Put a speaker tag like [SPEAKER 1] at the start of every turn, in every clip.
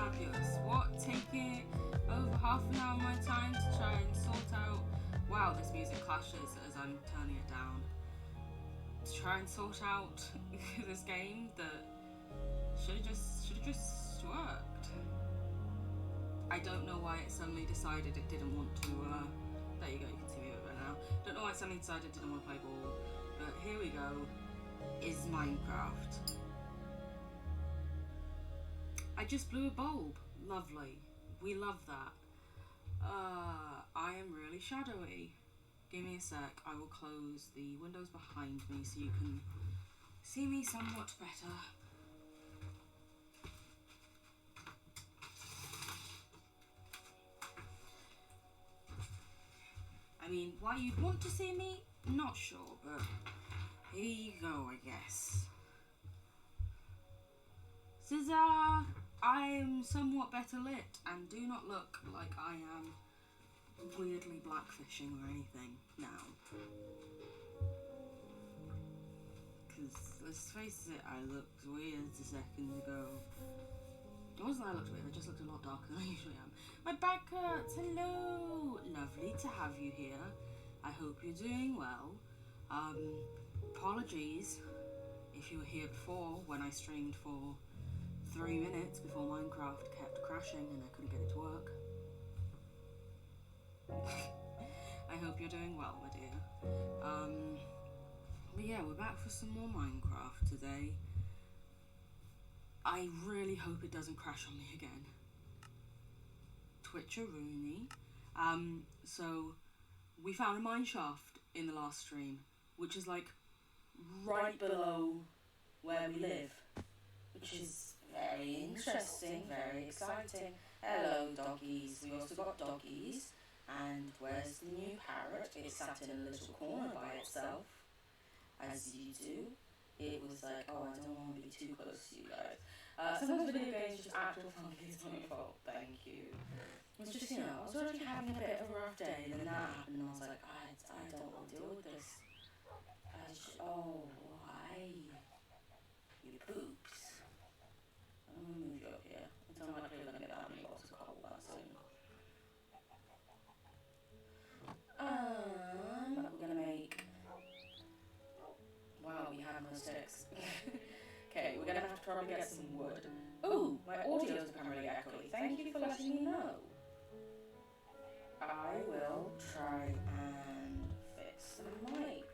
[SPEAKER 1] fabulous. What? Taking over half an hour of my time to try and sort out. Wow, this music clashes as I'm turning it down. To try and sort out this game that should have just worked. I don't know why it suddenly decided it didn't want to. There you go. You can see me right now. Don't know why it suddenly decided it didn't want to play ball, but here we go. Is Minecraft. I just blew a bulb. Lovely. We love that. I am really shadowy. Give me a sec. I will close the windows behind me so you can see me somewhat better. I mean, why you'd want to see me? Not sure, but here you go, I guess. Scissor! I am somewhat better lit and do not look like I am weirdly blackfishing or anything now. Because let's face it, I looked weird a second ago. It wasn't that I looked weird, I just looked a lot darker than I usually am. My back hurts, hello! Lovely to have you here. I hope you're doing well. Apologies if you were here before when I streamed for 3 minutes before Minecraft kept crashing and I couldn't get it to work. I hope you're doing well, my dear. But yeah, we're back for some more Minecraft today. I really hope it doesn't crash on me again. Twitcheroony. So we found a mineshaft in the last stream, which is like right below where we live, which is very interesting, very exciting. Hello, doggies. We also got doggies. And where's the new parrot? It sat in a little corner by itself, as you do. It was like, oh, I don't want to be too close to you guys. Sometimes video games just actual fun kids on your fault. Thank you. It was just, I was already having a bit of a rough day, and then that happened, and I was like, I don't want to deal with this. Why? You poops. I'm gonna move you up here. It's unlikely we're gonna get that many lots of coal that soon. We're gonna make. Wow, we have no sticks. Okay, we're gonna have to probably get some wood. Ooh, my audio's become really echoey. Thank you for letting me know. I will try and fix the mic.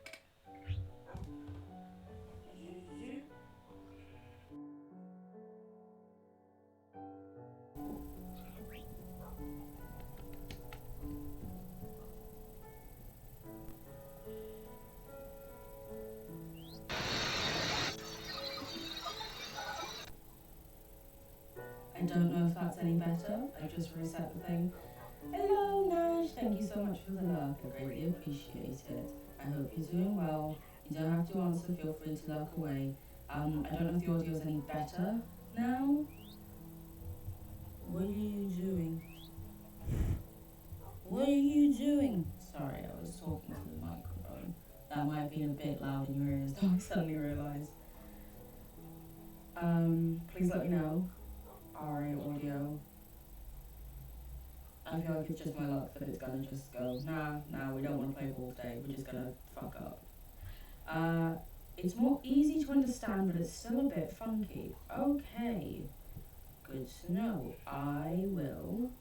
[SPEAKER 1] I don't know if that's any better. I just reset the thing. Hello, Nash. Thank you so much for the lurk. I greatly appreciate it. I hope you're doing well. You don't have to answer. Feel free to lurk away. I don't know if the audio is any better now. What are you doing? What are you doing? Sorry, I was talking to the microphone. That might have been a bit loud in your ears, I suddenly realised. Please let me know. RA audio. I feel like it's just my luck that it's gonna just go, nah, we don't want to play ball today, we're just gonna fuck up. It's more easy to understand, but it's still a bit funky. Okay, good to know. I will.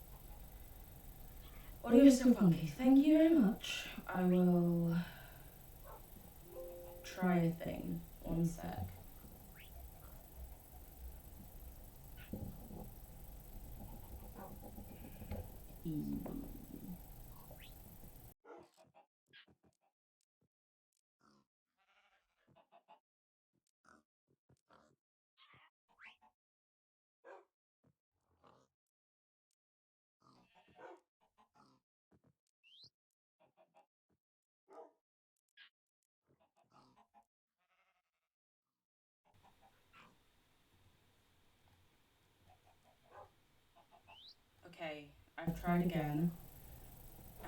[SPEAKER 1] Audio is still funky, thank you very much. I will try a thing. One sec. Okay, I've tried again.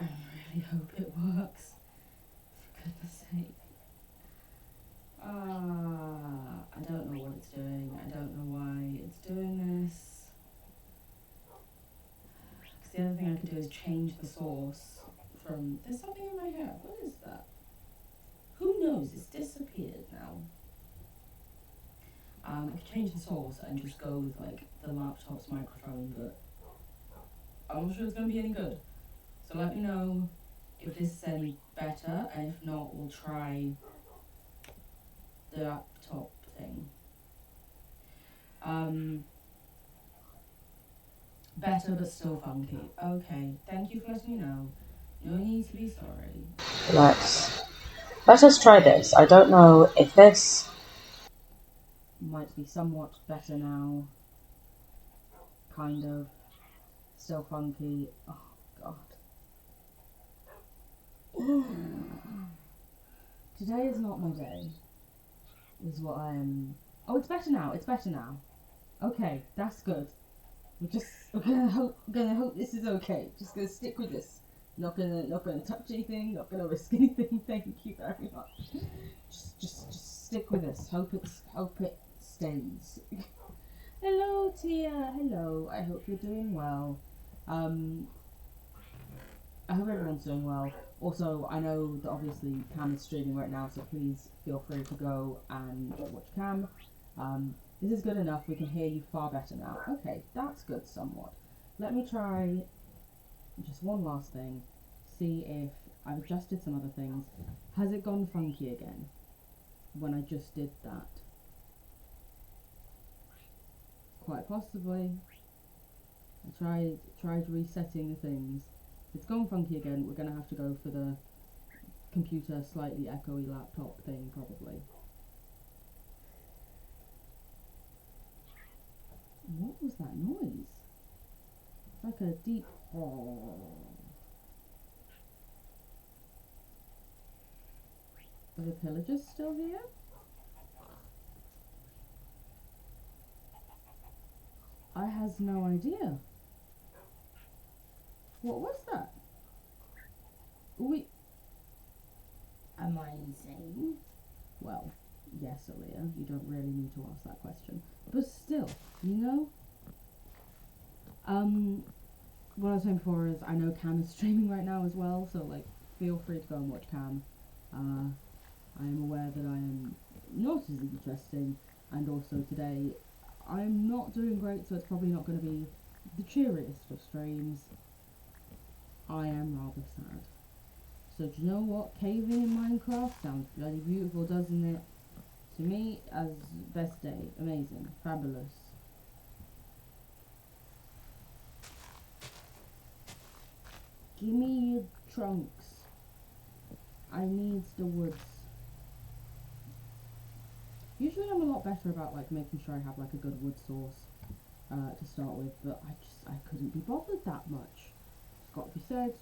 [SPEAKER 1] I really hope it works. For goodness sake. I don't know what it's doing. I don't know why it's doing this. the other thing I could do is change the source from... There's something in my hair. What is that? Who knows? It's disappeared now. I could change the source and just go with like the laptop's microphone, but I'm not sure it's going to be any good. So let me know if this is any better, and if not, we'll try the laptop thing. Better but still funky. Okay, thank you for letting me know. No need to be sorry.
[SPEAKER 2] Let us try this. I don't know if this
[SPEAKER 1] might be somewhat better now. Kind of. Still funky. Oh, God. Today is not my day. Is what I am... Oh, it's better now. It's better now. Okay, that's good. We're gonna hope this is okay. Just gonna stick with this. Not gonna touch anything. Not gonna risk anything. Thank you very much. Just stick with this. Hope it stays. Hello, Tia. Hello. I hope you're doing well. I hope everyone's doing well. Also, I know that obviously Cam is streaming right now, so please feel free to go and watch Cam. This is good enough. We can hear you far better now. Okay, that's good somewhat. Let me try just one last thing. See if I've adjusted some other things. Has it gone funky again when I just did that? Quite possibly. I tried resetting the things. It's gone funky again. We're gonna have to go for the computer slightly echoey laptop thing probably. What was that noise? Like a deep... Oh. Are the pillagers still here? I has no idea. What was that? Am I insane? Well, yes, Aaliyah, you don't really need to ask that question. But still, you know? What I was saying before is I know Cam is streaming right now as well, so like, feel free to go and watch Cam. I am aware that I am not as interesting, and also today I'm not doing great, so it's probably not going to be the cheeriest of streams. I am rather sad. So do you know what? Caving in Minecraft sounds bloody beautiful, doesn't it? To me, as best day. Amazing. Fabulous. Gimme your trunks. I need the woods. Usually I'm a lot better about like making sure I have like a good wood source to start with, but I couldn't be bothered that much. It's got to be said.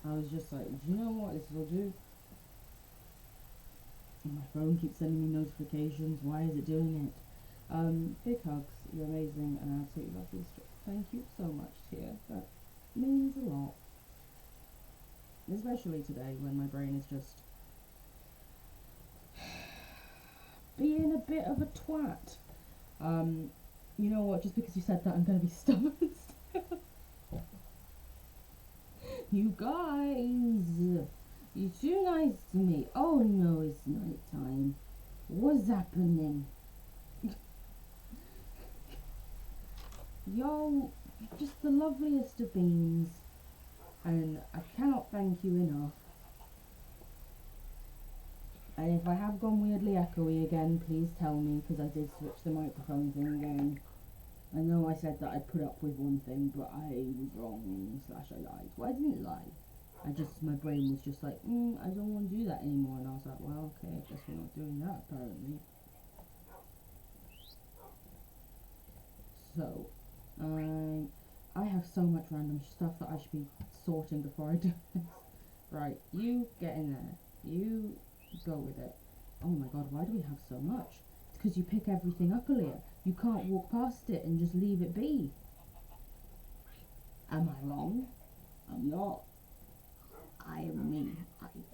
[SPEAKER 1] I was just like, do you know what this will do? And my phone keeps sending me notifications. Why is it doing it? Big hugs. You're amazing, and I absolutely love these strips. Thank you so much, Tia. That means a lot. Especially today when my brain is just being a bit of a twat. You know what? Just because you said that, I'm gonna be stubborn still. You guys, you're too nice to me. Oh no, it's night time. What's happening? Yo, you're just the loveliest of beings, and I cannot thank you enough. And if I have gone weirdly echoey again, please tell me, because I did switch the microphone thing again. I know I said that I'd put up with one thing, but I was wrong, / I lied. Well, I didn't lie. My brain was just like, I don't want to do that anymore, and I was like, well, okay, I guess we're not doing that, apparently. So, I have so much random stuff that I should be sorting before I do this. Right, you get in there. You go with it. Oh my god, why do we have so much? It's because you pick everything up, Aaliyah. You can't walk past it and just leave it be. Am I wrong? I'm not. I am me. I am me.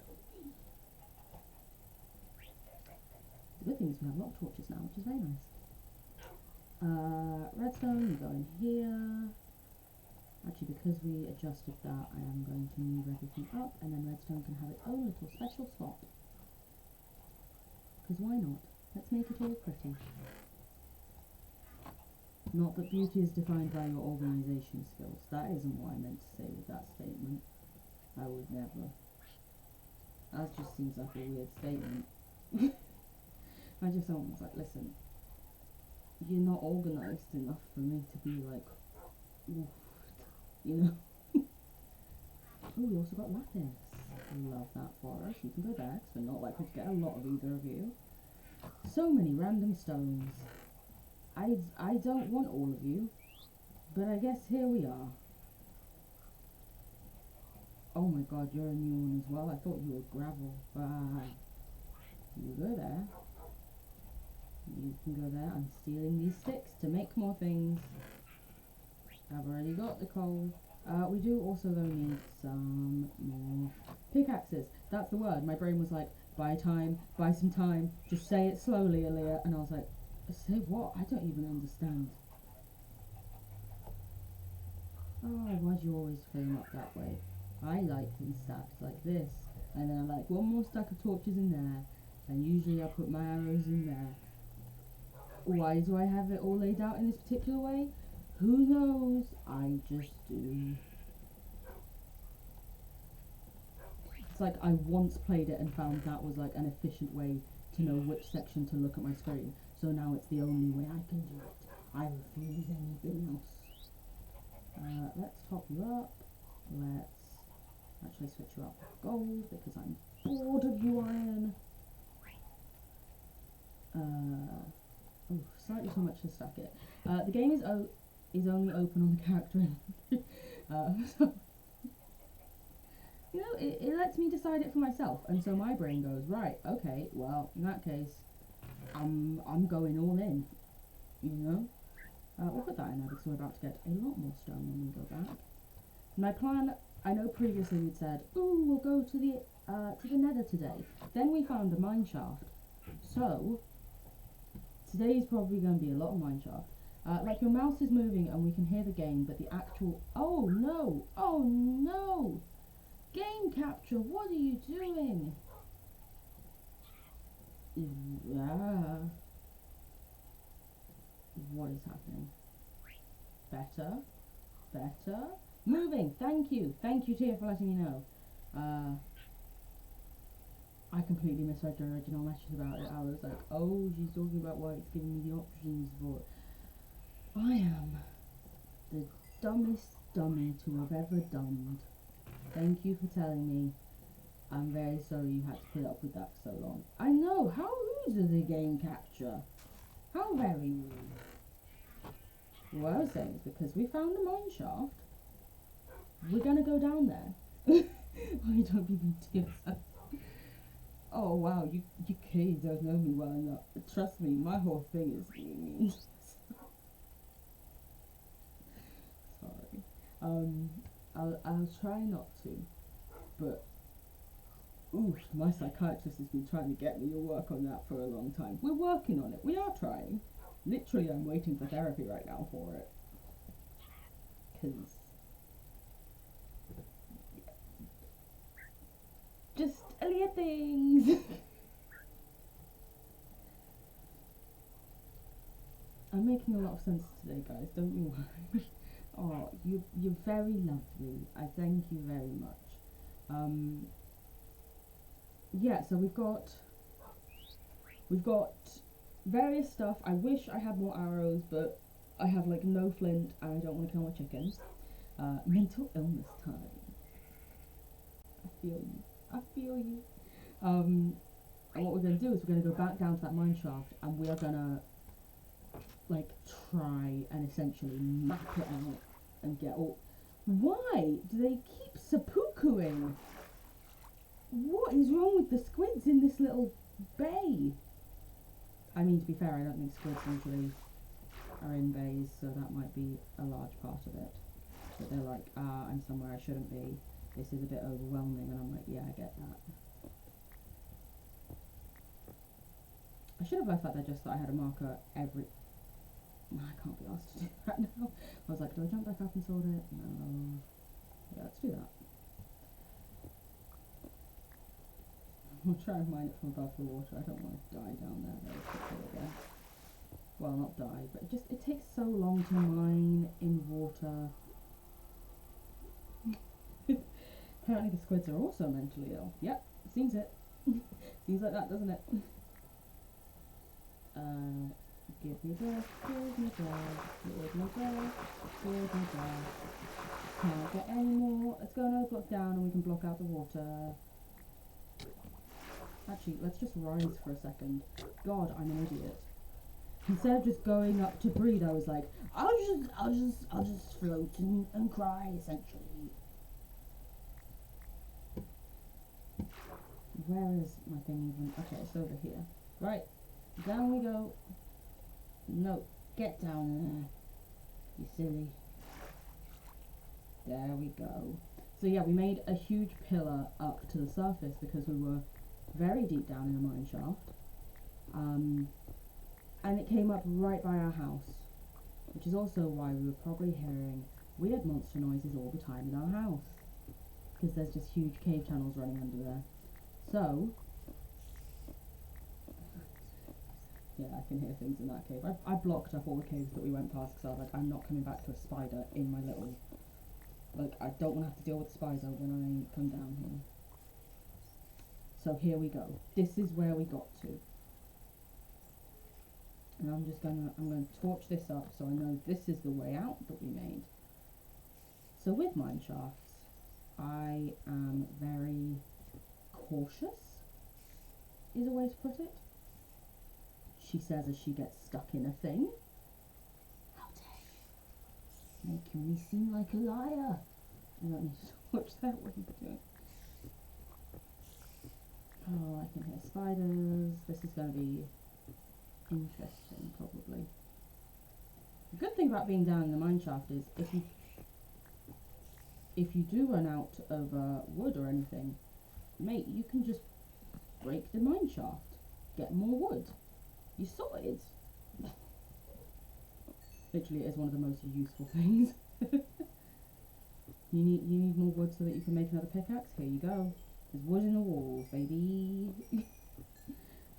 [SPEAKER 1] The good thing is we have a lot of torches now, which is very nice. Redstone, you go in here.
[SPEAKER 3] Actually, because we adjusted that, I am going to move everything up, and then redstone can have its own little special slot. Because why not? Let's make it all pretty. Not that beauty is defined by your organisation skills. That isn't what I meant to say with that statement. I would never. That just seems like a weird statement. I just almost like, listen, you're not organised enough for me to be like, oof, you know? Oh, we also got lapis. Love that for us. You can go there, because we're not likely to get a lot of either of you. So many random stones. I don't want all of you, but I guess here we are. Oh my god, you're a new one as well. I thought you were gravel. You go there. You can go there. I'm stealing these sticks to make more things. I've already got the coal. We do also though need some more pickaxes. That's the word. My brain was like, buy time, buy some time. Just say it slowly, Aaliyah. And I was like, say what? I don't even understand. Oh, why'd you always frame up that way? I like them stacked like this. And then I like one more stack of torches in there. And usually I put my arrows in there. Why do I have it all laid out in this particular way? Who knows? I just do. It's like I once played it and found that was like an efficient way to know which section to look at my screen. So now it's the only way I can do it. I refuse anything else. Let's top you up. Let's actually switch you up with gold because I'm bored of you, iron. Oh, slightly too much to stack it. The game is only open on the character. So, you know, it lets me decide it for myself, and so my brain goes, right, okay, well, in that case, I'm going all in, you know? We'll put that in there because we're about to get a lot more stone when we go back. My plan, I know previously we'd said, ooh, we'll go to the nether today. Then we found a mine shaft. So, today's probably going to be a lot of mine shaft. Like your mouse is moving and we can hear the game, but the actual, oh no, game capture, what are you doing? Yeah. What is happening? Better. Moving. Thank you, Tia, for letting me know. I completely misread the original message about it. I was like, oh, she's talking about why it's giving me the options for. I am the dumbest dummy to have ever dumbed. Thank you for telling me. I'm very sorry you had to put up with that for so long. I know, how rude is the game capture? How very rude. What I was saying is because we found a mine shaft, we're gonna go down there. Oh, you don't be mean to yourself. Oh wow, you kids don't know me well enough. Trust me, my whole thing is being mean. Sorry. I'll try not to, but oof, my psychiatrist has been trying to get me to work on that for a long time. We're working on it. We are trying. Literally, I'm waiting for therapy right now for it. 'Cause just a little things. I'm making a lot of sense today, guys. Don't you worry. Oh, you're very lovely. I thank you very much. Yeah, so we've got various stuff. I wish I had more arrows, but I have like no flint and I don't want to kill my chickens. Mental illness time. I feel you. And what we're going to do is we're going to go back down to that mine shaft and we are going to like try and essentially map it out and get all. Why do they keep seppukuing? What is wrong with the squids in this little bay? I mean, to be fair, I don't think squids usually are in bays, so that might be a large part of it. But they're like, I'm somewhere I shouldn't be. This is a bit overwhelming, and I'm like, yeah, I get that. I should have left that there just that I had a marker every. I can't be asked to do that now. I was like, do I jump back up and sort it? No. Yeah, let's do that. I'll try and mine it from above the water. I don't want to die down there very quickly again. Well, not die, but it takes so long to mine in water. Apparently the squids are also mentally ill. Yep, seems it. Seems like that, doesn't it? Give me breath, give me breath, give me breath, give me breath. Can't get any more. Let's go another block down and we can block out the water. Actually, let's just rise for a second. God, I'm an idiot. Instead of just going up to breathe, I was like, I'll just float and cry, essentially. Where is my thing even? Okay, it's over here. Right, down we go. No, get down there, you silly. There we go. So yeah, we made a huge pillar up to the surface because we were very deep down in a mine shaft. And it came up right by our house, which is also why we were probably hearing weird monster noises all the time in our house, because there's just huge cave tunnels running under there. So, yeah, I can hear things in that cave. I blocked up all the caves that we went past because I was like, I'm not coming back to a spider in my little... Like, I don't want to have to deal with the spider when I come down here. So here we go. This is where we got to. And I'm gonna torch this up so I know this is the way out that we made. So with mine shafts, I am very cautious, is a way to put it. She says as she gets stuck in a thing. How dare you? Making me seem like a liar. I don't need to watch that. What are you doing? Oh, I can hear spiders. This is going to be interesting, probably. The good thing about being down in the mine shaft is if you do run out of wood or anything, mate, you can just break the mine shaft, get more wood. You're sorted. Literally, it is one of the most useful things. You need more wood so that you can make another pickaxe. Here you go. There's wood in the walls, baby.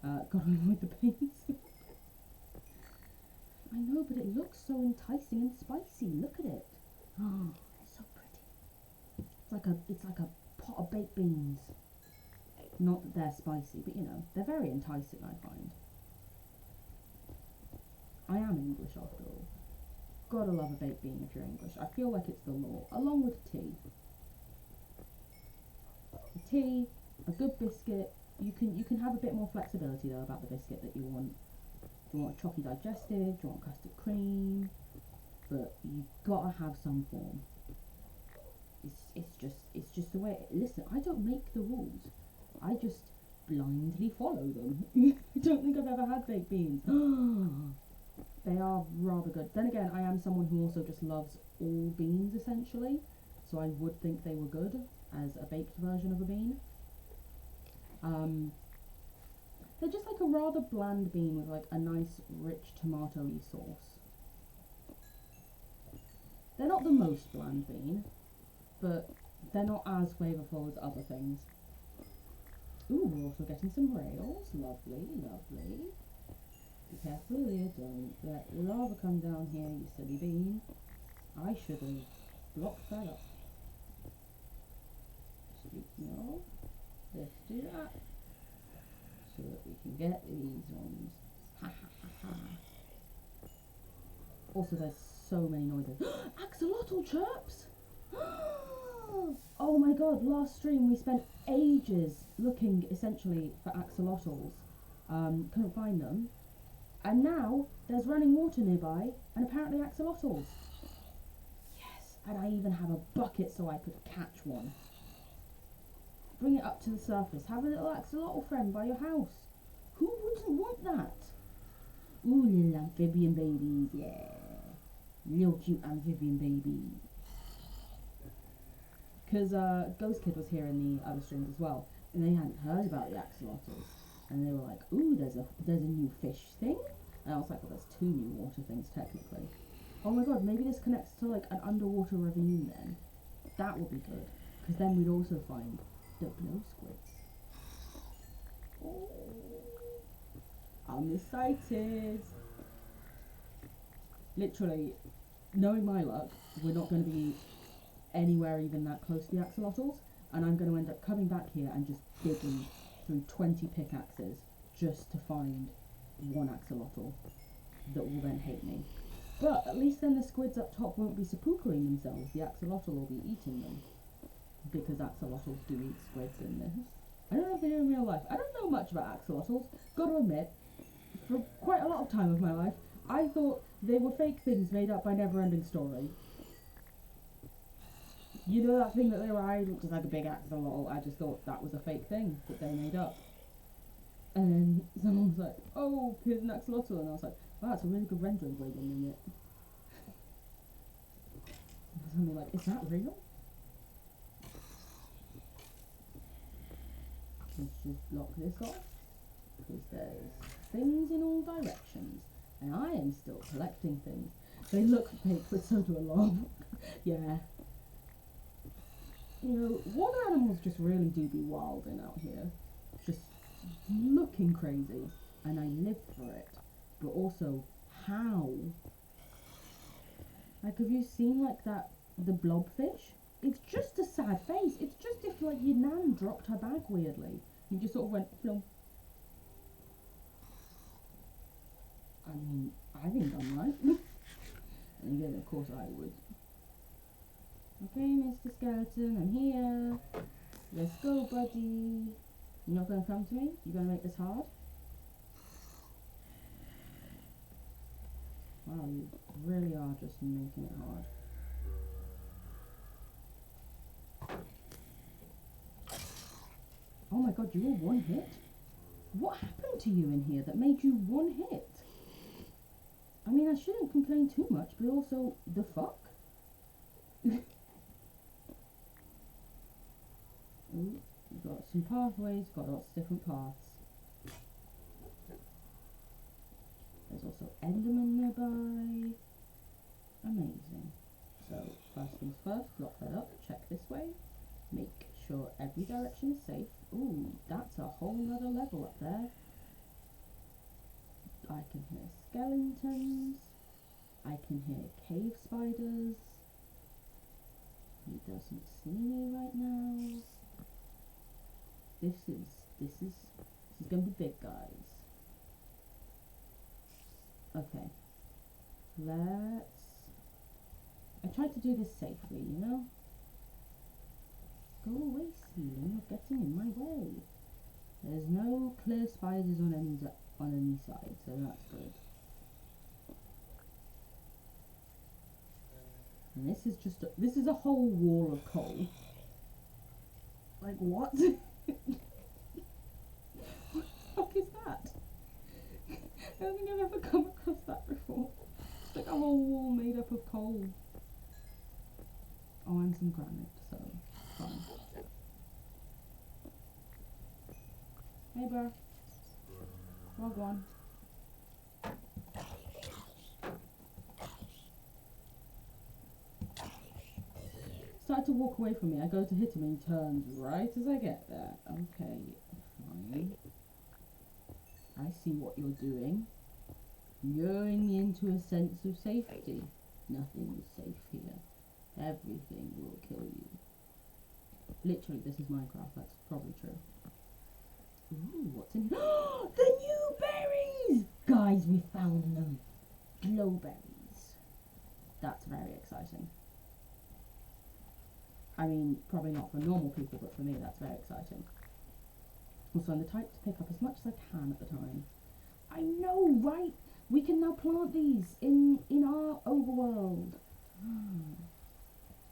[SPEAKER 3] Gotta avoid the pains. I know, but it looks so enticing and spicy. Look at it. Oh, it's so pretty. It's like a pot of baked beans. Not that they're spicy, but you know, they're very enticing, I find. I am English after all. Gotta love a baked bean if you're English. I feel like it's the law, along with tea. A tea, a good biscuit. You can have a bit more flexibility though about the biscuit that you want. Do you want a chalky digestive? Do you want custard cream? But you've gotta have some form. It's just the way. Listen, I don't make the rules. I just blindly follow them. I don't think I've ever had baked beans. They are rather good. Then again, I am someone who also just loves all beans essentially, so I would think they were good as a baked version of a bean. They're just like a rather bland bean with like a nice rich tomato-y sauce. They're not the most bland bean, but they're not as flavourful as other things. Ooh, we're also getting some rails. Lovely, lovely. Be careful here, don't let lava come down here, you silly bean. I should have blocked that up. No, let's do that. So that we can get these ones. Ha ha ha ha. Also, there's so many noises. Axolotl chirps! Oh my god, last stream we spent ages looking essentially for axolotls. Couldn't find them. And now there's running water nearby and apparently axolotls. Yes, and I even have a bucket so I could catch one. Bring it up to the surface. Have a little axolotl friend by your house. Who wouldn't want that? Ooh, little amphibian babies, yeah. Little cute amphibian babies. Because Ghost Kid was here in the other streams as well, and they hadn't heard about the axolotls. And they were like, ooh, there's a new fish thing? And I was like, well, there's two new water things technically. Oh my god, maybe this connects to like an underwater ravine then. That would be good. Because then we'd also find the glow squids. Oh, I'm excited. Literally, knowing my luck, we're not going to be anywhere even that close to the axolotls, and I'm going to end up coming back here and just digging through 20 pickaxes just to find one axolotl that will then hate me. But at least then the squids up top won't be seppukuing themselves, the axolotl will be eating them. Because axolotls do eat squids in this. I don't know if they do in real life. I don't know much about axolotls. Gotta admit, for quite a lot of time of my life, I thought they were fake things made up by Neverending Story. You know that thing that they were hiding, which is like a big axolotl? I just thought that was a fake thing that they made up. And then someone was like, oh, here's an axolotl, and I was like, wow, it's a really good rendering. Wait a minute. And like, is that real? Let's just block this off, because there's things in all directions, and I am still collecting things. They look fake, but so do a lot. Yeah. You know, water animals just really do be wilding out here. Just looking crazy, and I live for it. But also, how? Like, have you seen, like, the blobfish? It's just a sad face. It's just if, like, your nan dropped her bag weirdly. You just sort of went, flum. I mean, I think I'm right. And again, of course I would. Okay, Mr. Skeleton, I'm here. Let's go, buddy. You're not going to come to me? You're going to make this hard? Wow, you really are just making it hard. Oh my god, you were one hit? What happened to you in here that made you one hit? I mean, I shouldn't complain too much, but also, the fuck? Ooh, we've got some pathways, got lots of different paths. There's also Enderman nearby. Amazing. So, first things first, lock that up, check this way. Make sure every direction is safe. Ooh, that's a whole other level up there. I can hear skeletons. I can hear cave spiders. He doesn't see me right now. This is gonna be big, guys. Okay. I tried to do this safely, you know? Go away, ceiling, you're getting in my way. There's no clear spiders on any side, so that's good. And this is a whole wall of coal. Like, what? What the fuck is that? I don't think I've ever come across that before. It's like a whole wall made up of coal. Oh, and some granite, so fine. Hey, bro. Log on. Started to walk away from me. I go to hit him and he turns right as I get there. Okay, fine. I see what you're doing. Luring me into a sense of safety. Nothing is safe here. Everything will kill you. Literally, this is Minecraft. That's probably true. Ooh, what's in here? The new berries! Guys, we found them. Glowberries. That's very exciting. I mean, probably not for normal people, but for me that's very exciting. Also, I'm the type to pick up as much as I can at the time. I know, right? We can now plant these in our overworld.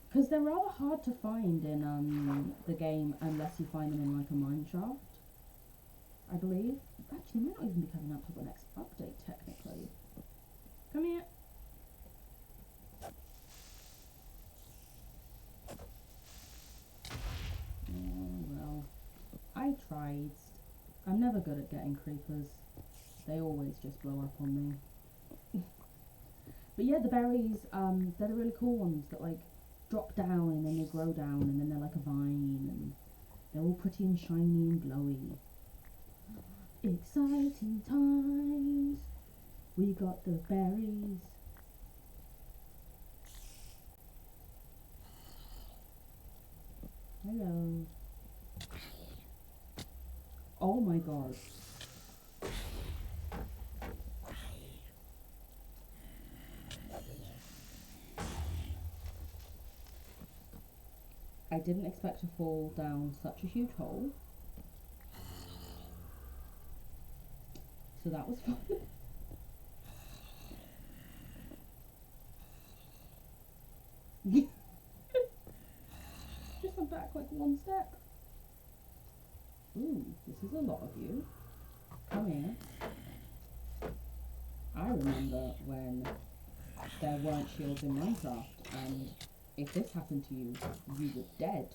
[SPEAKER 3] Because they're rather hard to find in the game unless you find them in like a mineshaft, I believe. Actually, they might not even be coming out till the next update, technically. Come here. Oh, well. I tried. I'm never good at getting creepers. They always just blow up on me. But yeah, the berries, they're the really cool ones that like drop down and then they grow down and then they're like a vine and they're all pretty and shiny and glowy. Exciting times. We got the berries. Hello. Oh my god. I didn't expect to fall down such a huge hole. So that was fun. Just went back like one step. Ooh, this is a lot of you. Come here. I remember when there weren't shields in Minecraft, and if this happened to you, you were dead.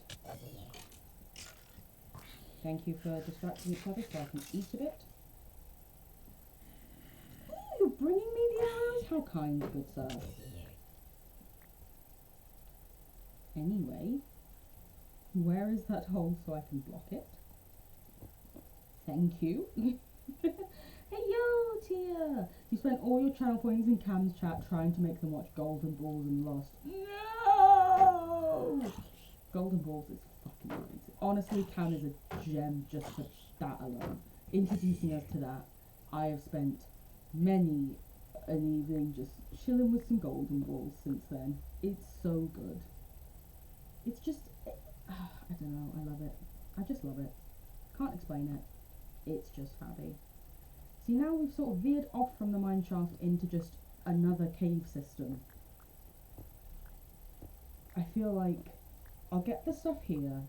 [SPEAKER 3] Thank you for distracting each other so I can eat a bit. Ooh, you're bringing me the arrows? How kind, good sir. Anyway, where is that hole so I can block it? Thank you. Hey yo, Tia! You spent all your channel points in Cam's chat trying to make them watch Golden Balls and Lost. No! Golden Balls is fucking amazing. Honestly, Cam is a gem just for that alone. Introducing us to that, I have spent many an evening just chilling with some Golden Balls since then. It's so good. It's just, I don't know, I love it. I just love it. Can't explain it. It's just fabby. See, now we've sort of veered off from the mineshaft into just another cave system. I feel like I'll get the stuff here,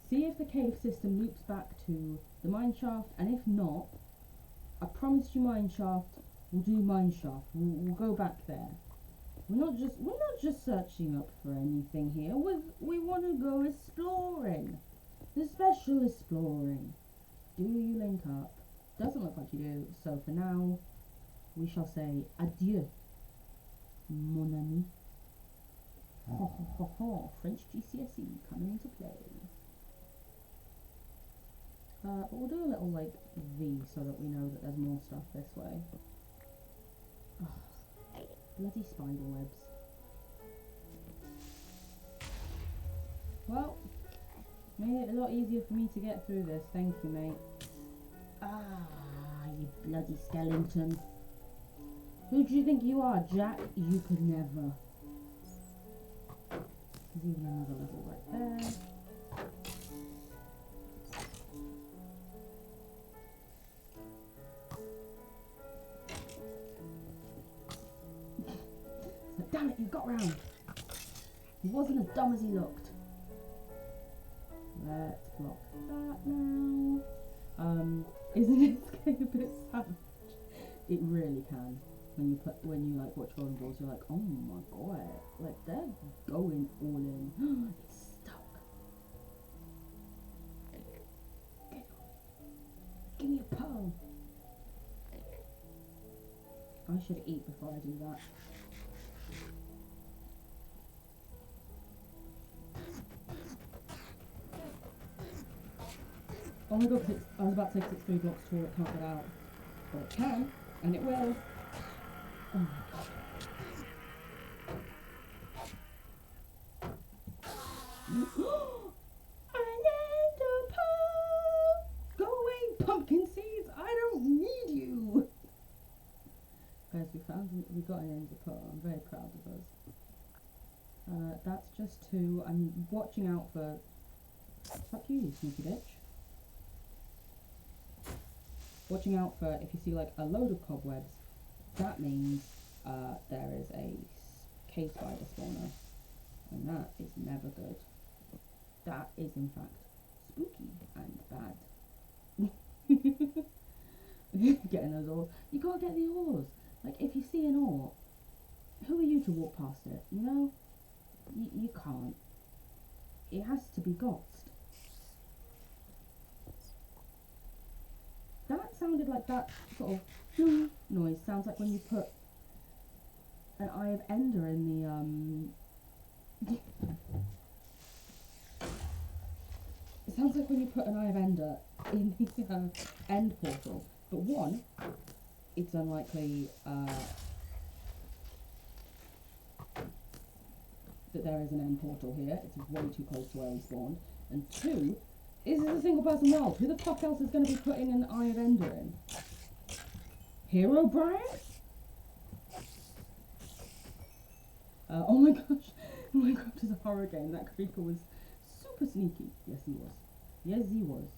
[SPEAKER 3] see if the cave system loops back to the mineshaft, and if not, I promised you mineshaft, we'll do mineshaft. We'll go back there. We're not just searching up for anything here. We want to go exploring. The special exploring. Do you link up? Doesn't look like you do. So for now, we shall say adieu, mon ami. Ho ho ho ho! French GCSE coming into play. But we'll do a little like V so that we know that there's more stuff this way. Oh, bloody spider webs. Well, made it a lot easier for me to get through this. Thank you, mate. Ah, you bloody skeleton. Who do you think you are, Jack? You could never. There's even another level right there. So, damn it, you got round. He wasn't as dumb as he looked. Let's block that now. Isn't it getting a bit savage? It really can. When you like watch Golden Balls, you're like, oh my god, like they're going all in. It's stuck. Give me a pearl. I should eat before I do that. Oh my god, I was about to say 'cause it's 3 blocks tall, it can't get out. But it can, and it will. Oh my god. An ender pearl! Go away, pumpkin seeds! I don't need you! Guys, we got an ender pearl. I'm very proud of us. That's just 2. I'm watching out for... Fuck you, you sneaky bitch. Watching out for, if you see like a load of cobwebs, that means there is a cave spider spawner, and that is never good. That is in fact spooky and bad. Getting those ores. You can't get the ores. Like if you see an ore, who are you to walk past it? You know? You can't. It has to be gotsed. That sounded like that sort of noise sounds like when you put an Eye of Ender in the it sounds like when you put an Eye of Ender in the end portal. But one, it's unlikely that there is an end portal here. It's way too close to where we spawned. And two, this is a single person world. Who the fuck else is going to be putting an Eye of Ender in? Hero Brian? Oh my gosh. Minecraft is a horror game. That creeper was super sneaky. Yes, he was. Yes, he was.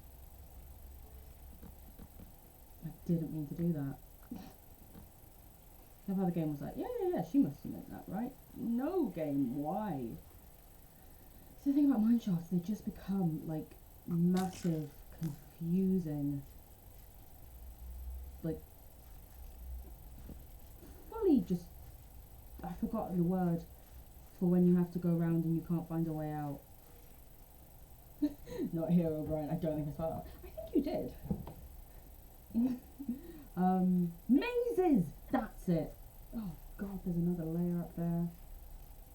[SPEAKER 3] I didn't mean to do that. I love how the game was like, yeah, she must have meant that, right? No, game, why? So the thing about Mineshafts, they just become, like, massive, confusing, like, fully just, I forgot the word for when you have to go around and you can't find a way out. Not Hero Brian, I don't think I spelled that. I think you did. Mazes! That's it! Oh god, there's another layer up there.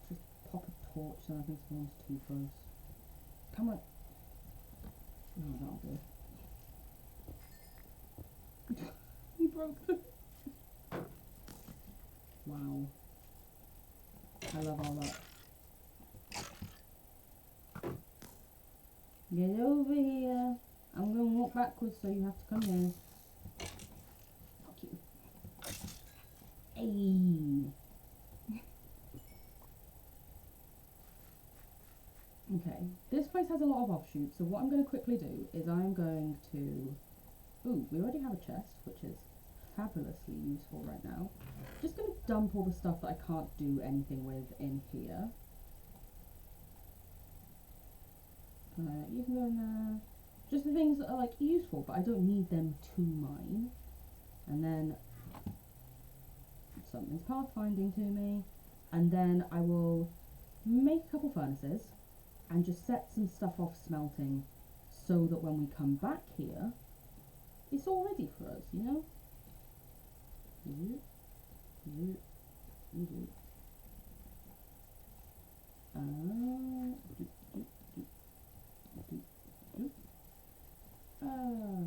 [SPEAKER 3] Just pop a torch so nothing spawns too close. Come on. No, that'll do. You broke them. Wow. I love all that. Get over here. I'm gonna walk backwards so you have to come here. Fuck you. Hey. Okay, this place has a lot of offshoots, so what I'm going to quickly do is I'm going to... Ooh, we already have a chest, which is fabulously useful right now. Just going to dump all the stuff that I can't do anything with in here. You can go in there. Just the things that are, like, useful, but I don't need them to mine. And then something's pathfinding to me. And then I will make a couple furnaces and just set some stuff off smelting so that when we come back here, it's all ready for us, you know?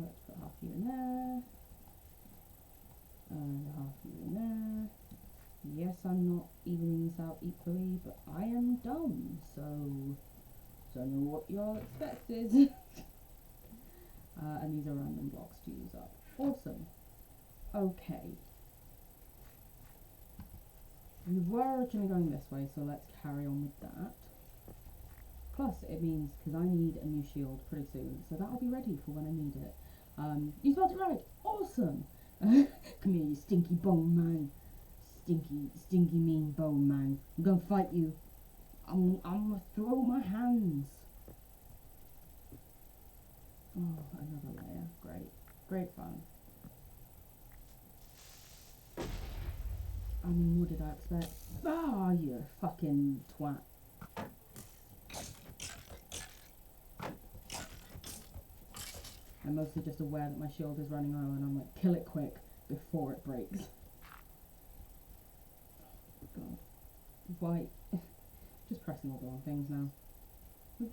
[SPEAKER 3] Let's put half you in there. And half you in there. Yes, I'm not evening this out equally, but I am dumb, so don't know what you're expected. And these are random blocks to use up. Awesome. Okay. We were originally going this way, so let's carry on with that. Plus, it means, because I need a new shield pretty soon, so that'll be ready for when I need it. You spelled it right! Awesome! Come here, you stinky bone man. Stinky mean bone man. I'm gonna fight you. I'm gonna throw my hands. Oh, another layer. Great. Great fun. I mean, what did I expect? Ah, you fucking twat. I'm mostly just aware that my shield is running low and I'm like, kill it quick before it breaks. God. Why? Just pressing all the wrong things now.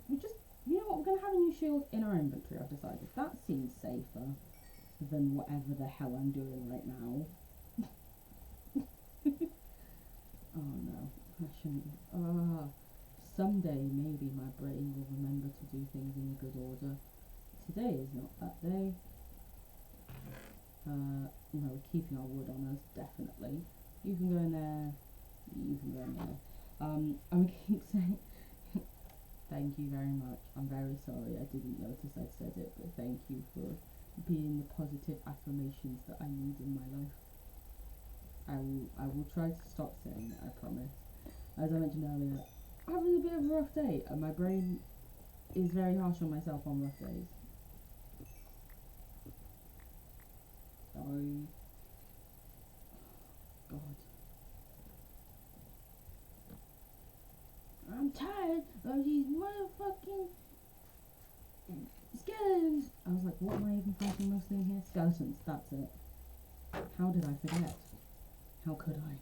[SPEAKER 3] We just, you know what, we're going to have a new shield in our inventory, I've decided. That seems safer than whatever the hell I'm doing right now. Oh no, I shouldn't. Someday maybe my brain will remember to do things in good order. Today is not that day. No, we're keeping our wood on us, definitely. You can go in there. You can go in there. I'm gonna keep saying thank you very much. I'm very sorry. I didn't notice I said it, but thank you for being the positive affirmations that I need in my life. I will try to stop saying it, I promise. As I mentioned earlier, I'm having a bit of a rough day, and my brain is very harsh on myself on rough days. Sorry. God. I'm tired of these motherfucking skeletons. I was like, what am I even fighting mostly in here? Skeletons, that's it. How did I forget? How could I?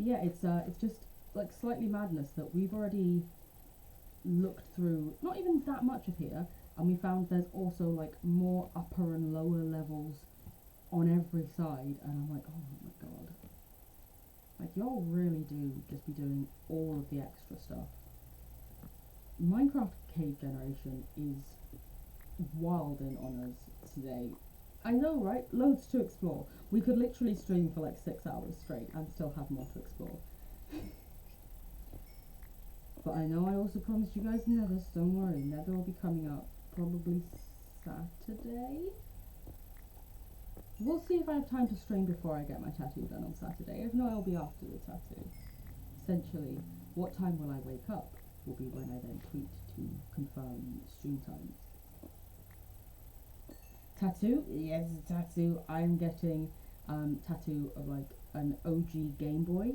[SPEAKER 3] yeah, it's just like slightly madness that we've already looked through not even that much of here, and we found there's also like more upper and lower levels on every side, and I'm like, oh my god, like y'all really do just be doing all of the extra stuff. Minecraft cave generation is wilding on us today. I know, right? Loads to explore. We could literally stream for like 6 hours straight and still have more to explore. But I know I also promised you guys Nether, so don't worry. Nether will be coming up probably Saturday. We'll see if I have time to stream before I get my tattoo done on Saturday. If not, it'll be after the tattoo. Essentially, what time will I wake up will be when I then tweet to confirm stream times. Tattoo? Yes, tattoo. I'm getting tattoo of like an OG Game Boy,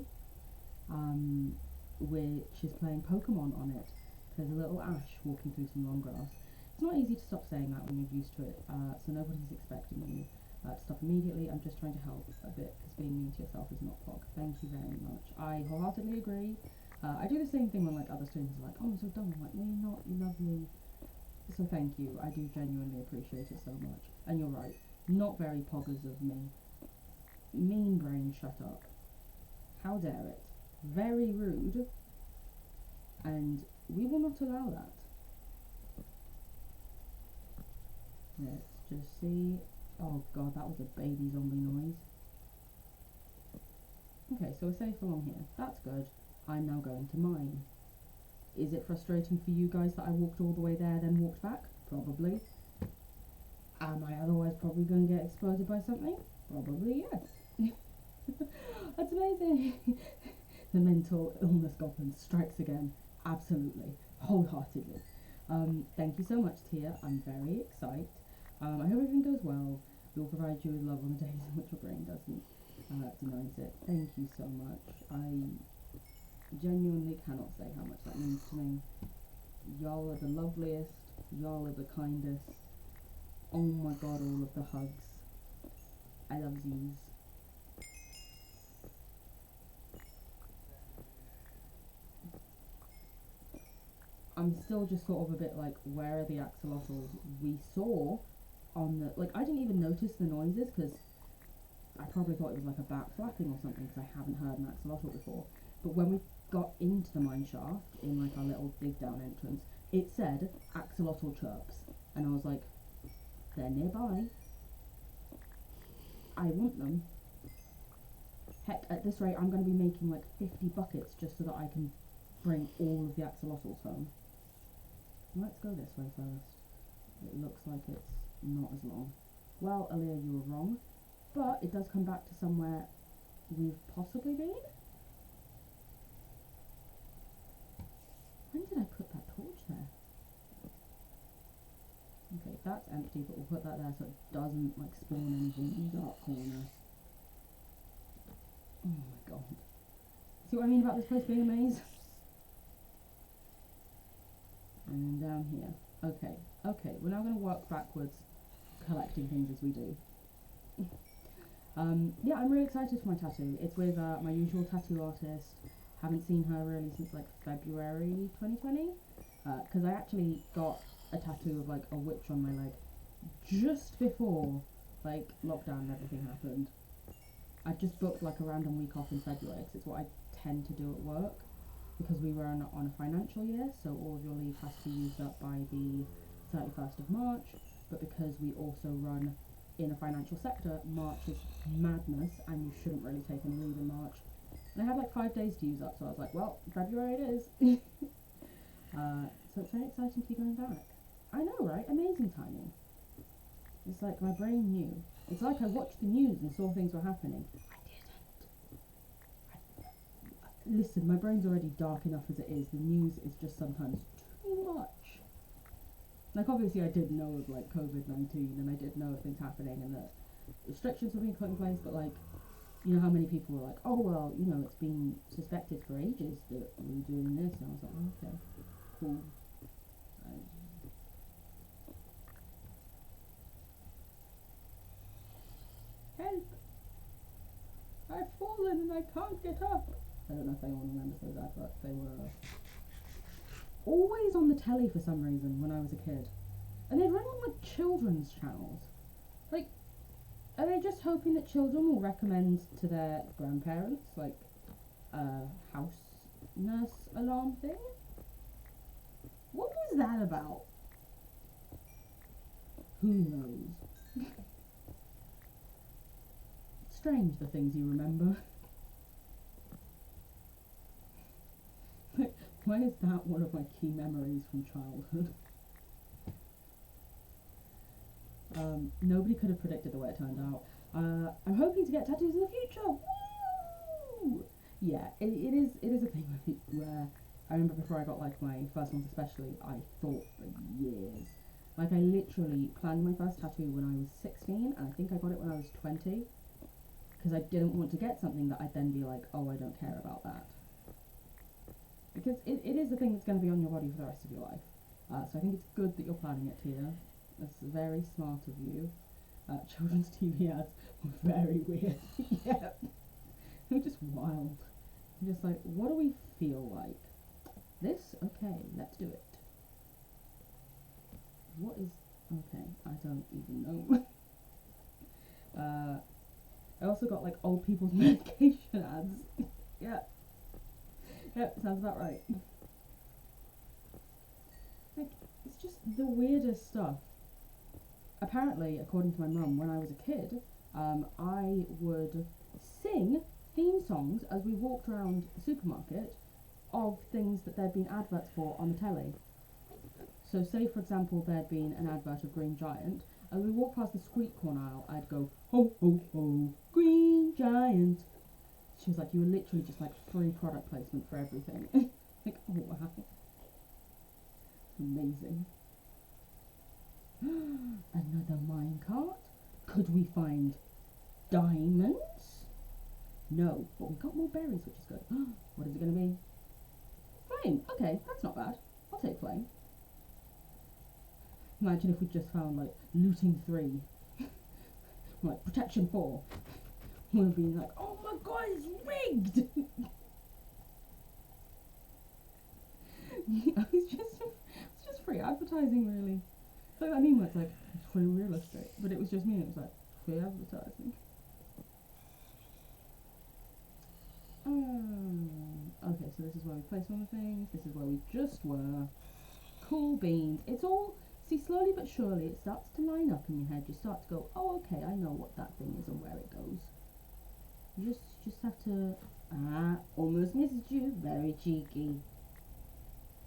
[SPEAKER 3] which is playing Pokemon on it. There's a little Ash walking through some long grass. It's not easy to stop saying that when you're used to it, so nobody's expecting you to stop immediately. I'm just trying to help a bit, because being mean to yourself is not POG. Thank you very much. I wholeheartedly agree. I do the same thing when like other students are like, oh, I'm so dumb. I'm like, no, you're not. You're lovely. So thank you. I do genuinely appreciate it so much. And you're right. Not very poggers of me. Mean brain, shut up. How dare it? Very rude. And we will not allow that. Let's just see. Oh god, that was a baby zombie noise. Okay, so we're safe along here. That's good. I'm now going to mine. Is it frustrating for you guys that I walked all the way there, then walked back? Probably. Am I otherwise probably going to get exploded by something? Probably yes. That's amazing. The mental illness goblin strikes again. Absolutely. Wholeheartedly. Thank you so much, Tia. I'm very excited. I hope everything goes well. We will provide you with love on the days in which your brain doesn't denies it. Thank you so much. I genuinely cannot say how much that means to me. Y'all are the loveliest. Y'all are the kindest. Oh my god, all of the hugs. I love these. I'm still just sort of a bit like, where are the axolotls we saw on the, like, I didn't even notice the noises because I probably thought it was like a bat flapping or something because I haven't heard an axolotl before. But when we got into the mine shaft in like our little dig down entrance, it said axolotl chirps, and I was like, they're nearby. I want them. Heck, at this rate I'm going to be making like 50 buckets just so that I can bring all of the axolotls home. Let's go this way first. It looks like it's not as long. Well, Aaliyah, you were wrong, but it does come back to somewhere we've possibly been. When did I put that torch there? Okay, that's empty, but we'll put that there so it doesn't like spawn anything in the dark corner. Oh my god. See what I mean about this place being a maze? And down here. Okay, we're now going to work backwards, collecting things as we do. Yeah, I'm really excited for my tattoo. It's with my usual tattoo artist. Haven't seen her really since like February 2020, because I actually got a tattoo of like a witch on my leg just before like lockdown and everything happened. I just booked like a random week off in February because it's what I tend to do at work, because we were on a financial year, so all of your leave has to be used up by the 31st of March, but because we also run in a financial sector, March is madness and you shouldn't really take any leave in March. And I had like 5 days to use up, so I was like, well, February it is. So it's very exciting to be going back. I know, right? Amazing timing. It's like my brain knew. It's like I watched the news and saw things were happening. Listen, my brain's already dark enough as it is. The news is just sometimes too much. Like, obviously I did know of, like, COVID-19, and I did know of things happening, and that restrictions were being put in place, but, like, you know how many people were like, oh, well, you know, it's been suspected for ages that we were doing this, and I was like, oh, okay, cool. Help! I've fallen and I can't get up! I don't know if anyone remembers those adverts. They were always on the telly for some reason when I was a kid. And they'd run on like children's channels. Like, are they just hoping that children will recommend to their grandparents, like, a house nurse alarm thing? What was that about? Who knows? Strange the things you remember. Why is that one of my key memories from childhood? Nobody could have predicted the way it turned out. I'm hoping to get tattoos in the future. Woo! Yeah, it is a thing where I remember before I got like my first ones especially, I thought for years. Like I literally planned my first tattoo when I was 16, and I think I got it when I was 20, because I didn't want to get something that I'd then be like, oh, I don't care about that. Because it is a thing that's going to be on your body for the rest of your life. So I think it's good that you're planning it here. That's very smart of you. Children's TV ads were very weird. Yeah. They're just wild. You're just like, what do we feel like? This? Okay, let's do it. What is... Okay, I don't even know. I also got like old people's medication ads. Yeah. Yep, sounds about right. Like, it's just the weirdest stuff. Apparently, according to my mum, when I was a kid, I would sing theme songs as we walked around the supermarket of things that there'd been adverts for on the telly. So say, for example, there'd been an advert of Green Giant. As we walked past the sweet corn aisle, I'd go, ho, ho, ho, Green Giant. She was like, you were literally just like free product placement for everything. Like, oh wow. Amazing. Another minecart? Could we find diamonds? No, but we got more berries, which is good. What is it going to be? Flame. Okay, that's not bad. I'll take flame. Imagine if we just found like looting 3, like protection 4. We'll be like, oh my god, it's rigged. It's just free advertising, really. It's like that meme where it's like free real estate, but it was just me. And it was like free advertising. Okay, so this is where we place all the things. This is where we just were. Cool beans. It's all. See, slowly but surely, it starts to line up in your head. You start to go, oh, okay, I know what that thing is and where it goes. You just have to... almost missed you. Very cheeky.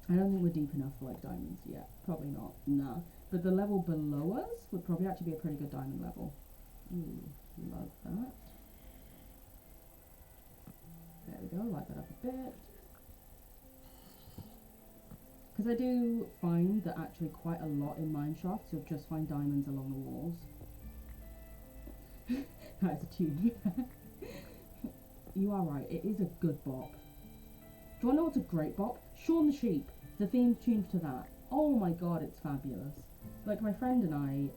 [SPEAKER 3] I don't think we're deep enough for, like, diamonds yet. Probably not. Nah. But the level below us would probably actually be a pretty good diamond level. Ooh, love that. There we go, light that up a bit. Because I do find that actually quite a lot in Mineshafts, you'll just find diamonds along the walls. That is a tune. You are right, it is a good bop. Do you want to know what's a great bop? Shaun the Sheep. The theme tune to that. Oh my god, it's fabulous. Like, my friend and I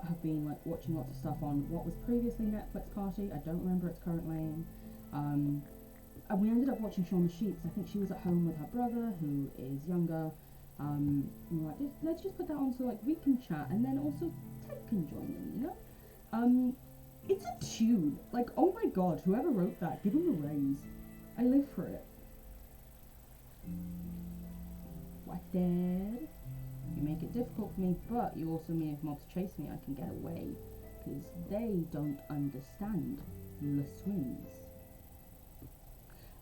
[SPEAKER 3] have been like watching lots of stuff on what was previously Netflix Party. I don't remember its current name. And we ended up watching Shaun the Sheep. I think she was at home with her brother, who is younger. And we're like, let's just put that on so like we can chat, and then also Ted can join in, you know? It's a tune. Like, oh my god, whoever wrote that, give him a raise. I live for it. What, Dad? You make it difficult for me, but you also mean if mobs chase me, I can get away. Because they don't understand the swings.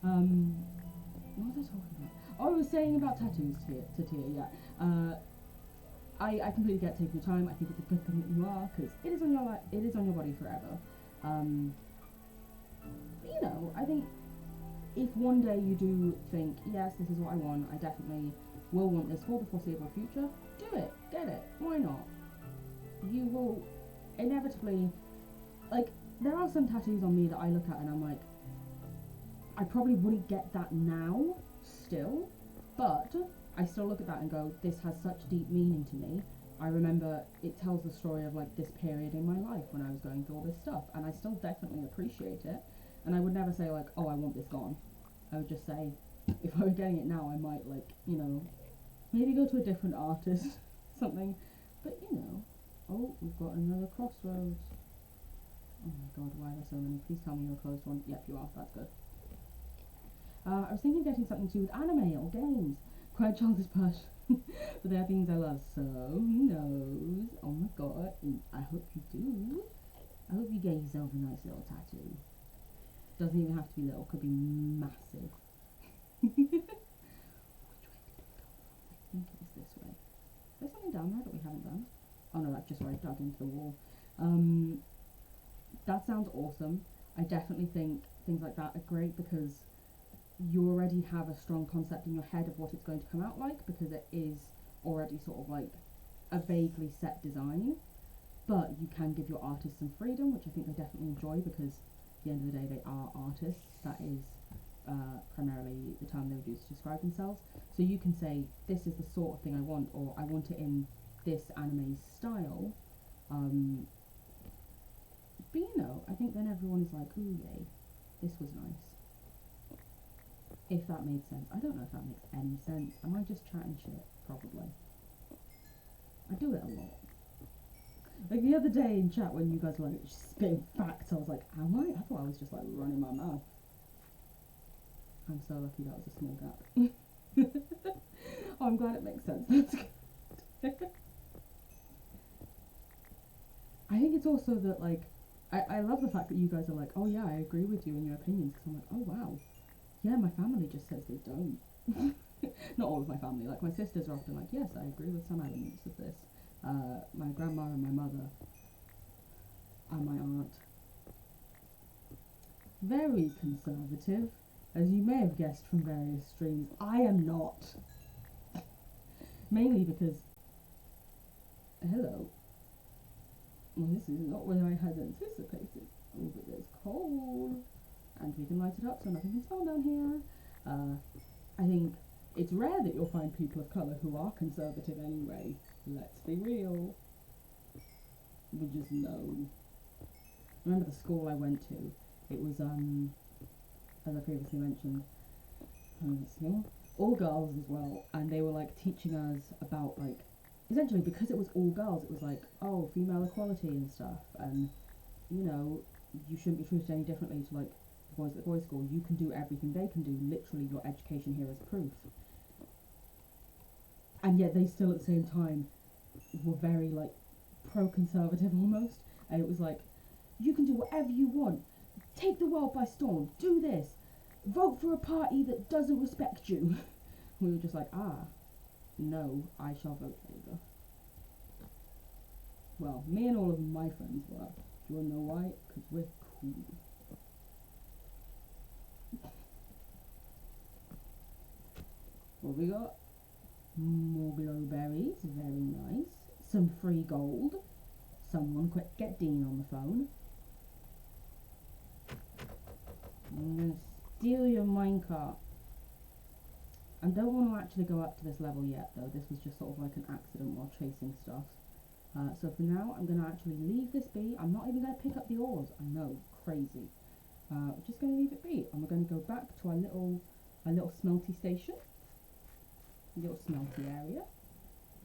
[SPEAKER 3] What was I talking about? Oh, I was saying about tattoos to Tia, yeah. I completely get taking your time. I think it's a good thing that you are, because it is on your body forever. But, you know, I think if one day you do think, yes, this is what I want, I definitely will want this for the foreseeable future, do it, get it, why not? You will inevitably, like, there are some tattoos on me that I look at and I'm like, I probably wouldn't get that now, still, but I still look at that and go, this has such deep meaning to me. I remember it tells the story of like this period in my life when I was going through all this stuff, and I still definitely appreciate it, and I would never say like, oh, I want this gone. I would just say, if I were getting it now, I might, like, you know, maybe go to a different artist, something. But, you know, oh, we've got another crossroads. Oh my god, why are there so many? Please tell me you're a closed one. Yep, you are. That's good. I was thinking of getting something to do with anime or games. Quite childish person. But they are things I love, so who knows? Oh my god, I hope you do. I hope you get yourself a nice little tattoo. Doesn't even have to be little, could be massive. Which way did we go? I think it was this way. Is there something down there that we haven't done? Oh no, that's just where I dug into the wall. That sounds awesome. I definitely think things like that are great because you already have a strong concept in your head of what it's going to come out like, because it is already sort of like a vaguely set design, but you can give your artists some freedom, which I think they definitely enjoy, because at the end of the day they are artists. That is primarily the term they would use to describe themselves. So you can say, this is the sort of thing I want, or I want it in this anime style. But you know, I think then everyone is like, ooh yay, this was nice. If that made sense. I don't know if that makes any sense. Am I just chatting shit? Probably. I do it a lot. Like the other day in chat when you guys were like spitting facts, I was like, am I? I thought I was just like running my mouth. I'm so lucky that was a small gap. Oh, I'm glad it makes sense. That's good. I think it's also that, like, I love the fact that you guys are like, oh yeah, I agree with you in your opinions, because I'm like, oh wow. Yeah, my family just says they don't. Not all of my family. Like, my sisters are often like, yes, I agree with some elements of this. My grandma and my mother and my aunt. Very conservative, as you may have guessed from various streams. I am not. Mainly because, hello. Well, this is not what I had anticipated. Oh, but there's coal. And we can light it up so nothing can spawn down here. I think it's rare that you'll find people of colour who are conservative anyway. Let's be real. We just know. Remember the school I went to? It was, as I previously mentioned, all girls as well, and they were like teaching us about, like, essentially because it was all girls, it was like, oh, female equality and stuff, and, you know, you shouldn't be treated any differently to, like, boys at the boys' school. You can do everything they can do. Literally, your education here is proof. And yet they still at the same time were very, like, pro-conservative almost. And it was like, you can do whatever you want. Take the world by storm. Do this. Vote for a party that doesn't respect you. We were just like, no, I shall vote Labour. Well, me and all of my friends were. Do you want to know why? Because we're cool. What we got? More glowberries, very nice. Some free gold. Someone quick get Dean on the phone. I'm gonna steal your minecart. I don't want to actually go up to this level yet though. This was just sort of like an accident while chasing stuff. So for now I'm going to actually leave this be. I'm not even going to pick up the ores. I know, crazy. We're just going to leave it be, and we're going to go back to our little smelty station. Little smelty area.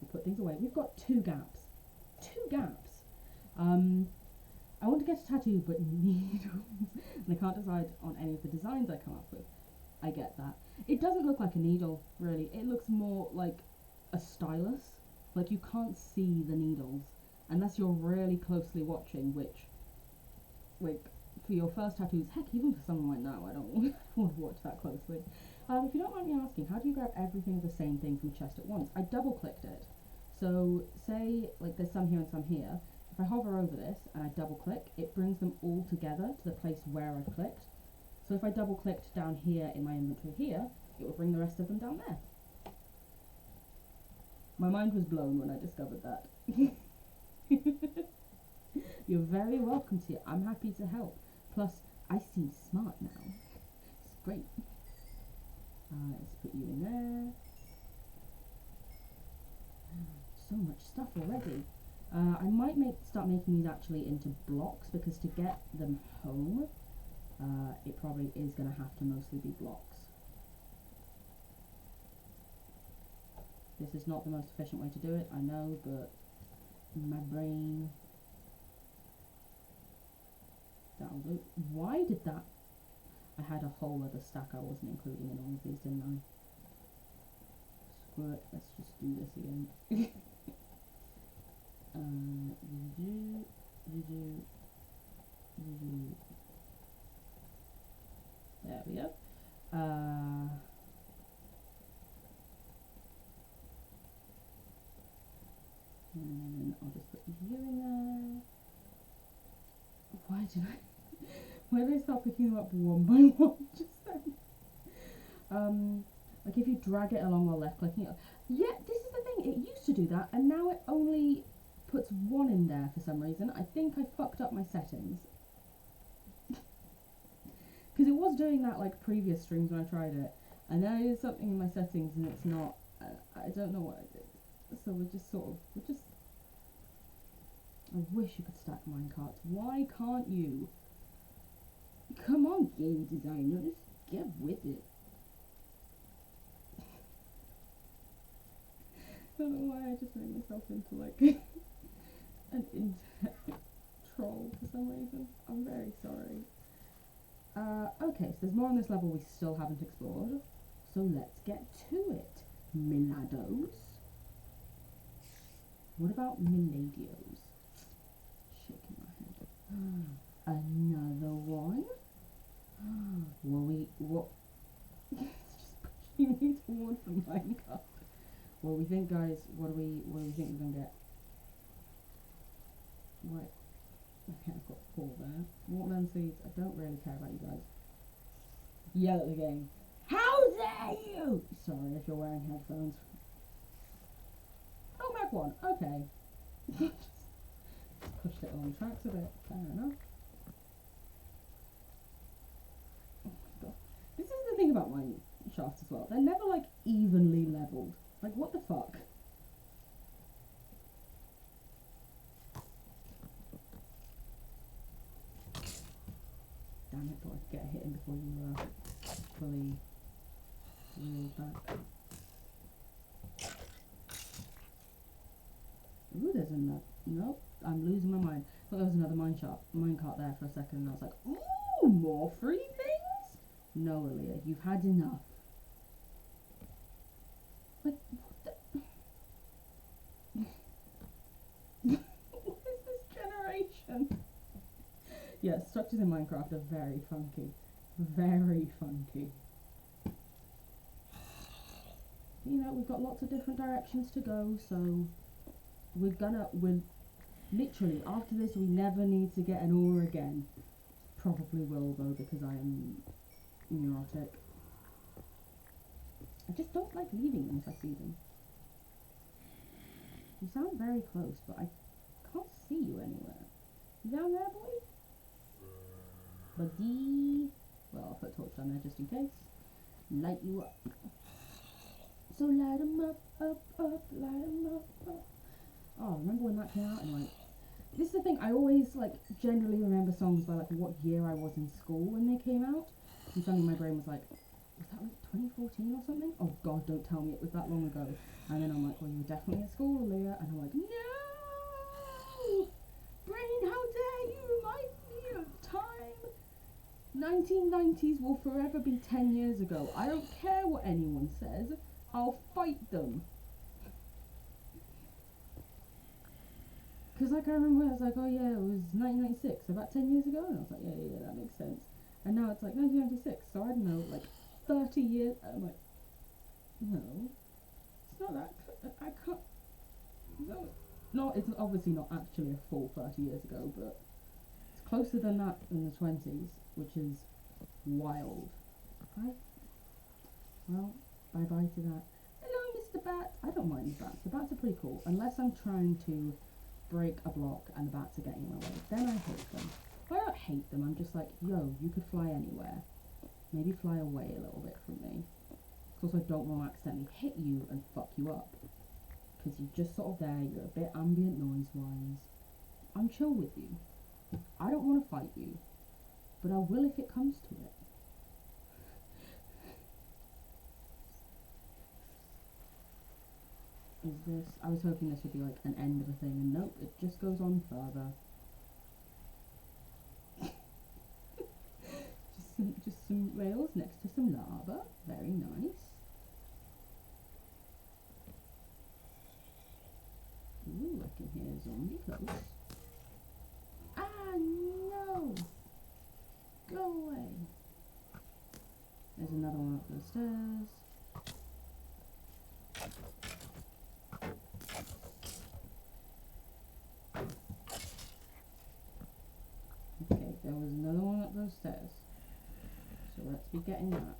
[SPEAKER 3] We'll put things away. We've got 2 gaps. 2 gaps. I want to get a tattoo, but needles. And I can't decide on any of the designs I come up with. I get that. It doesn't look like a needle, really. It looks more like a stylus. Like, you can't see the needles unless you're really closely watching, which, like, for your first tattoos, heck, even for someone right now, I don't want to watch that closely. If you don't mind me asking, how do you grab everything of the same thing from chest at once? I double-clicked it. So, say, like, there's some here and some here. If I hover over this and I double-click, it brings them all together to the place where I've clicked. So if I double-clicked down here in my inventory here, it will bring the rest of them down there. My mind was blown when I discovered that. You're very welcome to it. I'm happy to help. Plus, I seem smart now. It's great. Let's put you in there. So much stuff already. I might start making these actually into blocks, because to get them home, it probably is going to have to mostly be blocks. This is not the most efficient way to do it, I know, but my brain... That'll do. Why did that... I had a whole other stack I wasn't including in all of these, didn't I? Screw it, let's just do this again. There we go. And I'll just put you in there. Why did I... Why did I start picking them up one by one just then? Like if you drag it along while left clicking it. Yeah, this is the thing, it used to do that and now it only puts one in there for some reason. I think I fucked up my settings. Because it was doing that like previous streams when I tried it. And now there's something in my settings and it's not, I don't know what I did. So we're just I wish you could stack minecarts. Why can't you? Come on, game designers, get with it. I don't know why I just made myself into like an internet troll for some reason. I'm very sorry. Okay, so there's more on this level we still haven't explored. So let's get to it, milados. What about miladios? Shaking my head. Another one? What? It's just pushing me towards the minecart. What do we think, guys? What do we think we're gonna get? Right. Okay, I've got 4 there. Watermelon seeds. I don't really care about you guys. Yell at the game. How dare you! Sorry if you're wearing headphones. Oh, Mag 1. Okay. Pushed it along tracks a bit. Fair enough. Oh my god. This is the thing about mine shafts as well. They're never like evenly leveled. Like what the fuck? Damn it, thought I'd get a hit in before you fully reel back. Ooh, there's another. Nope, I'm losing my mind. I thought there was another minecart there for a second, and I was like, ooh, more free things? No, Aaliyah, you've had enough. Like, what the... What is this generation? Yeah, structures in Minecraft are very funky. Very funky. You know, we've got lots of different directions to go, so... We're literally, after this, we never need to get an ore again. Probably will, though, because I am neurotic. I just don't like leaving them if I see them. You sound very close, but I can't see you anywhere. You down there, boy? Buddy. Well, I'll put a torch down there just in case. Light you up. So light 'em up, light 'em up. Oh, remember when that came out? And like, this is the thing, I always like generally remember songs by like what year I was in school when they came out. And suddenly my brain was like, was that like 2014 or something? Oh god, don't tell me it was that long ago. And then I'm like, well, you were definitely at school, Leah. And I'm like, no! Brain, how dare you remind me of time? 1990s will forever be 10 years ago. I don't care what anyone says. I'll fight them. Because like I remember I was like, oh yeah, it was 1996, about 10 years ago, and I was like, yeah, that makes sense. And now it's like 1996, so I don't know, like 30 years, I'm like, no, it's not that, I can't, no, it's obviously not actually a full 30 years ago, but it's closer than that in the 20s, which is wild. Well, bye-bye to that. Hello, Mr. Bat. I don't mind the bats. The bats are pretty cool, unless I'm trying to break a block and the bats are getting in my way. Then I hate them. Well, I don't hate them, I'm just like, yo, you could fly anywhere. Maybe fly away a little bit from me. Because also I don't want to accidentally hit you and fuck you up. Because you're just sort of there, you're a bit ambient noise-wise. I'm chill with you. I don't want to fight you. But I will if it comes to it. is this? I was hoping this would be like an end of a thing, and nope, it just goes on further. just some rails next to some lava. Very nice. Ooh, I can hear a zombie close. Ah, no! Go away. There's another one up the stairs. Okay, there was another one up those stairs. So let's be getting that.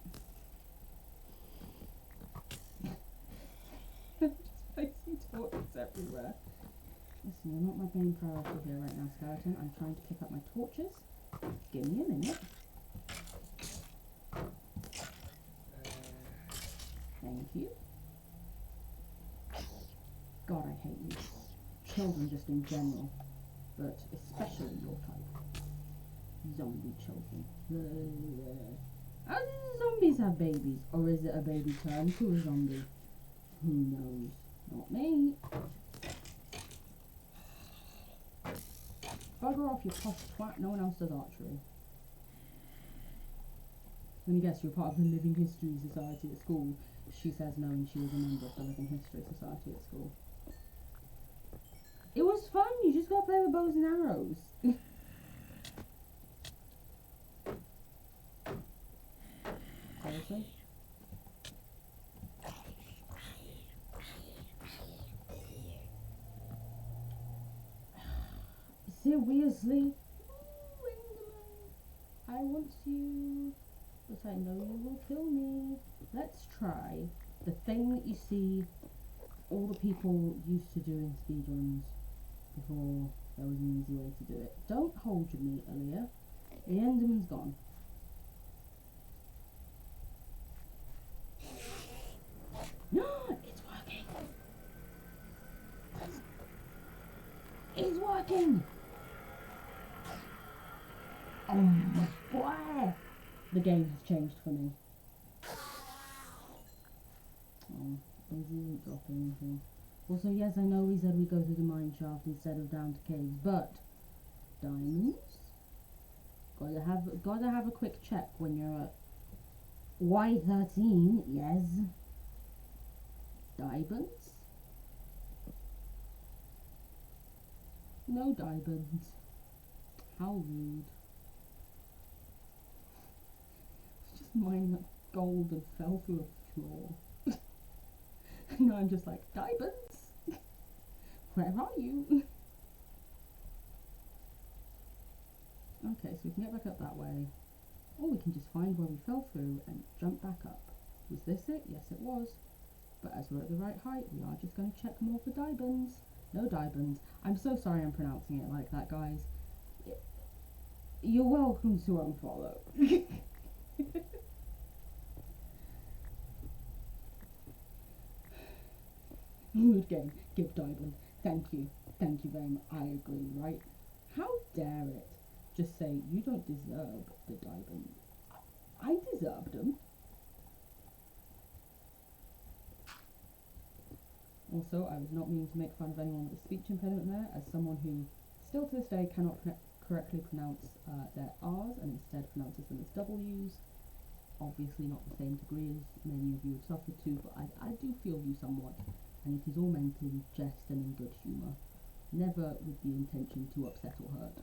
[SPEAKER 3] Just placing torches everywhere. Listen, you're not my main priority here right now, skeleton. I'm trying to pick up my torches. Give me a minute. Thank you. God, I hate you. Children just in general, but especially your type. Zombie children. How do zombies have babies? Or is it a baby turned to a zombie? Who knows? Not me. Bugger off, you posh twat. No one else does archery. Let me guess, you're part of the Living History Society at school. She says no, and she was a member of the Living History Society at school. It was fun. You just got to play with bows and arrows. Seriously? Seriously? I want you, but I know you will kill me. Let's try the thing that you see all the people used to do in speedruns before there was an easy way to do it. Don't hold your meat, Aaliyah. The Enderman's gone. No, it's working. It's working. Oh boy, the game has changed for me. Oh, this isn't dropping anything. Also, yes, I know we said we go through the mine shaft instead of down to caves, but diamonds. Gotta have a quick check when you're at Y13. Yes. Diamonds. No diamonds. How rude. Just mining up gold and fell through a floor. And now I'm just like, diamonds? Where are you? Okay, so we can get back up that way. Or we can just find where we fell through and jump back up. Was this it? Yes, it was. But as we're at the right height, we are just going to check more for diamonds. No diamonds. I'm so sorry I'm pronouncing it like that, guys. You're welcome to unfollow. Mood game. Give diamond. Thank you. Thank you very much. I agree, right? How dare it? Just say, you don't deserve the diamond. I deserved them. Also, I was not meaning to make fun of anyone with a speech impediment there, as someone who still to this day cannot correctly pronounce their R's and instead pronounces them as W's. Obviously not the same degree as many of you have suffered to, but I do feel you somewhat, and it is all meant in jest and in good humour, never with the intention to upset or hurt.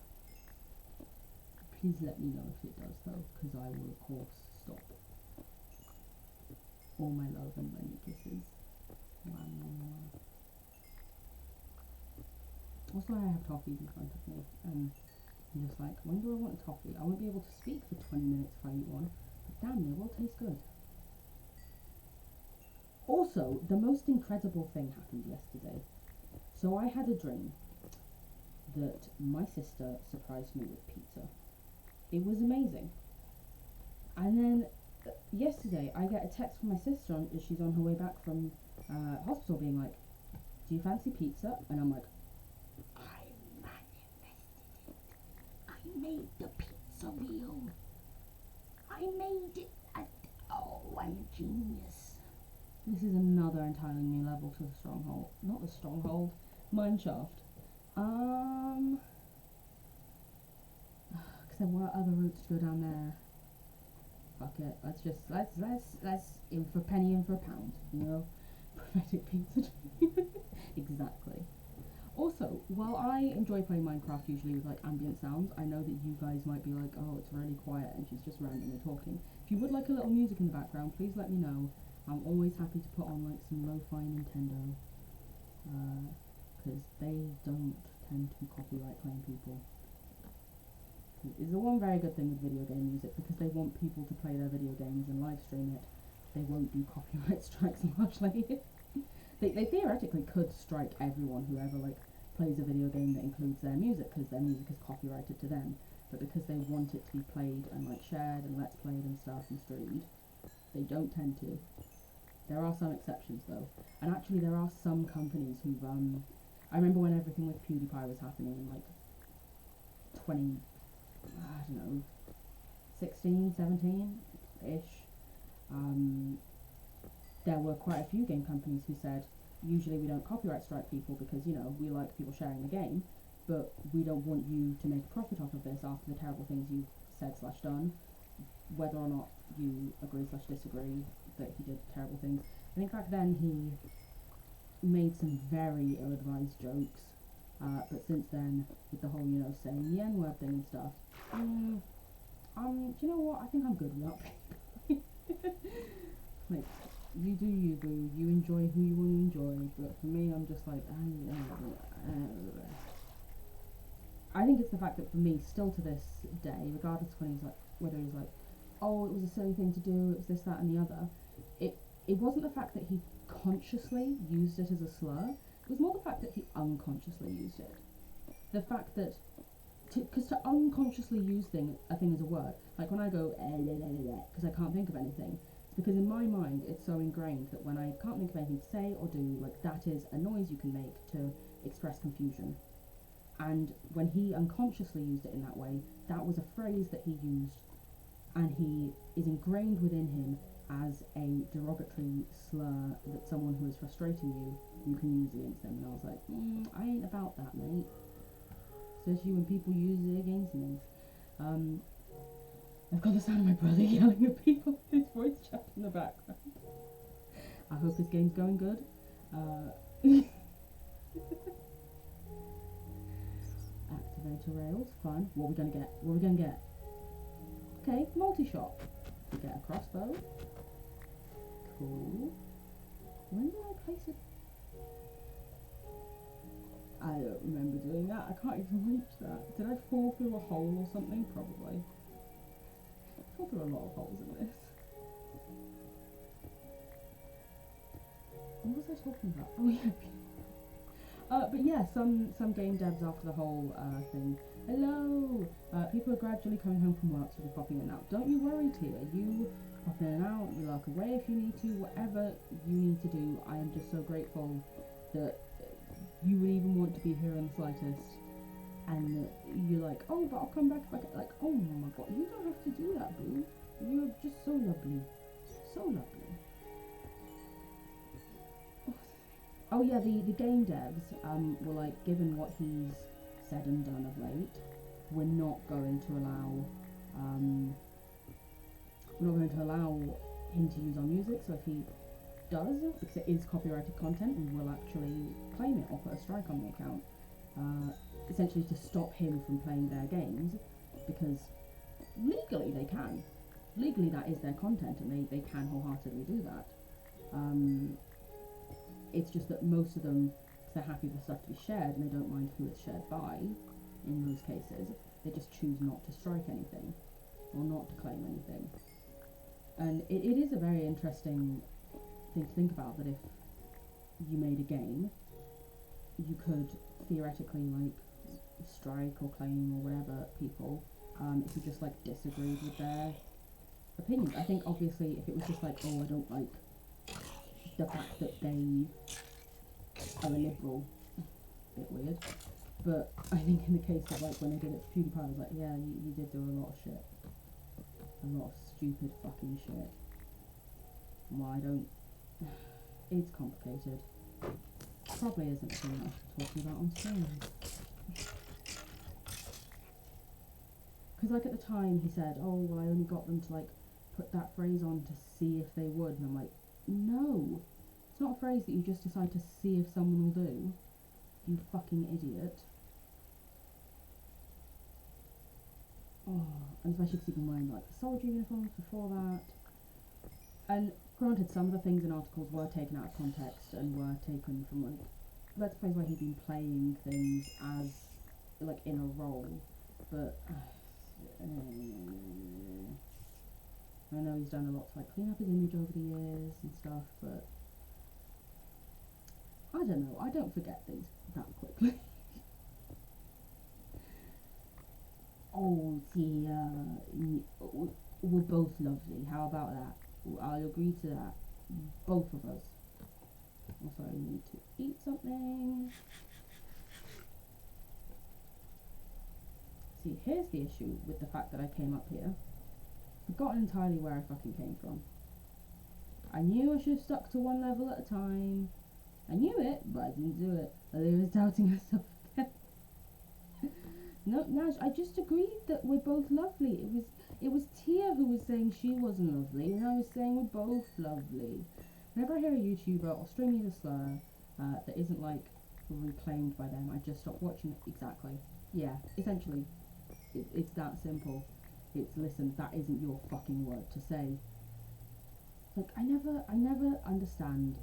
[SPEAKER 3] Please let me know if it does though, because I will of course stop. All my love and many kisses. Also, I have toffees in front of me, and I'm just like, when do I want a toffee? I won't be able to speak for 20 minutes if I eat one, but damn, they will taste good. Also, the most incredible thing happened yesterday. So I had a dream that my sister surprised me with pizza. It was amazing. And then yesterday I get a text from my sister as she's on her way back from hospital being like, do you fancy pizza? And I'm like, I manifested it. I made the pizza wheel. I made it. Oh, I'm a genius. This is another entirely new level to the stronghold. Not the stronghold. Mineshaft. Because there were other routes to go down there. Fuck it. Let's in for a penny, in for a pound. You know, prophetic pizza. Exactly. Also, while I enjoy playing Minecraft usually with like ambient sounds, I know that you guys might be like, oh, it's really quiet and she's just randomly talking. If you would like a little music in the background, please let me know. I'm always happy to put on like some lo-fi Nintendo, because they don't tend to copyright claim people. It's the one very good thing with video game music, because they want people to play their video games and live stream it. They won't do copyright strikes largely. They theoretically could strike everyone who ever like plays a video game that includes their music, because their music is copyrighted to them. But because they want it to be played and like shared and let's played and stuff and streamed, they don't tend to. There are some exceptions though, and actually there are some companies who've I remember when everything with PewDiePie was happening in like 20, I don't know, 16, 17-ish, there were quite a few game companies who said, usually we don't copyright strike people because, you know, we like people sharing the game, but we don't want you to make a profit off of this after the terrible things you've said/done, whether or not you agree/disagree that he did terrible things. I think back then he made some very ill-advised jokes, but since then, with the whole, you know, saying the N-word thing and stuff, do you know what, I think I'm good with that. Like, you do you, boo, you enjoy who you want to enjoy, but for me, I'm just like, I think it's the fact that for me, still to this day, regardless of when he's like, whether he's like, oh, it was a silly thing to do, it was this, that, and the other, it wasn't the fact that he consciously used it as a slur, it was more the fact that he unconsciously used it. The fact that, because to unconsciously use a thing as a word, like when I go, because I can't think of anything, it's because in my mind it's so ingrained that when I can't think of anything to say or do, like that is a noise you can make to express confusion. And when he unconsciously used it in that way, that was a phrase that he used, and he is ingrained within him as a derogatory slur that someone who is frustrating you can use against them. And I was like, I ain't about that, mate. Especially when people use it against me. I've got the sound of my brother yelling at people with his voice chat in the background. I hope his game's going good. Activator rails, fun. What are we gonna get? What are we gonna get? Okay, multi-shot. We get a crossbow. Cool. When did I place it? I don't remember doing that. I can't even reach that. Did I fall through a hole or something? Probably. I fall through a lot of holes in this. What was I talking about? Oh yeah. But yeah, some game devs after the whole thing. Hello! People are gradually coming home from work, so they're popping in and out. Don't you worry, Tia. You pop in and out, you lurk away if you need to, whatever you need to do. I am just so grateful that you would even want to be here in the slightest. And you're like, oh, but I'll come back if I get, like, oh my god, you don't have to do that, boo. You're just so lovely. So lovely. Oh yeah, the game devs were like, given what he's said and done of late, we're not going to allow him to use our music. So if he does, because it is copyrighted content, we will actually claim it or put a strike on the account, essentially to stop him from playing their games, because legally they can. Legally that is their content, and they can wholeheartedly do that. It's just that most of them, because they're happy for stuff to be shared and they don't mind who it's shared by, in those cases, they just choose not to strike anything, or not to claim anything. And it is a very interesting thing to think about, that if you made a game, you could theoretically, like, strike or claim or whatever people, if you just, like, disagreed with their opinions. I think, obviously, if it was just like, oh, I don't like the fact that they are a liberal, a bit weird, but I think in the case of like when they did it for PewDiePie, I was like, yeah, you did do a lot of shit, a lot of stupid fucking shit. Well, I don't It's complicated. Probably isn't the thing that I should be talking about on screen. Because like at the time he said, oh well, I only got them to like put that phrase on to see if they would, and I'm like, no, it's not a phrase that you just decide to see if someone will do, you fucking idiot. Oh, and especially because he'd been wearing like the soldier uniforms before that. And granted, some of the things in articles were taken out of context and were taken from like let's suppose where he'd been playing things as like in a role, but I know he's done a lot to like clean up his image over the years and stuff, but I don't know, I don't forget things that quickly. Oh dear, we're both lovely, how about that? I'll agree to that, both of us. Also, I need to eat something. See, here's the issue with the fact that I came up here. I've forgotten entirely where I fucking came from. I knew I should have stuck to one level at a time. I knew it, but I didn't do it. Olivia was doubting herself again. No, Naj, I just agreed that we're both lovely. It was Tia who was saying she wasn't lovely, and I was saying we're both lovely. Whenever I hear a YouTuber or stream use a slur that isn't like reclaimed by them, I just stop watching it. Exactly. Yeah, essentially, it's that simple. It's listen, that isn't your fucking word to say. Like I never understand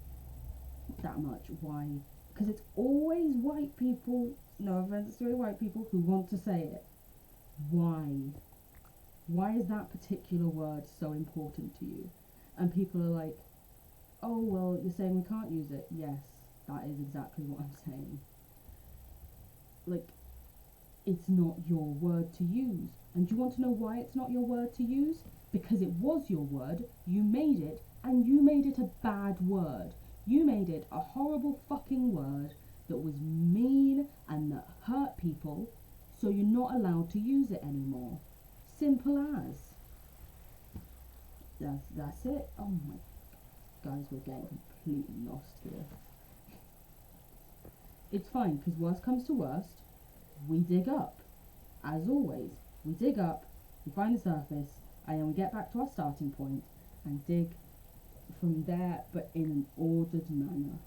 [SPEAKER 3] that much why, because it's always white people. No offense to white people who want to say it. Why? Why is that particular word so important to you? And people are like, oh well, you're saying we can't use it. Yes, that is exactly what I'm saying. Like, it's not your word to use. And do you want to know why it's not your word to use? Because it was your word, you made it, and you made it a bad word. You made it a horrible fucking word that was mean and that hurt people, so you're not allowed to use it anymore. Simple as. That's it. Oh my, guys, we're getting completely lost here. It's fine, because worst comes to worst, we dig up. As always, we dig up, we find the surface, and then we get back to our starting point and dig from there, but in an ordered manner.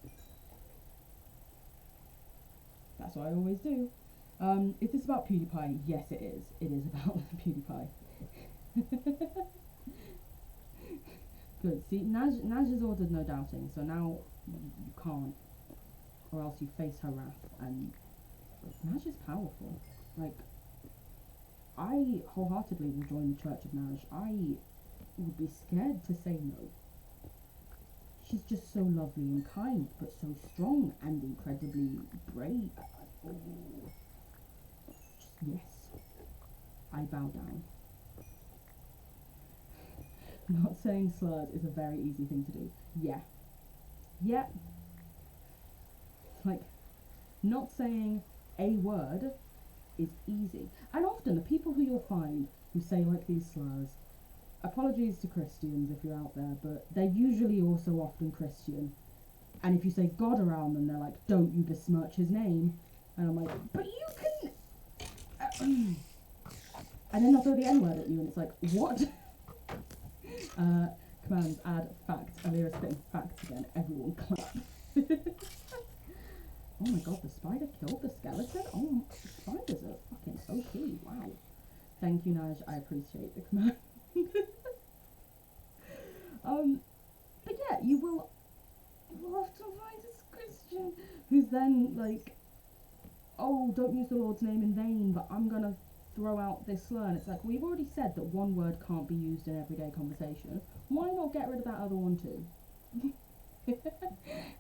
[SPEAKER 3] That's what I always do. Is this about PewDiePie? Yes, it is. It is about PewDiePie. Good. See, Naj has ordered no doubting, so now you can't, or else you face her wrath. And Naj is powerful. Like, I wholeheartedly will join the Church of Naj. I would be scared to say no. She's just so lovely and kind, but so strong and incredibly brave. Just yes. I bow down. Not saying slurs is a very easy thing to do. Yeah. Yeah. Like, not saying a word is easy. And often the people who you'll find who say like these slurs, apologies to Christians if you're out there, but they're usually also often Christian. And if you say God around them, they're like, don't you besmirch his name. And I'm like, but you can... and then they'll throw the N-word at you, and it's like, what? Commands, add facts. Alira's spitting facts again. Everyone clap. Oh my god, the spider killed the skeleton? Oh, spiders are fucking OP. Wow. Thank you, Naj. I appreciate the command. But yeah, you will often find this Christian who's then like, oh, don't use the Lord's name in vain, but I'm gonna throw out this slur. And it's like, we've already said that one word can't be used in everyday conversation. Why not get rid of that other one too?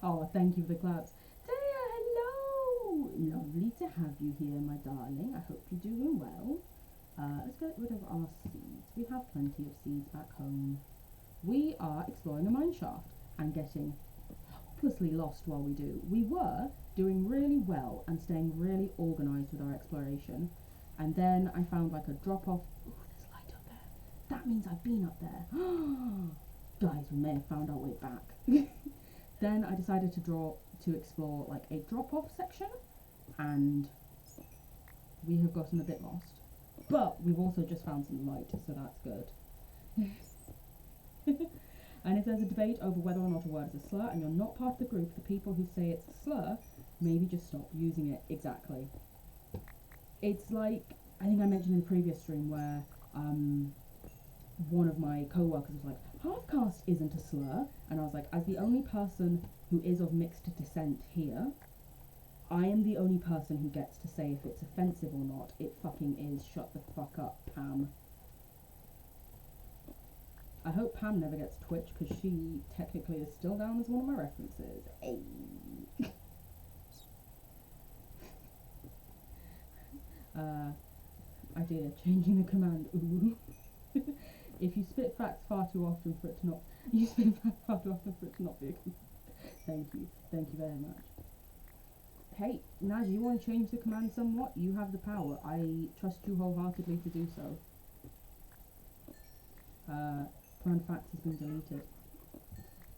[SPEAKER 3] Oh, thank you for the claps. Dea, hello! Lovely to have you here, my darling. I hope you're doing well. Let's get rid of our seeds. We have plenty of seeds back home. We are exploring a mineshaft and getting hopelessly lost while we do. We were doing really well and staying really organised with our exploration, and then I found like a drop off. Ooh, there's light up there. That means I've been up there. Guys, we may have found our way back. Then I decided to explore like a drop-off section, and we have gotten a bit lost. But we've also just found some light, so that's good. And if there's a debate over whether or not a word is a slur, and you're not part of the group, the people who say it's a slur, maybe just stop using it. Exactly. It's like, I think I mentioned in the previous stream where one of my co-workers was like, half-caste isn't a slur, and I was like, as the only person who is of mixed descent here, I am the only person who gets to say if it's offensive or not. It fucking is. Shut the fuck up, Pam. I hope Pam never gets Twitch, because she technically is still down as one of my references. Hey. Idea, changing the command. Ooh. If you spit facts far too often for it to not... You spit facts far too often for it to not be a command. Thank you. Thank you very much. Hey, Naz, you want to change the command somewhat? You have the power. I trust you wholeheartedly to do so. Command facts has been deleted.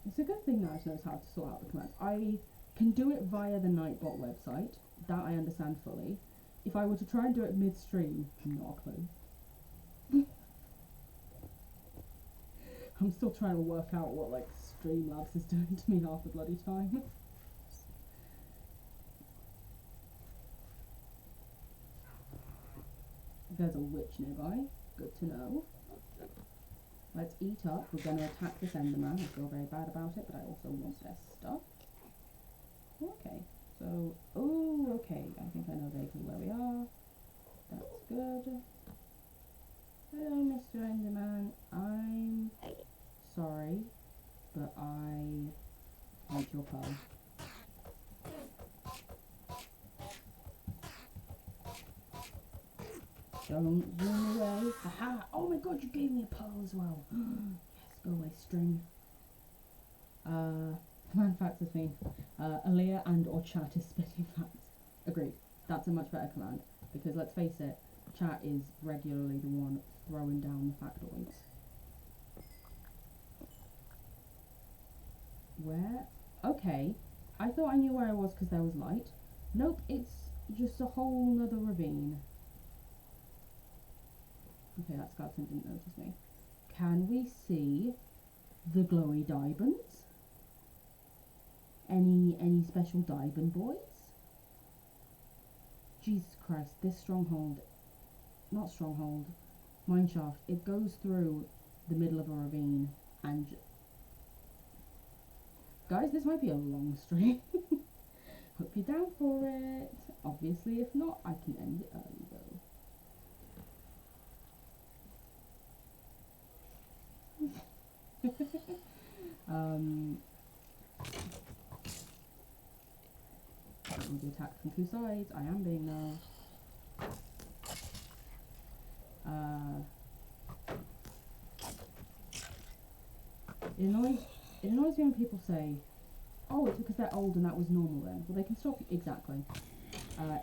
[SPEAKER 3] It's a good thing Naz knows how to sort out the commands. I can do it via the Nightbot website. That I understand fully. If I were to try and do it mid-stream, not a clue. I'm still trying to work out what, like, Streamlabs is doing to me half the bloody time. There's a witch nearby. Good to know. Let's eat up. We're going to attack this Enderman. I feel very bad about it, but I also want their stuff. Okay. So, oh, okay. I think I know vaguely where we are. That's good. Hello, Mr. Enderman. I'm sorry, but I want your pearl. Don't zoom away. Haha! Oh my god, you gave me a pearl as well. Yes, go away, string. Command facts has been Aaliyah and or chat is spitting facts. Agreed. That's a much better command, because let's face it, chat is regularly the one throwing down the factoids. Where? Okay. I thought I knew where I was because there was light. Nope, it's just a whole nother ravine. Okay, that skeleton didn't notice me. Can we see the glowy diamonds? Any special diamond boys? Jesus Christ, this stronghold, not stronghold, mineshaft, it goes through the middle of a ravine and... Guys, this might be a long stream. Hope you're down for it. Obviously, if not, I can end it early though. I'm going to be attacked from two sides. I am being though. It annoys me when people say, oh, it's because they're old and that was normal then. Well, they can stop you. Exactly.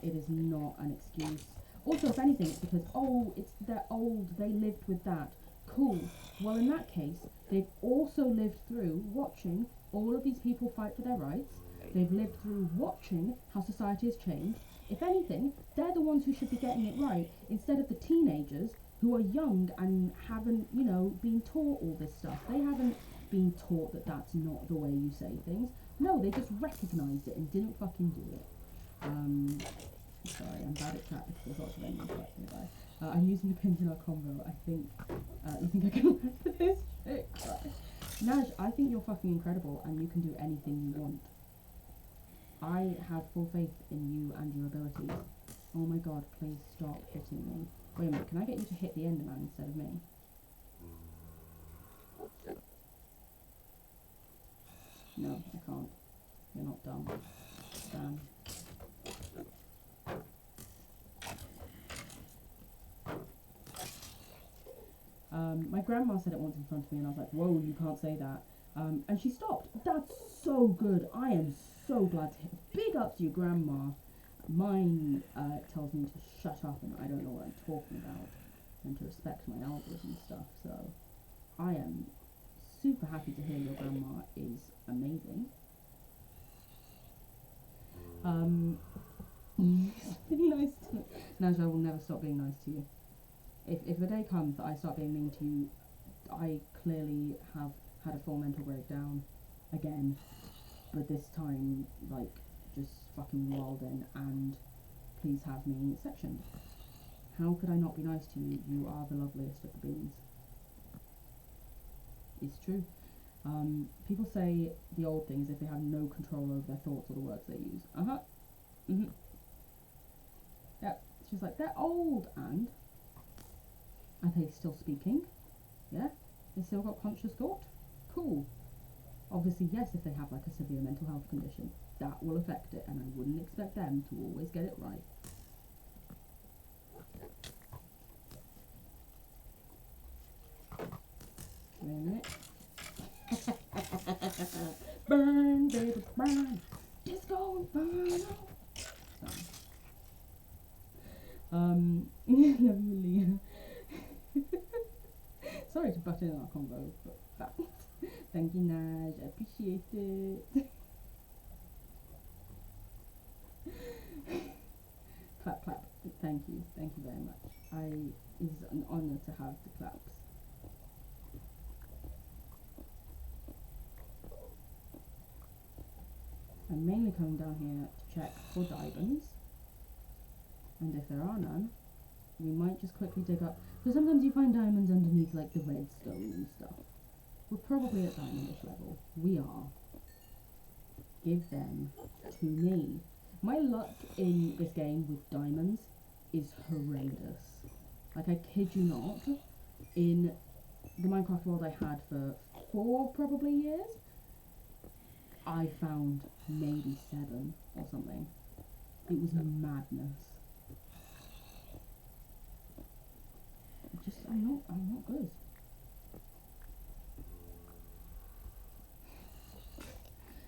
[SPEAKER 3] It is not an excuse. Also, if anything, it's because, oh, they're old, they lived with that. Cool. Well, in that case, they've also lived through watching all of these people fight for their rights. They've lived through watching how society has changed. If anything, they're the ones who should be getting it right, instead of the teenagers who are young and haven't, you know, been taught all this stuff. They haven't been taught that that's not the way you say things. No, they just recognised it and didn't fucking do it. Sorry, I'm bad at chat because there's lots of enemies right nearby. I'm using the pins in our combo. I think, you think I can learn this shit? Naj, I think you're fucking incredible and you can do anything you want. I have full faith in you and your abilities. Oh my god, please stop hitting me. Wait a minute, can I get you to hit the Enderman instead of me? No, I can't. You're not dumb. Damn. My grandma said it once in front of me and I was like, whoa, you can't say that. And she stopped. That's so good. I am so glad to hear. Big up to your grandma. Mine tells me to shut up and I don't know what I'm talking about and to respect my elders and stuff. So I am super happy to hear your grandma is amazing. Be nice to me. Naj, I will never stop being nice to you. If the day comes that I start being mean to you, I clearly have had a full mental breakdown again, but this time, like, just fucking Walden, and please have me sectioned. How could I not be nice to you? You are the loveliest of the beans. It's true. People say the old things if they have no control over their thoughts or the words they use. Yeah, she's like, they're old, and are they still speaking? Yeah? They still got conscious thought? Cool. Obviously, yes, if they have like a severe mental health condition, that will affect it, and I wouldn't expect them to always get it right. Wait a minute. Burn, baby, burn. Disco Inferno. Sorry. Love you, Leah. Sorry to butt in our convo, but that. Thank you, Naj. I appreciate it. Clap, clap. Thank you. Thank you very much. It's an honour to have the claps. I'm mainly coming down here to check for diamonds, and if there are none, we might just quickly dig up, because sometimes you find diamonds underneath like the redstone and stuff. We're probably at diamondish level. We are. Give them to me. My luck in this game with diamonds is horrendous. Like, I kid you not, in the Minecraft world I had for 4 probably years, I found maybe 7 or something. It was madness. I'm not good.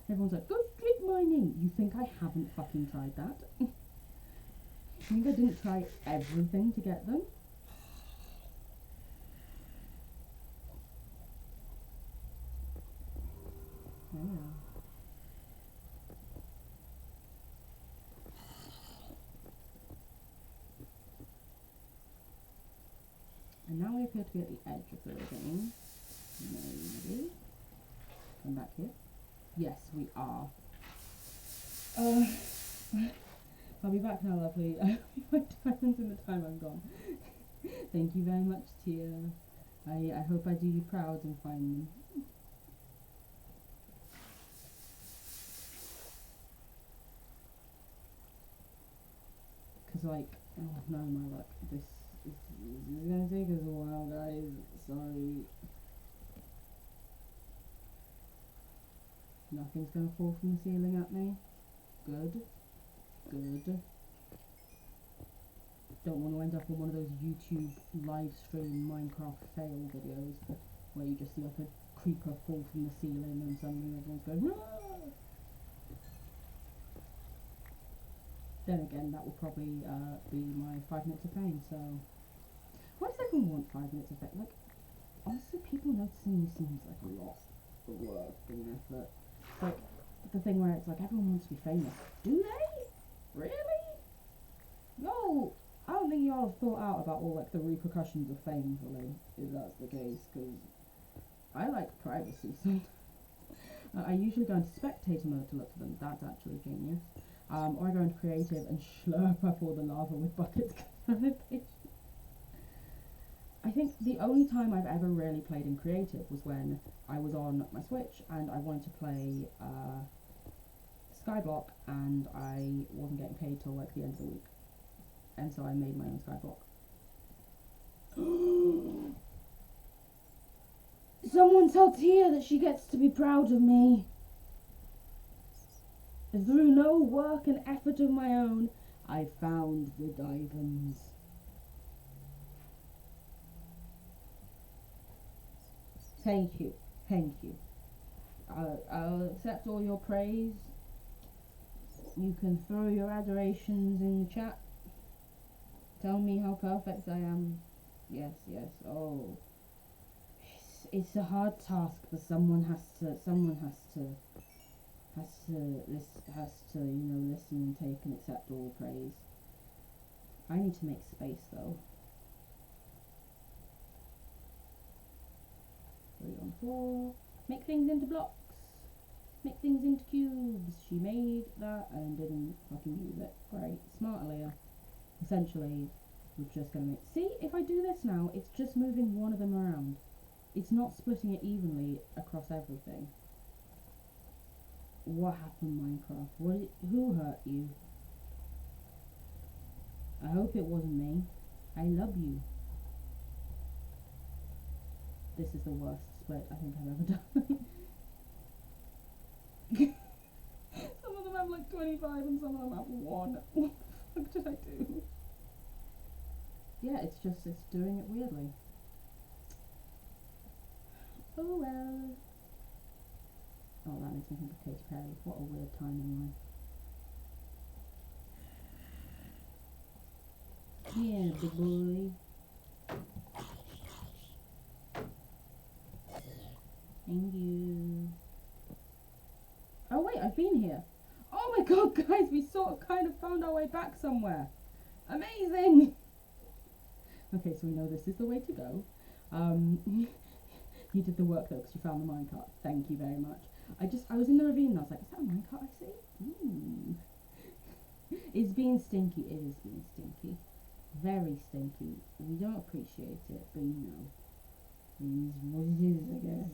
[SPEAKER 3] Everyone's like, go strip mining! You think I haven't fucking tried that? You think I didn't try everything to get them? Yeah. And now we appear to be at the edge of the ravine. Maybe. Come back here. Yes, we are. I'll be back now, lovely. I'll be my diamonds in the time I'm gone. Thank you very much, Tia. I hope I do you proud and find them. Cause like, oh no, my luck. This is gonna take us a while, guys. Sorry. Nothing's gonna fall from the ceiling at me. Good. Good. Don't want to end up on one of those YouTube live stream Minecraft fail videos where you just see like a creeper fall from the ceiling and suddenly everyone's going, "Aah!" Then again, that will probably be my 5 minutes of fame, so... Why does everyone want 5 minutes of fame? Like, honestly, people noticing me seems like a lot of work and effort. Like, the thing where it's like, everyone wants to be famous. Do they? Really? No! I don't think y'all have thought out about all, like, the repercussions of fame, really, if that's the case, because I like privacy, so... I usually go into spectator mode to look for them. That's actually genius. Or I go into creative and slurp up all the lava with buckets. I think the only time I've ever really played in creative was when I was on my Switch and I wanted to play Skyblock, and I wasn't getting paid till like the end of the week. And so I made my own Skyblock. Someone tell Tia that she gets to be proud of me. Through no work and effort of my own, I found the diamonds. Thank you, thank you. I'll accept all your praise. You can throw your adorations in the chat. Tell me how perfect I am. Yes, yes. Oh, it's a hard task, but someone has to has to, listen and take and accept all praise. I need to make space though. 3 on 4. Make things into blocks. Make things into cubes. She made that and didn't fucking use it. Great. Smart Leah. Essentially, we're just gonna make... See, if I do this now, it's just moving one of them around. It's not splitting it evenly across everything. What happened, Minecraft? Who hurt you? I hope it wasn't me. I love you. This is the worst split I think I've ever done. Some of them have like 25 and some of them have 1. What the fuck did I do? Yeah, it's doing it weirdly. Oh well. Oh, that makes me think of Katy Perry. What a weird time in life. Yeah, big boy. Thank you. Oh wait, I've been here. Oh my god, guys, we sort of kind of found our way back somewhere. Amazing! Okay, so we know this is the way to go. You did the work though, because you found the minecart. Thank you very much. I was in the ravine and I was like, is that a minecart I see? It's being stinky. It is being stinky. Very stinky. We don't appreciate it, but it is what it is, I guess.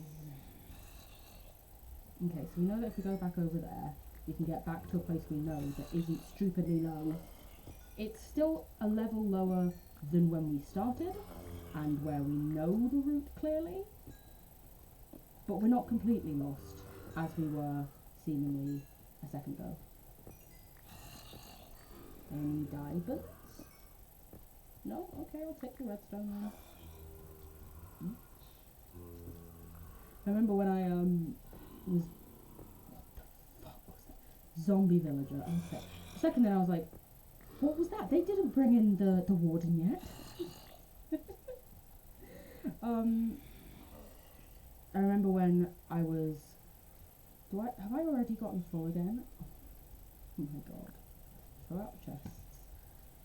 [SPEAKER 3] Okay, so we know that if we go back over there, we can get back to a place we know that isn't stupidly low. It's still a level lower than when we started, and where we know the route clearly, but we're not completely lost, as we were seemingly a second ago. Any diamonds? No? Okay, I'll take the redstone then. I remember when I was... What the fuck was that? Zombie villager. Okay. For a second then I was like, what was that? They didn't bring in the warden yet. I remember when I was... Have I already gotten full again? Oh my god. Throw out chests.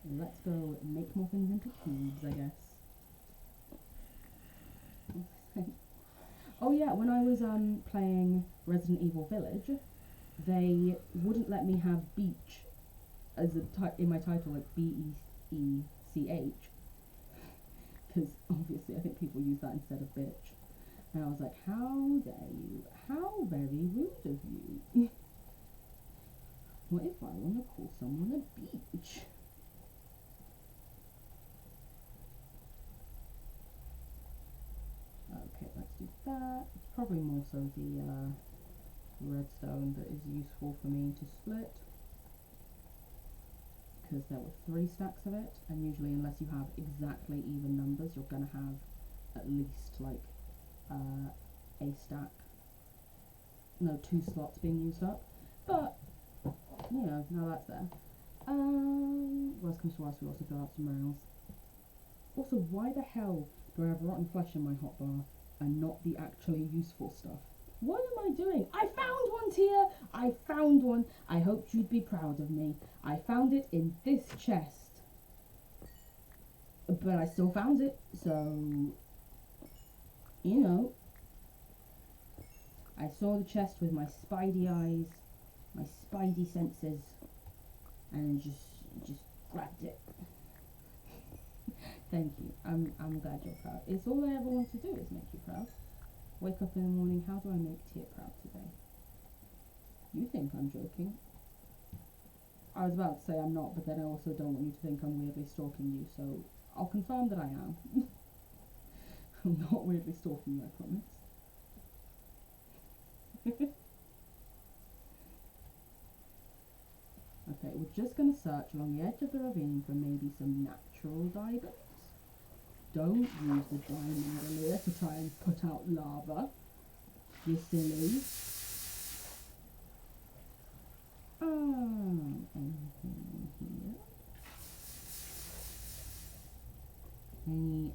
[SPEAKER 3] And let's go make more things into cubes, I guess. Oh yeah, when I was playing Resident Evil Village, they wouldn't let me have beach as in my title, like B-E-E-C-H, because obviously I think people use that instead of bitch. And I was like, how dare you? How very rude of you. What if I want to call someone a beach? Okay, let's do that. It's probably more so the redstone that is useful for me to split, because there were 3 stacks of it, and usually unless you have exactly even numbers, you're gonna have at least like a stack, no, 2 slots being used up, but you know, now that's there. Worst comes to worst, we also fill out some rails. Also, why the hell do I have rotten flesh in my hotbar and not the actually useful stuff? What am I doing? I found one, Tia! I found one. I hoped you'd be proud of me. I found it in this chest. But I still found it, so... You know. I saw the chest with my spidey eyes, my spidey senses, and just grabbed it. Thank you. I'm glad you're proud. It's all I ever want to do is make you proud. Wake up in the morning, how do I make Tia proud today? You think I'm joking? I was about to say I'm not, but then I also don't want you to think I'm weirdly stalking you, so I'll confirm that I am. I'm not weirdly stalking you, I promise. Okay, we're just going to search along the edge of the ravine for maybe some natural diamonds. Don't use the diamond earlier to try and put out lava. You silly. Anything here?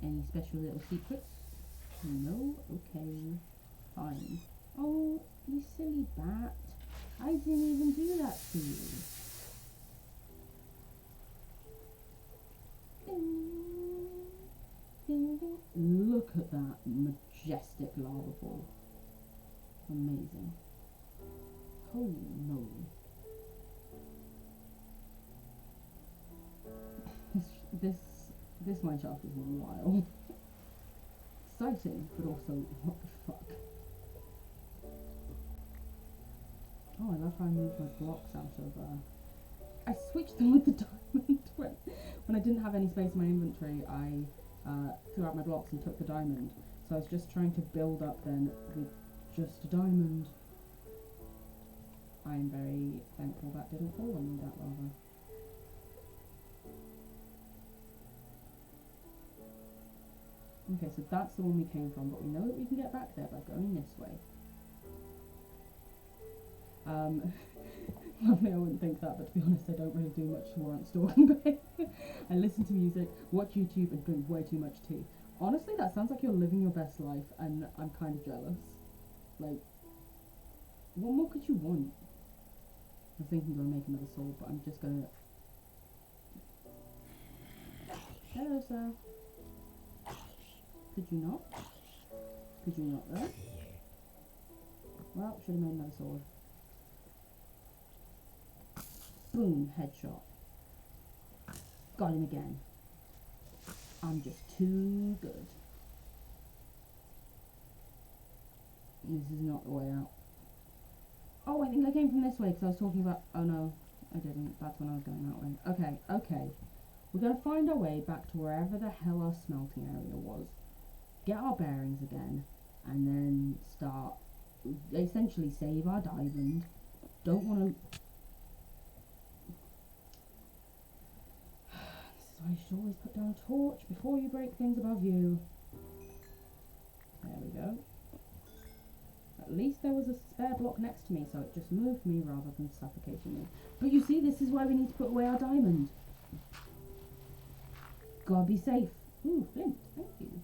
[SPEAKER 3] Any special little secrets? No? Okay. Fine. Oh, you silly bat. I I didn't even do that to you. Look at that majestic lava pool. Amazing. Holy moly. This mineshaft is wild. Exciting, but also, what the fuck? Oh, I love how I moved my blocks out of, I switched them with the diamond when I didn't have any space in my inventory. I threw out my blocks and took the diamond. So I was just trying to build up then with just a diamond. I am very thankful that didn't fall on me, that lava. Okay, so that's the one we came from, but we know that we can get back there by going this way. Lovely, I wouldn't think that, but to be honest, I don't really do much while I'm stalking Bay. I listen to music, watch YouTube, and drink way too much tea. Honestly, that sounds like you're living your best life, and I'm kind of jealous. Like, what more could you want? I was thinking I'm gonna make another sword, but I'm just gonna... Hello, sir. Could you not? Could you not, though? Well, should have made another sword. Boom, headshot. Got him again. I'm just too good. This is not the way out. Oh, I think I came from this way because I was talking about... Oh no, I didn't. That's when I was going that way. Okay, okay. We're going to find our way back to wherever the hell our smelting area was. Get our bearings again. And then start... Essentially save our diamond. Don't want to... I should always put down a torch before you break things above you. There we go. At least there was a spare block next to me, so it just moved me rather than suffocating me. But you see, this is why we need to put away our diamond. Gotta be safe. Ooh, flint, thank you.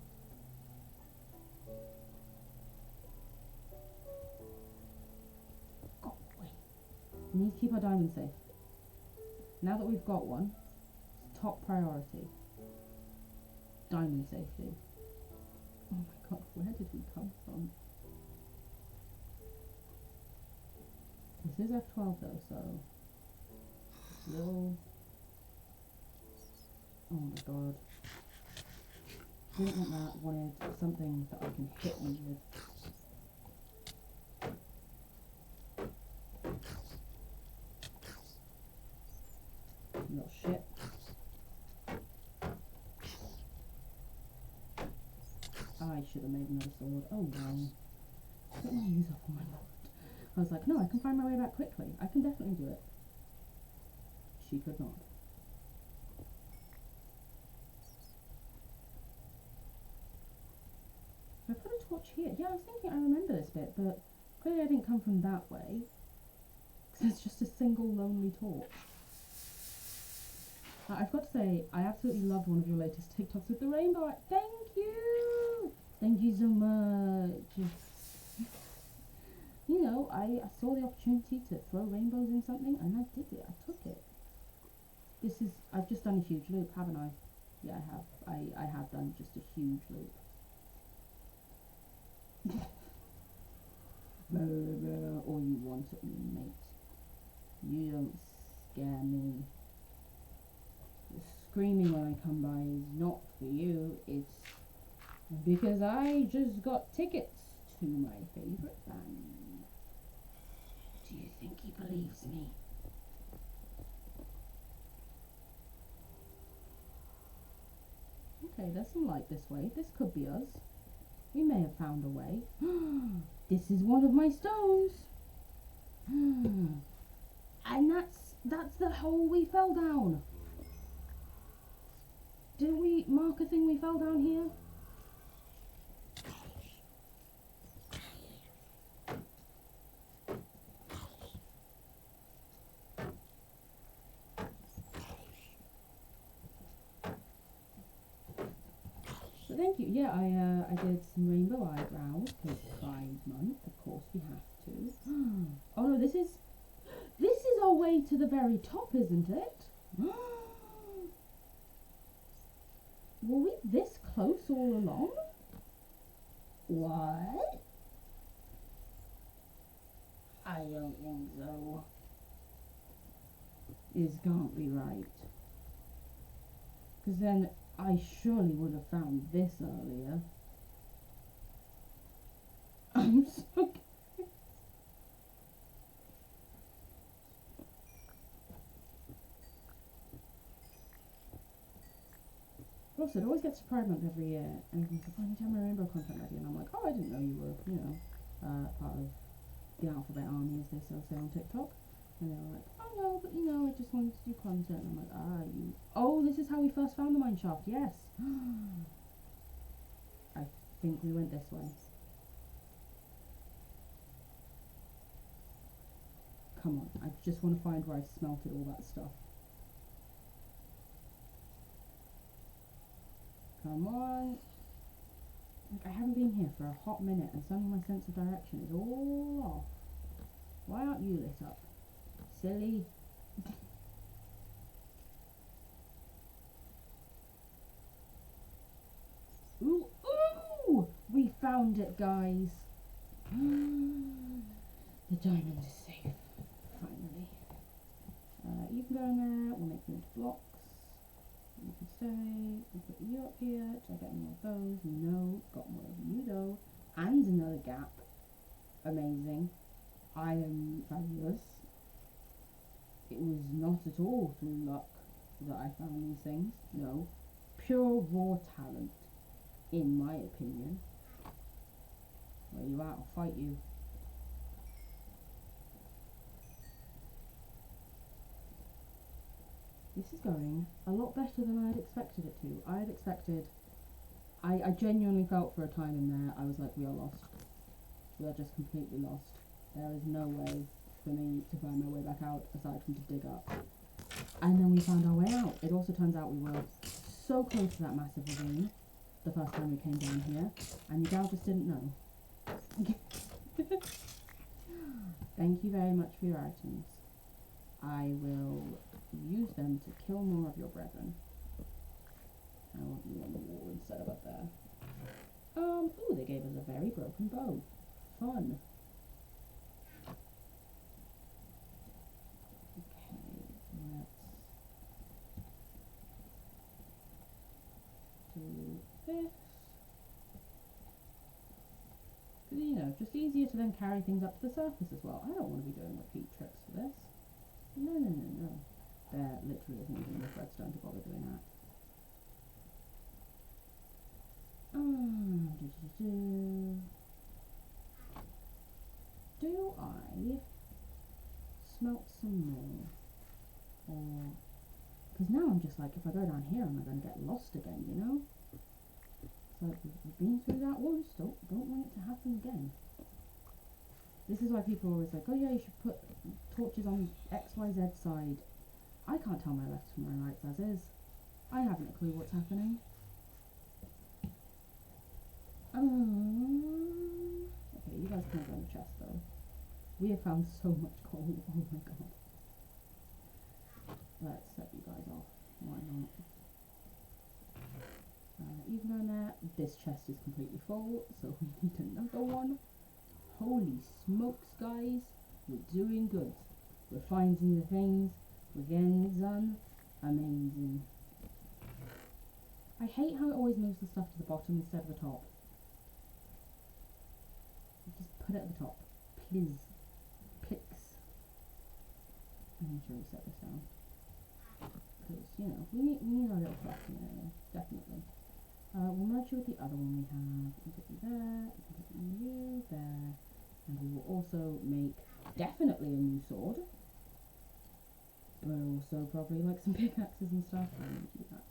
[SPEAKER 3] God, wait. We need to keep our diamond safe. Now that we've got one, top priority. Diamond safety. Oh my god, where did we come from? This is F12 though, so... Little... Oh my god. Didn't want that, wanted something that I can hit me with. Little shit. I should have made another sword. Oh well. I don't want to use up all my wood. I was like, no, I can find my way back quickly. I can definitely do it. She could not. I put a torch here. Yeah, I was thinking I remember this bit, but clearly I didn't come from that way. Because it's just a single lonely torch. I've got to say, I absolutely love one of your latest TikToks with the rainbow. Thank you! Thank you so much. You know, I saw the opportunity to throw rainbows in something, and I did it. I took it. This is... I've just done a huge loop, haven't I? Yeah, I have. I have done just a huge loop. All you want at me, mate. You don't scare me. The screaming when I come by is not for you, it's because I just got tickets to my favourite band. Do you think he believes me? Okay, there's some light this way. This could be us. We may have found a way. This is one of my stones. And that's the hole we fell down. Didn't we mark a thing we fell down here? But thank you. Yeah, I did some rainbow eyebrows because Pride Month. Of course we have to. Oh no, this is way to the very top, isn't it? Were we this close all along? What? I don't think so. This can't be right. Because then I surely would have found this earlier. I'm so... Also, it always gets Pride Month every year, and everyone's like, oh, I need to have my rainbow content ready, and I'm like, oh, I didn't know you were, you know, part of the Alphabet Army, as they so say on TikTok. And they were like, oh no, but you know, I just wanted to do content. And I'm like, oh, this is how we first found the Mineshaft, yes. I think we went this way. Come on, I just want to find where I smelted all that stuff. Come on. Like, I haven't been here for a hot minute and suddenly my sense of direction is all off. Why aren't you lit up? Silly. Ooh, ooh! We found it, guys. The diamond is safe. Finally. You can go in there. We'll make you into blocks. You can stay. We'll put you up here. Did I get any more of those? No. Got more of you though. And another gap. Amazing. I am fabulous. It was not at all through luck that I found these things. No. Pure raw talent, in my opinion. Where you at? I'll fight you. This is going a lot better than I had expected it to. I had expected... I genuinely felt for a time in there, I was like, we are lost. We are just completely lost. There is no way for me to find my way back out aside from to dig up. And then we found our way out. It also turns out we were so close to that massive ravine the first time we came down here, and your gal just didn't know. Thank you very much for your items. I will use them to kill more of your brethren. I want you on the wall instead of up there. Ooh, they gave us a very broken bow. Fun. Okay, let's do this. Because, you know, just easier to then carry things up to the surface as well. I don't want to be doing repeat trips for this. No, no, no, no. There literally isn't even enough redstone to bother doing that. Do I smelt some more? Or... because now I'm just like, if I go down here, am I going to get lost again, you know? So we've been through that once, don't want it to happen again. This is why people are always like, oh yeah, you should put torches on XYZ side. I can't tell my left from my right as is. I haven't a clue what's happening. Okay, you guys can't go in the chest though. We have found so much coal, oh my god. Let's set you guys off, why not? You can go in there. This chest is completely full, so we need another one. Holy smokes, guys, we're doing good. We're finding the things, we're getting it done. Amazing. I hate how it always moves the stuff to the bottom instead of the top. Just put it at the top, please. Please. I'm sure we set this down. Because, you know, we need our little crafting area, definitely. We'll merge you with the other one we have. We'll put you there, we'll put you there, and we will also make definitely a new sword. But also probably like some pickaxes and stuff. I need you back.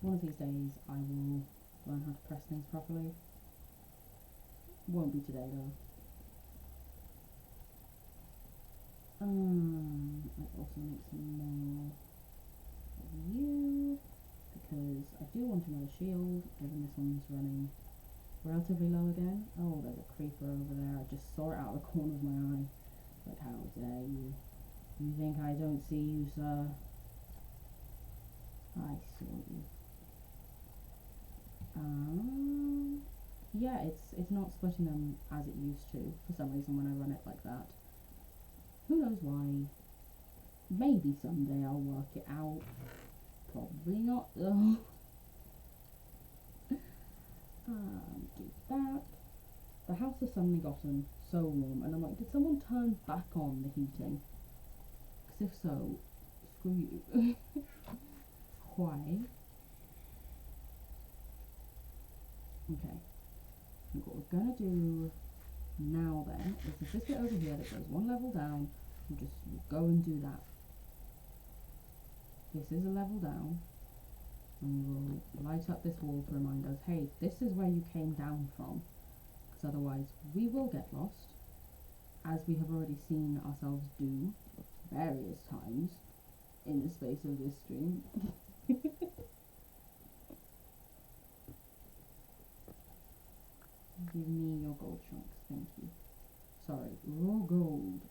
[SPEAKER 3] One of these days I will learn how to press things properly. Won't be today though. Let's also make some more of you, because I do want another shield, given this one's running relatively low again. Oh, there's a creeper over there. I just saw it out of the corner of my eye. But how dare you? You think I don't see you, sir? I saw you. Yeah, it's not splitting them as it used to for some reason when I run it like that. Who knows why? Maybe someday I'll work it out. Probably not though. Do that. The house has suddenly gotten so warm, and I'm like, did someone turn back on the heating? Because if so, screw you. Why? Okay. I think what we're gonna do now then is there's this bit over here that goes one level down. We'll just go and do that. This is a level down, and we will light up this wall to remind us, hey, this is where you came down from, because otherwise we will get lost, as we have already seen ourselves do various times in the space of this stream. Give me your gold chunks, thank you. Sorry, raw gold.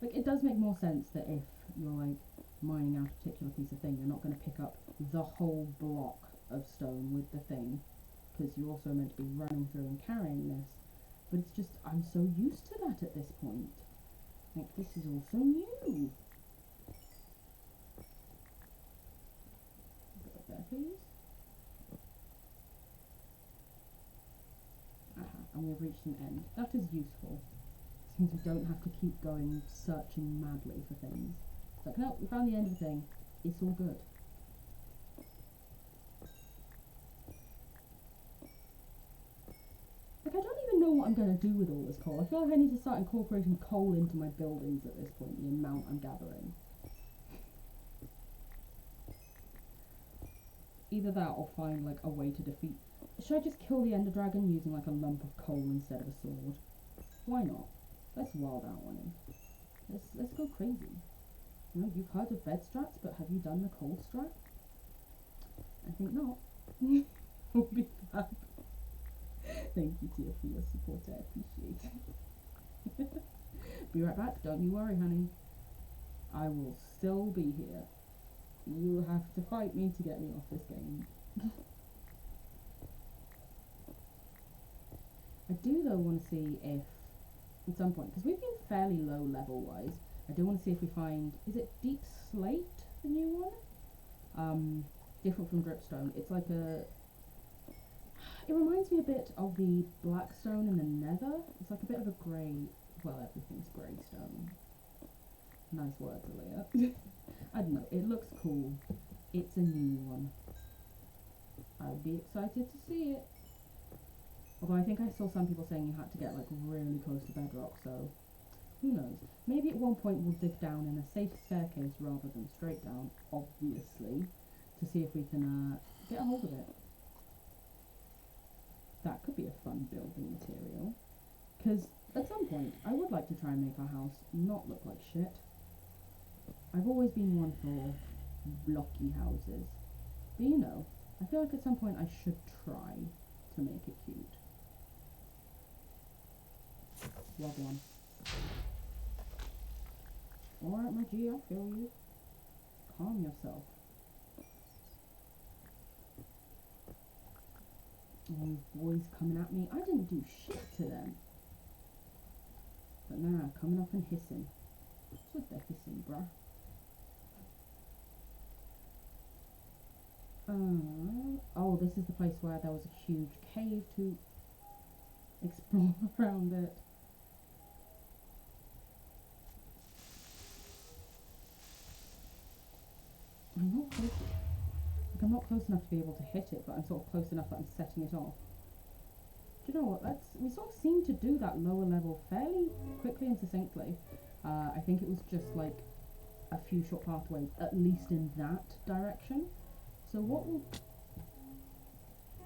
[SPEAKER 3] Like, it does make more sense that if you're, like, mining out a particular piece of thing, you're not going to pick up the whole block of stone with the thing, because you're also meant to be running through and carrying this. But it's just, I'm so used to that at this point. Like, this is all so new. Go up there, please. And we've reached an end. That is useful. Since we don't have to keep going searching madly for things. It's like, no, we found the end of the thing. It's all good. Like, I don't even know what I'm going to do with all this coal. I feel like I need to start incorporating coal into my buildings at this point, the amount I'm gathering. Either that or find, like, a way to defeat... Should I just kill the Ender Dragon using, like, a lump of coal instead of a sword? Why not? Let's wild out on him. Let's go crazy. You know, you've heard of bed strats, but have you done the coal strat? I think not. We'll be back. Thank you, Tia, for your support. I appreciate it. Be right back. Don't you worry, honey. I will still be here. You have to fight me to get me off this game. I do, though, want to see if, at some point, because we've been fairly low level-wise, I do want to see if we find, is it Deep Slate, the new one? Different from Dripstone. It's like a, it reminds me a bit of the Blackstone in the Nether. It's like a bit of a grey, well, everything's grey stone. Nice words, Aaliyah. I don't know, it looks cool. It's a new one. I'd be excited to see it. Although I think I saw some people saying you had to get like really close to bedrock, so who knows. Maybe at one point we'll dig down in a safe staircase rather than straight down, obviously, to see if we can get a hold of it. That could be a fun building material. Because at some point I would like to try and make our house not look like shit. I've always been one for blocky houses. But you know, I feel like at some point I should try to make it cute. Log one. Alright, my G, I feel you. Calm yourself. Oh, boys coming at me. I didn't do shit to them. But nah, coming up and hissing. What's with the hissing, bruh? Oh, this is the place where there was a huge cave to explore around it. I'm not close enough to be able to hit it, but I'm sort of close enough that I'm setting it off. Do you know what? We sort of seem to do that lower level fairly quickly and succinctly. I think it was just like a few short pathways, at least in that direction. So what we'll...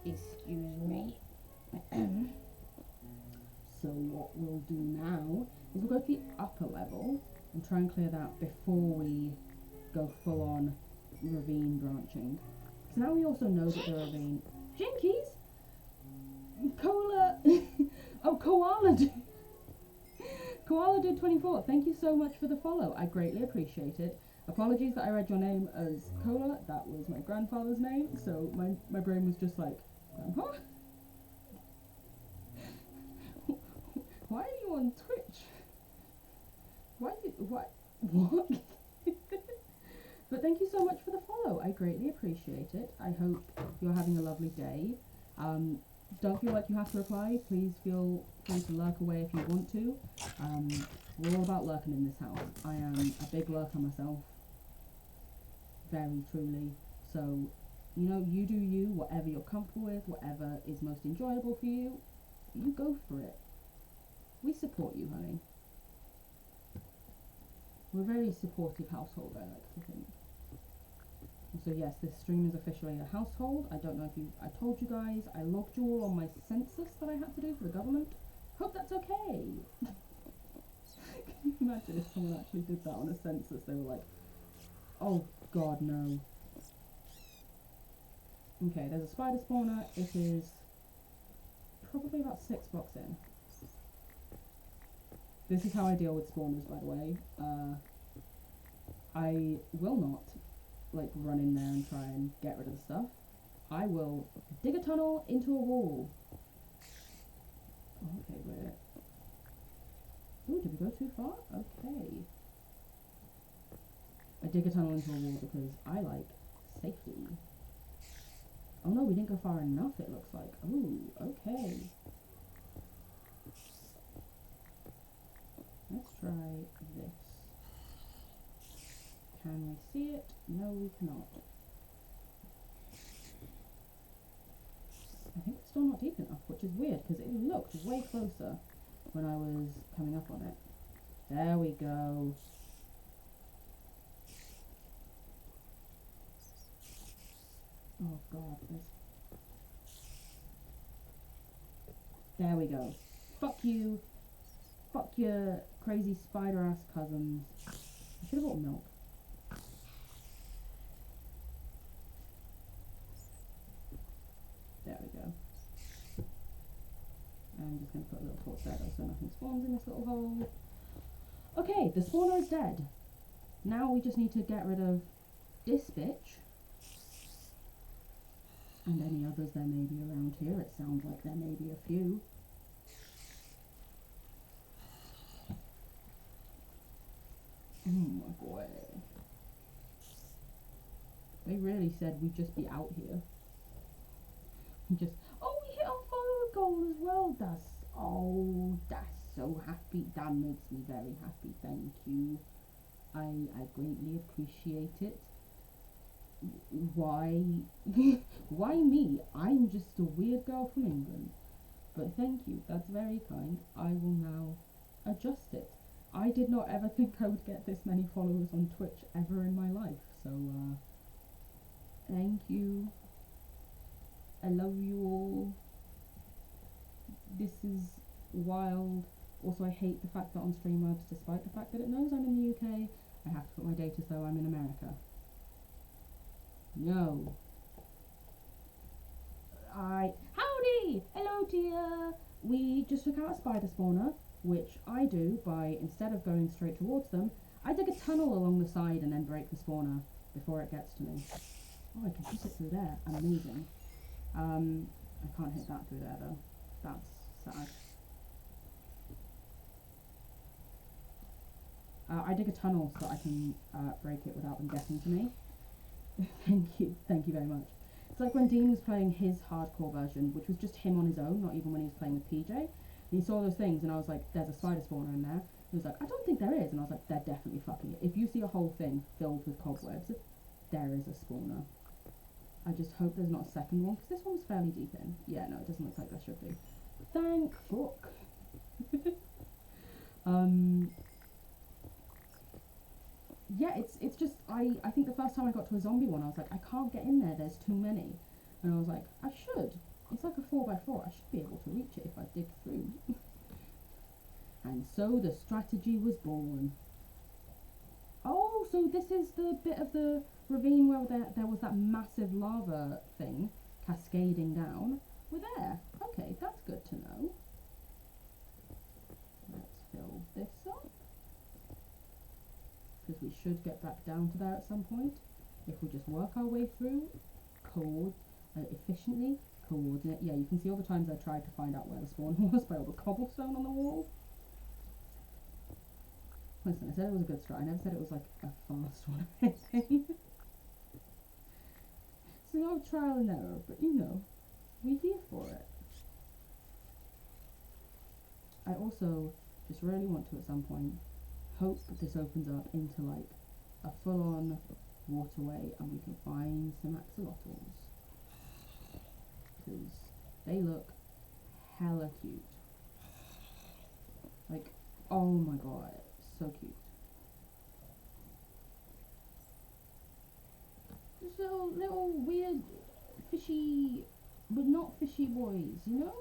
[SPEAKER 3] Excuse me. So what we'll do now is we'll go to the upper level and try and clear that before we go full on ravine branching. So now we also know that the ravine... Jinkies! Cola! Oh, koala! Koala did 24. Thank you so much for the follow. I greatly appreciate it. Apologies that I read your name as Cola. That was my grandfather's name, so my brain was just like, Grandpa? Why are you on Twitch? What? But thank you so much for the follow. I greatly appreciate it. I hope you're having a lovely day. Don't feel like you have to reply. Please feel free to lurk away if you want to. We're all about lurking in this house. I am a big lurker myself. Very truly. So, you know, you do you, whatever you're comfortable with, whatever is most enjoyable for you, you go for it. We support you, honey. We're a very supportive household, I like to think. So yes, this stream is officially a household. I don't know if I told you guys, I logged you all on my census that I had to do for the government. Hope that's okay. Can you imagine if someone actually did that on a census? They were like, oh god, no. Okay, there's a spider spawner. It is probably about 6 blocks in. This is how I deal with spawners, by the way. I will not like run in there and try and get rid of the stuff. I will dig a tunnel into a wall. Okay, where? Ooh, did we go too far? Okay. I dig a tunnel into a wall because I like safety. Oh no, we didn't go far enough, it looks like. Ooh, okay. Let's try this. Can we see it? No, we cannot. I think it's still not deep enough, which is weird because it looked way closer when I was coming up on it. There we go. Oh god, there we go. Fuck you. Fuck your crazy spider ass cousins. I should have bought milk. There we go. I'm just going to put a little torch there so nothing spawns in this little hole. Okay, the spawner is dead. Now we just need to get rid of this bitch. And any others there may be around here. It sounds like there may be a few. Oh my boy. They really said we'd just be out here. Oh, we hit our follower goal as well. That's so happy. That makes me very happy. Thank you. I greatly appreciate it. Why? Why me? I'm just a weird girl from England. But thank you. That's very kind. I will now adjust it. I did not ever think I would get this many followers on Twitch ever in my life. So, thank you. I love you all. This is wild. Also, I hate the fact that on StreamYard, despite the fact that it knows I'm in the UK, I have to put my data so I'm in America. No. Howdy! Hello, dear! We just took out a spider spawner, which I do by, instead of going straight towards them, I dig a tunnel along the side and then break the spawner before it gets to me. Oh, I can hit it through there. Amazing. I can't hit that through there though. That's sad. I dig a tunnel so I can break it without them getting to me. Thank you very much. It's like when Dean was playing his hardcore version, which was just him on his own, not even when he was playing with PJ. And he saw those things and I was like, there's a spider spawner in there. He was like, I don't think there is. And I was like, they're definitely fucking it. If you see a whole thing filled with cobwebs, there is a spawner. I just hope there's not a second one, because this one's fairly deep in. Yeah, no, it doesn't look like there should be. Thank fuck. Yeah, it's just, I think the first time I got to a zombie one, I was like, I can't get in there, there's too many. And I was like, I should. It's like a 4x4, I should be able to reach it if I dig through. And so the strategy was born. Oh, so this is the bit of the ravine where there was that massive lava thing cascading down. We're there. Okay, that's good to know. Let's fill this we should get back down to there at some point. If we just work our way through, efficiently, coordinate. Yeah, you can see all the times I tried to find out where the spawn was by all the cobblestone on the wall. Listen, I said it was a good start. I never said it was like a fast one or anything. It's a lot of trial and error, but you know, we're here for it. I also just really want to at some point hope that this opens up into like a full-on waterway and we can find some axolotls, because they look hella cute. Like, oh my god, so cute. Just little weird fishy, but not fishy boys, you know?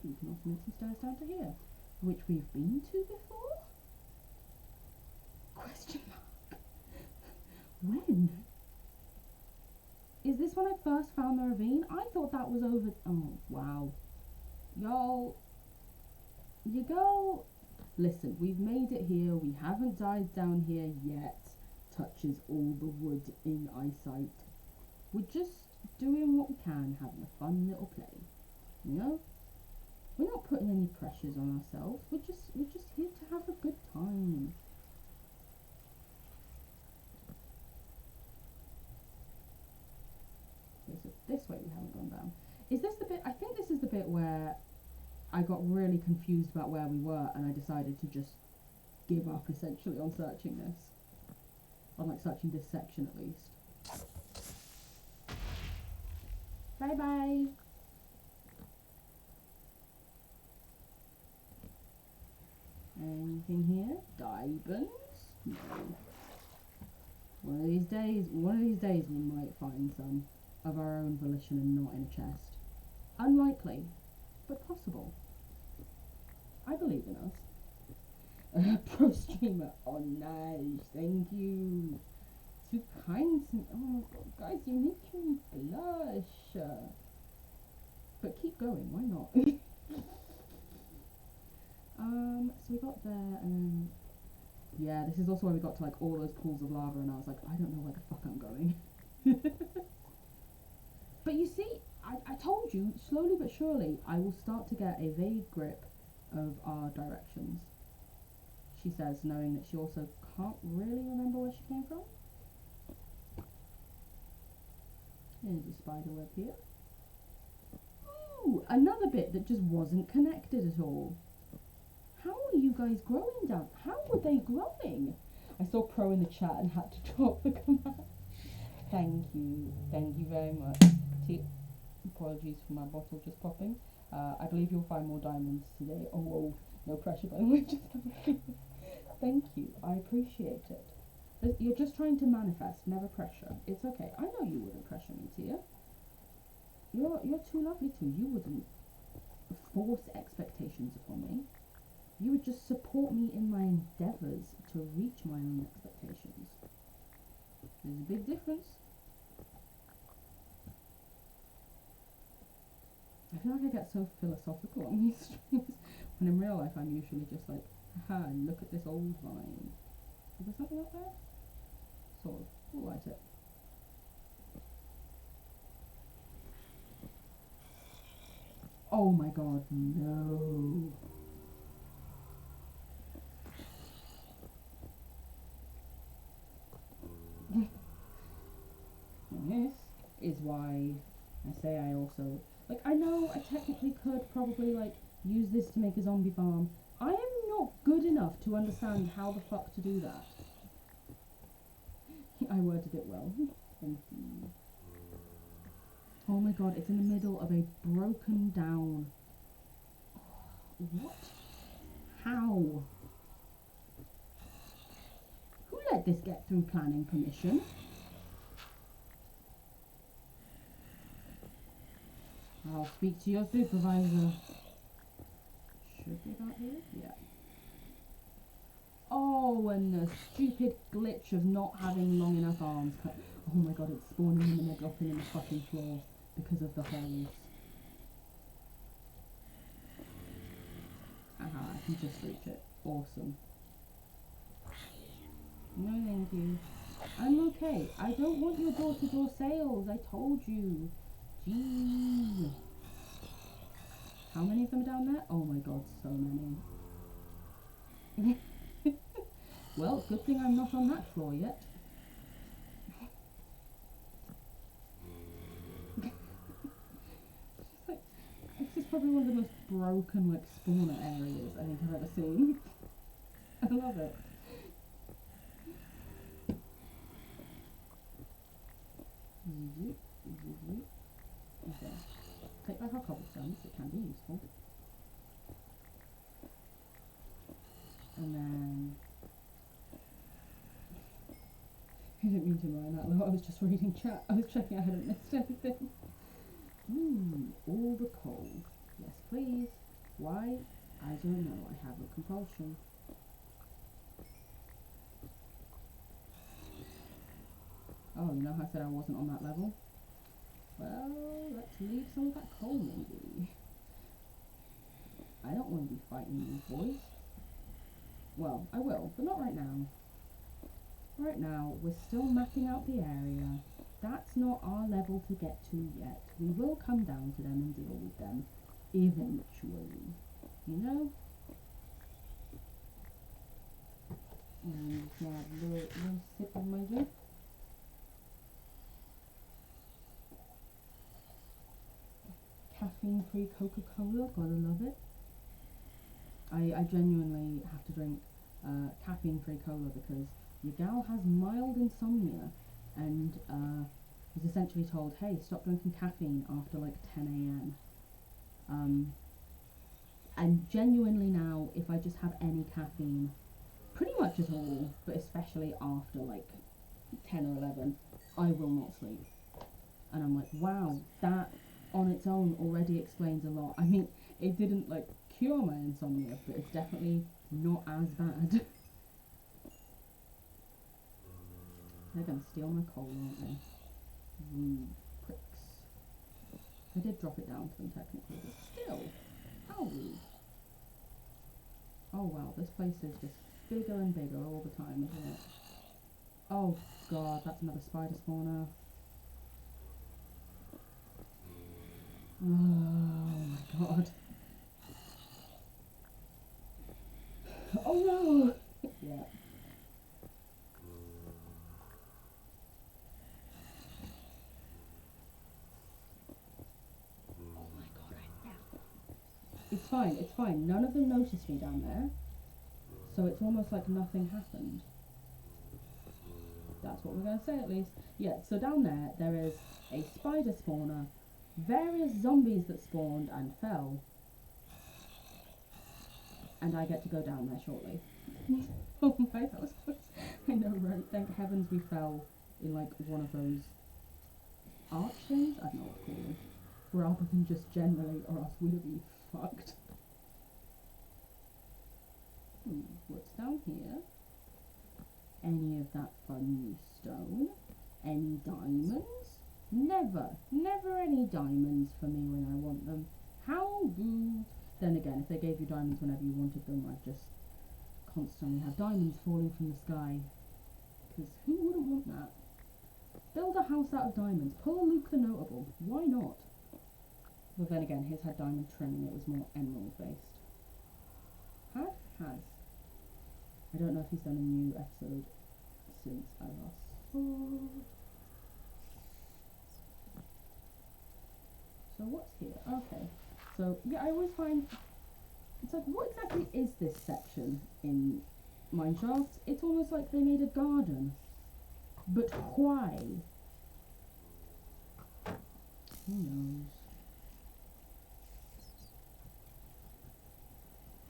[SPEAKER 3] You can also make some stairs down to here, which we've been to before? Question mark. When? Is this when I first found the ravine? I thought that was over. Oh, wow. Y'all, you go. Listen, we've made it here. We haven't died down here yet. Touches all the wood in eyesight. We're just doing what we can, having a fun little play. You know? We're not putting any pressures on ourselves. We're just here to have a good time. Okay, so this way we haven't gone down. Is this the bit? I think this is the bit where I got really confused about where we were, and I decided to just give up essentially on searching this. On like searching this section at least. Bye bye. Anything here? Diamonds? No. One of these days we might find some of our own volition and not in a chest. Unlikely, but possible. I believe in us. Pro streamer. Oh, nice. Thank you. Too kind to me. Oh, God, guys, you're making me blush. But keep going. Why not? So we got there, and then, yeah, this is also where we got to like all those pools of lava, and I was like, I don't know where the fuck I'm going. But you see, I told you, slowly but surely, I will start to get a vague grip of our directions. She says, knowing that she also can't really remember where she came from. There's a spider web here. Ooh, another bit that just wasn't connected at all. How are you guys growing down? How were they growing? I saw Pro in the chat and had to drop the command. Thank you very much. Apologies for my bottle just popping. I believe you'll find more diamonds today. Oh, whoa, no pressure by the way. Thank you, I appreciate it. You're just trying to manifest, never pressure. It's okay. I know you wouldn't pressure me, Tia. You're too lovely to. You wouldn't force expectations upon me. You would just support me in my endeavours to reach my own expectations. There's a big difference. I feel like I get so philosophical on these streams, when in real life I'm usually just like, haha, look at this old vine. Is there something up there? Sort of. We'll light it. Oh my god, no. And this is why I say I also, like, I know I technically could probably, like, use this to make a zombie farm. I am not good enough to understand how the fuck to do that. I worded it well. Thank you. Oh my god, it's in the middle of a broken down... What? How? Who let this get through planning permission? I'll speak to your supervisor. Should be about here? Yeah. Oh, and the stupid glitch of not having long enough arms cut. Oh my god, it's spawning and then they're dropping in the fucking floor because of the holes. Aha, I can just reach it. Awesome. No, thank you. I'm okay. I don't want your door-to-door sales. I told you. Gee. How many of them are down there? Oh my god, so many. Well, good thing I'm not on that floor yet. This is probably one of the most broken, like, spawner areas I think I've ever seen. I love it. Okay. Take back our cobblestones, it can be useful. And then... I didn't mean to mind that though, I was just reading chat. I was checking I hadn't missed anything. All the coal. Yes, please. Why? I don't know. I have a compulsion. Oh, you know how I said I wasn't on that level? Well, let's leave some of that coal maybe. I don't want to be fighting these boys. Well, I will, but not right now. Right now, we're still mapping out the area. That's not our level to get to yet. We will come down to them and deal with them eventually. You know? And just have a little sip of my drink. Caffeine-free Coca-Cola, gotta love it. I genuinely have to drink caffeine-free cola because your gal has mild insomnia and was essentially told, hey, stop drinking caffeine after like 10 a.m. And genuinely now, if I just have any caffeine, pretty much at all, but especially after like 10 or 11, I will not sleep. And I'm like, wow, that on its own already explains a lot. I mean, it didn't like cure my insomnia, but it's definitely not as bad. They're gonna steal my coal, aren't they? Rude pricks. I did drop it down to them technically, but still, how rude. Oh wow, this place is just bigger and bigger all the time, isn't it? Oh god, that's another spider spawner. Oh my god. Oh no! Yeah. Oh my god, I fell. It's fine, it's fine. None of them noticed me down there. So it's almost like nothing happened. That's what we're going to say at least. Yeah, so down there is a spider spawner, various zombies that spawned and fell, and I get to go down there shortly. Oh my, that was close. I know, right? Thank heavens we fell in like one of those arch things? I don't know what to call them. Rather than just generally, or else we'd be fucked. What's down here? Any of that fun new stone? Any diamonds? Never, never any diamonds for me when I want them. How rude. Then again, if they gave you diamonds whenever you wanted them, I'd just constantly have diamonds falling from the sky. Because who wouldn't want that? Build a house out of diamonds. Pull Luke the Notable. Why not? But then again, his had diamond trimming. It was more emerald based. Has. I don't know if he's done a new episode since I last saw. So what's here? Okay. So yeah, I always find it's like, what exactly is this section in Mineshaft? It's almost like they made a garden. But why? Who knows?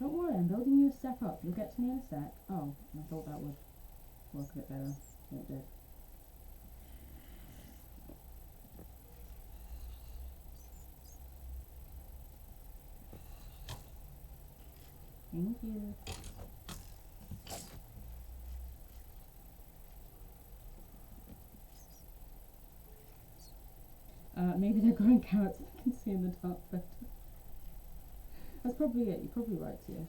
[SPEAKER 3] Don't worry, I'm building you a step up. You'll get to me in a sec. Oh, I thought that would work a bit better than it did. Thank you. Maybe they're growing carrots so I can see in the dark better. That's probably it. You're probably right, Tia.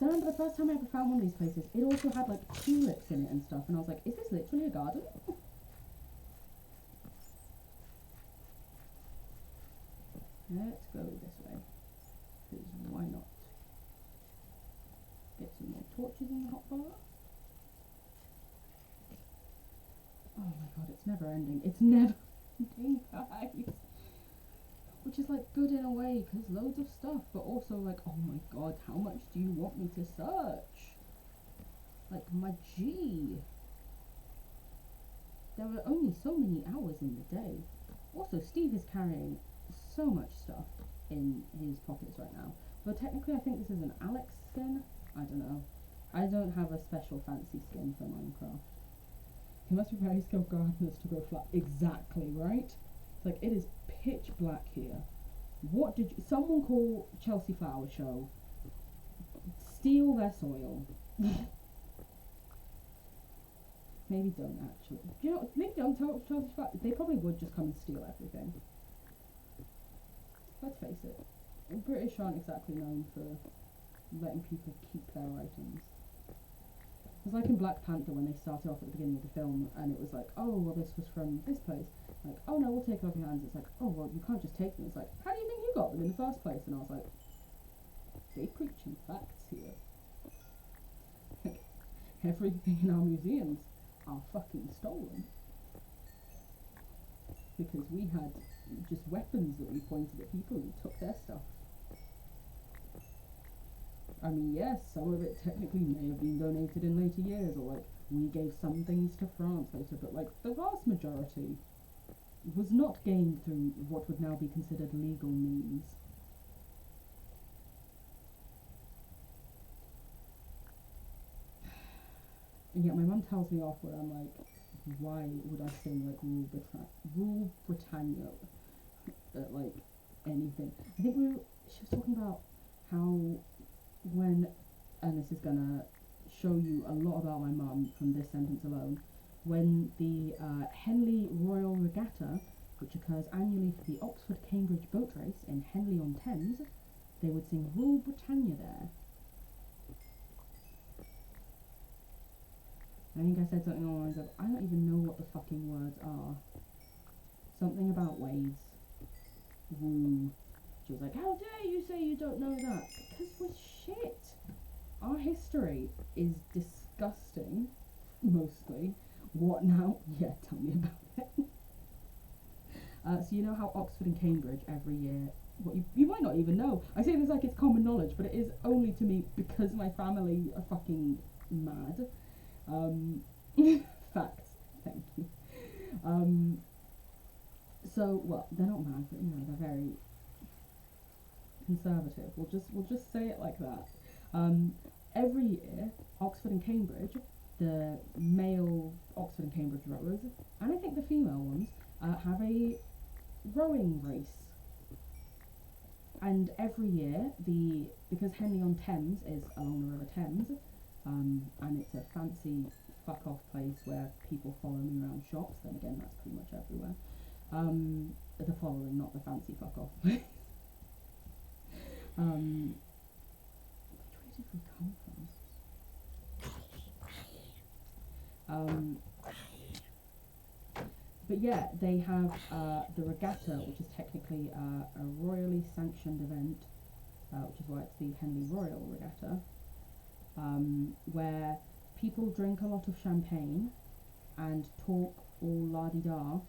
[SPEAKER 3] I remember the first time I ever found one of these places, it also had like tulips in it and stuff, and I was like, is this literally a garden? Let's go this way, because why not? Get some more torches in the hotbar. Oh my god, it's never ending. It's never ending, guys. Which is like good in a way, because loads of stuff, but also like, oh my god, how much do you want me to search? Like, my G. There are only so many hours in the day. Also, Steve is carrying so much stuff in his pockets right now. But technically I think this is an Alex skin. I don't know. I don't have a special fancy skin for Minecraft. He must be very skilled gardeners to go flat. Exactly, right? It's like, it is pitch black here. What did you... Someone call Chelsea Flower Show. Steal their soil. Maybe don't actually. Do you know, maybe don't tell Chelsea Flower... They probably would just come and steal everything. Let's face it. The British aren't exactly known for letting people keep their items. It was like in Black Panther when they started off at the beginning of the film and it was like, oh, well, this was from this place. Like, oh no, we'll take it off your hands. It's like, oh, well, you can't just take them. It's like, how do you think you got them in the first place? And I was like, they preaching facts here. Like, everything in our museums are fucking stolen. Because we had just weapons that we pointed at people who took their stuff. I mean, yes, some of it technically may have been donated in later years, or like, we gave some things to France later, but like, the vast majority was not gained through what would now be considered legal means. And yet my mum tells me off where I'm like, why would I sing like Rule Britannia at like anything? I think she was talking about how when, and this is gonna show you a lot about my mum from this sentence alone, when the Henley Royal Regatta, which occurs annually for the Oxford-Cambridge boat race in Henley-on-Thames, they would sing Rule Britannia there. I think I said something along the lines of, I don't even know what the fucking words are. Something about waves. Woo. She was like, how dare you say you don't know that? Because we're shit. Our history is disgusting, mostly. What now? Yeah, tell me about it. So you know how Oxford and Cambridge every year, what you might not even know. I say this like it's common knowledge, but it is only to me because my family are fucking mad. Facts, thank you. So, well, they're not mad, but you know, they're very conservative. We'll just say it like that. Every year, Oxford and Cambridge, the male Oxford and Cambridge rowers, and I think the female ones, have a rowing race. And every year, because Henley-on-Thames is along the River Thames, and it's a fancy fuck-off place where people follow me around shops, then again, that's pretty much everywhere. The following, not the fancy fuck-off place. Which way did we come from? But yeah, they have the regatta, which is technically a royally sanctioned event, which is why it's the Henley Royal Regatta, where people drink a lot of champagne and talk all la-di-da,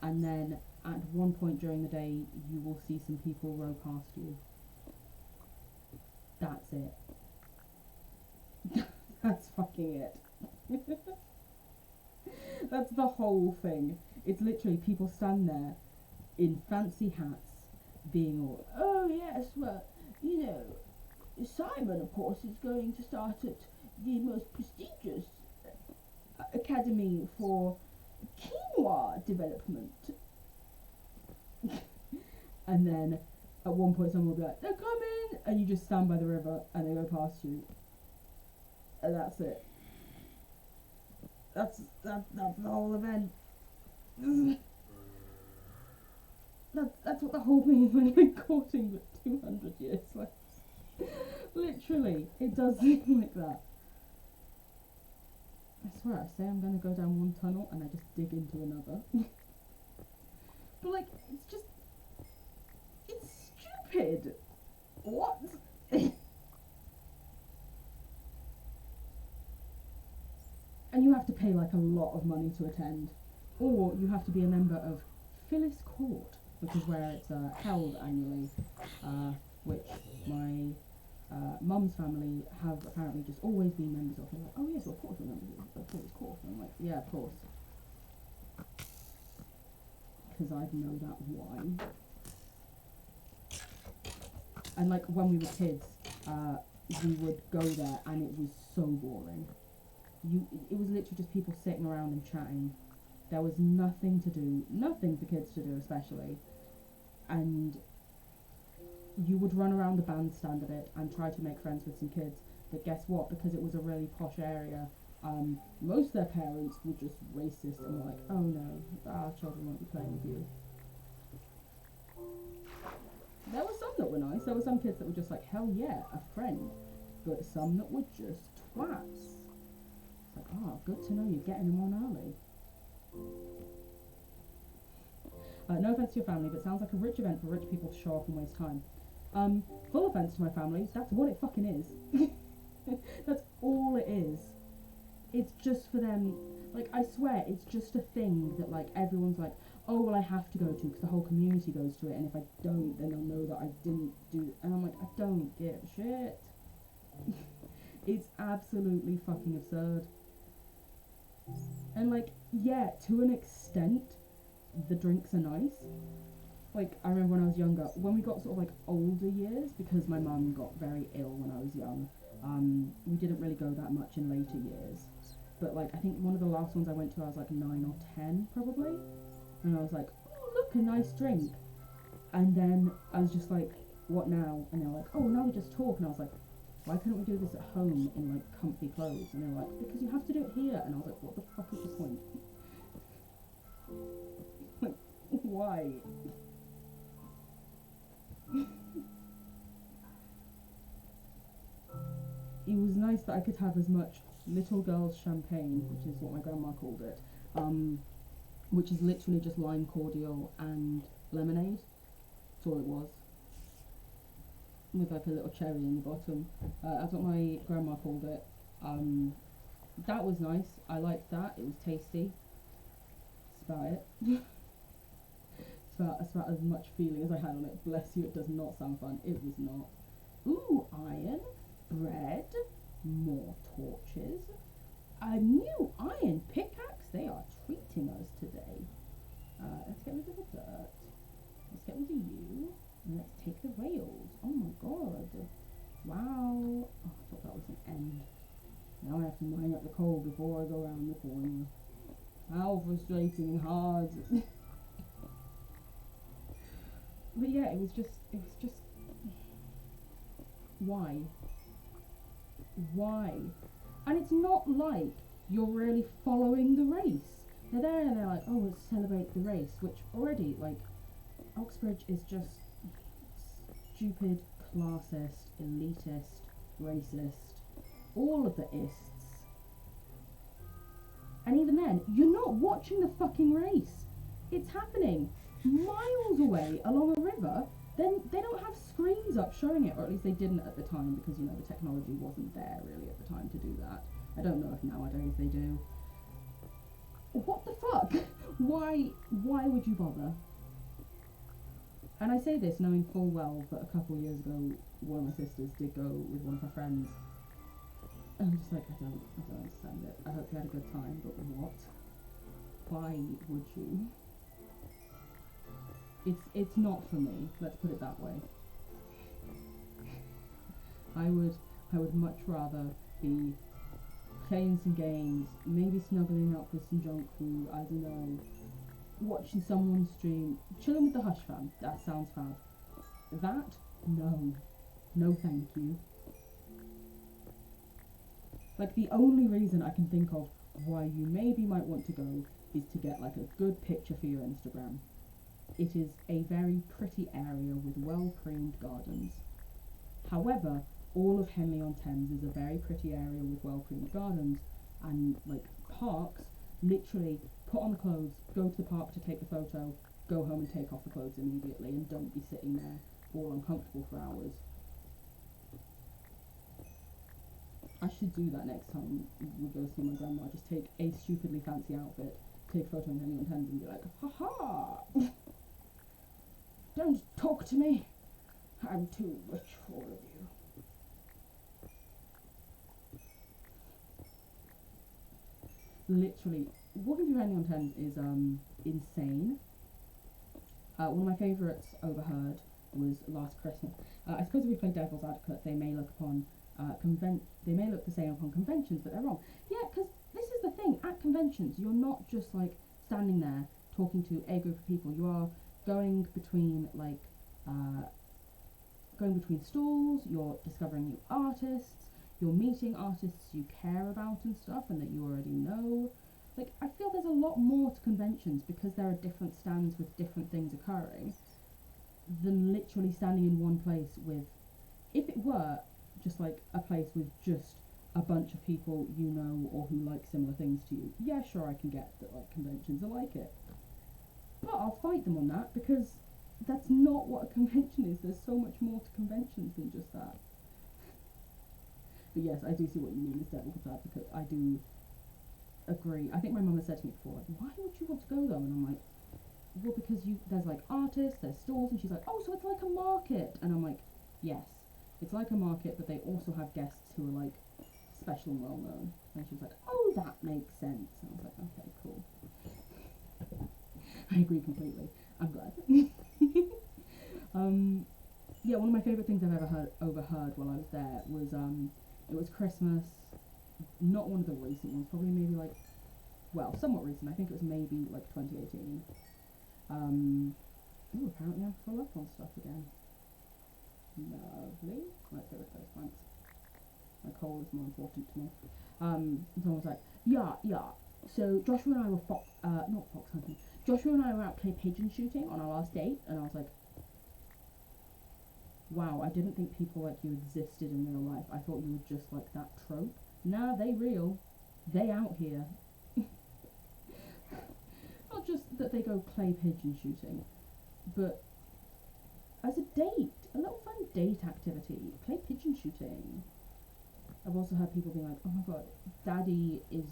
[SPEAKER 3] and then at one point during the day you will see some people row past you. That's it. That's fucking it. That's the whole thing. It's literally people stand there in fancy hats being all, oh yes, well, you know, Simon of course is going to start at the most prestigious academy for quinoa development. And then at one point someone will be like, they're coming, and you just stand by the river and they go past you, and that's it. That's the whole event. That's what the whole thing is when you're courting with 200 years left. Literally, it does seem like that. I swear, I say I'm gonna go down one tunnel and I just dig into another. But like, it's stupid. What? And you have to pay like a lot of money to attend. Or you have to be a member of Phyllis Court, which is where it's held annually, which my mum's family have apparently just always been members of. They're like, oh yes, well, of course we're members of Phyllis Court. And I'm like, yeah, of course. Because I'd know that why. And like when we were kids, we would go there and it was so boring. It was literally just people sitting around and chatting. There was nothing to do, nothing for kids to do especially. And you would run around the bandstand a bit and try to make friends with some kids. But guess what? Because it was a really posh area, most of their parents were just racist and were like, oh no, our children won't be playing with you. There were some that were nice. There were some kids that were just like, hell yeah, a friend. But some that were just twats. It's like, oh, good to know you're getting them on early. No offence to your family, but it sounds like a rich event for rich people to show up and waste time. Full offence to my family, that's what it fucking is. That's all it is. It's just for them, like, I swear, it's just a thing that, like, everyone's like, oh, well, I have to go to, because the whole community goes to it, and if I don't, then they'll know that I didn't do it. And I'm like, I don't give a shit. It's absolutely fucking absurd. And, like, yeah, to an extent, the drinks are nice. Like, I remember when I was younger, when we got sort of, like, older years, because my mum got very ill when I was young, we didn't really go that much in later years. But, like, I think one of the last ones I went to, I was, like, 9 or 10, probably. And I was like, oh, look, a nice drink. And then I was just like, what now? And they were like, oh, now we just talk. And I was like, why couldn't we do this at home in, like, comfy clothes? And they were like, because you have to do it here. And I was like, what the fuck is the point? Like, why? It was nice that I could have as much little girl's champagne, which is what my grandma called it, which is literally just lime cordial and lemonade. That's all it was. With like a little cherry in the bottom. That's what my grandma called it. That was nice. I liked that. It was tasty. That's about it. It's about as much feeling as I had on it. Bless you, it does not sound fun. It was not. Ooh, iron, bread, more torches, a new iron pickaxe. They are treating us today. Let's get rid of the dirt. Let's get rid of you. And let's take the rails. Oh my god. Wow. Oh, I thought that was an end. Now I have to mine up the coal before I go around the corner. How frustrating and hard. But yeah, it was just why? Why? And it's not like you're really following the race. They're there and they're like, oh, let's celebrate the race, which already, like, Oxbridge is just stupid, classist, elitist, racist, all of the ists. And even then, you're not watching the fucking race. It's happening miles away along a river. Then they don't have screens up showing it, or at least they didn't at the time, because, you know, the technology wasn't there really at the time to do that. I don't know if nowadays they do. What the fuck? Why would you bother? And I say this knowing full well that a couple of years ago one of my sisters did go with one of her friends. And I'm just like, I don't understand it. I hope you had a good time, but what? Why would you? It's not for me, let's put it that way. I would much rather be playing some games, maybe snuggling up with some junk food, I don't know, watching someone stream, chilling with the Hush fam. That sounds fab. That? No thank you. Like, the only reason I can think of why you maybe might want to go is to get like a good picture for your Instagram. It is a very pretty area with well-creamed gardens. However, all of Henley-on-Thames is a very pretty area with well-pruned gardens and like parks. Literally put on the clothes, go to the park to take the photo, go home and take off the clothes immediately, and don't be sitting there all uncomfortable for hours. I should do that next time we go see my grandma. Just take a stupidly fancy outfit, take a photo in Henley-on-Thames and be like, ha-ha! Don't talk to me! I'm too rich for all of you. Literally, walking through Henley-on-Thames is insane. One of my favourites overheard was last Christmas. I suppose if we play devil's advocate, they may look upon they may look the same upon conventions, but they're wrong. Yeah, because this is the thing. At conventions, you're not just like standing there talking to a group of people. You are going between stalls. You're discovering new artists. You're meeting artists you care about and stuff, and that you already know. Like, I feel there's a lot more to conventions because there are different stands with different things occurring than literally standing in one place with, if it were just like a place with just a bunch of people you know or who like similar things to you, yeah, sure, I can get that like conventions are like it. But I'll fight them on that because that's not what a convention is. There's so much more to conventions than just that. But yes, I do see what you mean as devil's advocate. I do agree. I think my mum has said to me before, like, why would you want to go though? And I'm like, well, because there's like artists, there's stalls, and she's like, oh, so it's like a market. And I'm like, yes, it's like a market, but they also have guests who are like special and well known. And she was like, oh, that makes sense. And I was like, okay, cool. I agree completely. I'm glad. Yeah, one of my favourite things I've ever overheard while I was there was it was Christmas, not one of the recent ones, probably maybe like, well, somewhat recent. I think it was maybe like 2018. Oh, apparently I'm full up on stuff again. Lovely. Let's go with those points. My coal is more important to me. Someone was like, yeah. So Joshua and I were not fox hunting. Joshua and I were out clay pigeon shooting on our last date, and I was like, wow, I didn't think people like you existed in real life. I thought you were just like that trope. Nah, they real. They out here. Not just that they go clay pigeon shooting, but as a date, a little fun date activity, clay pigeon shooting. I've also heard people being like, oh my god, daddy is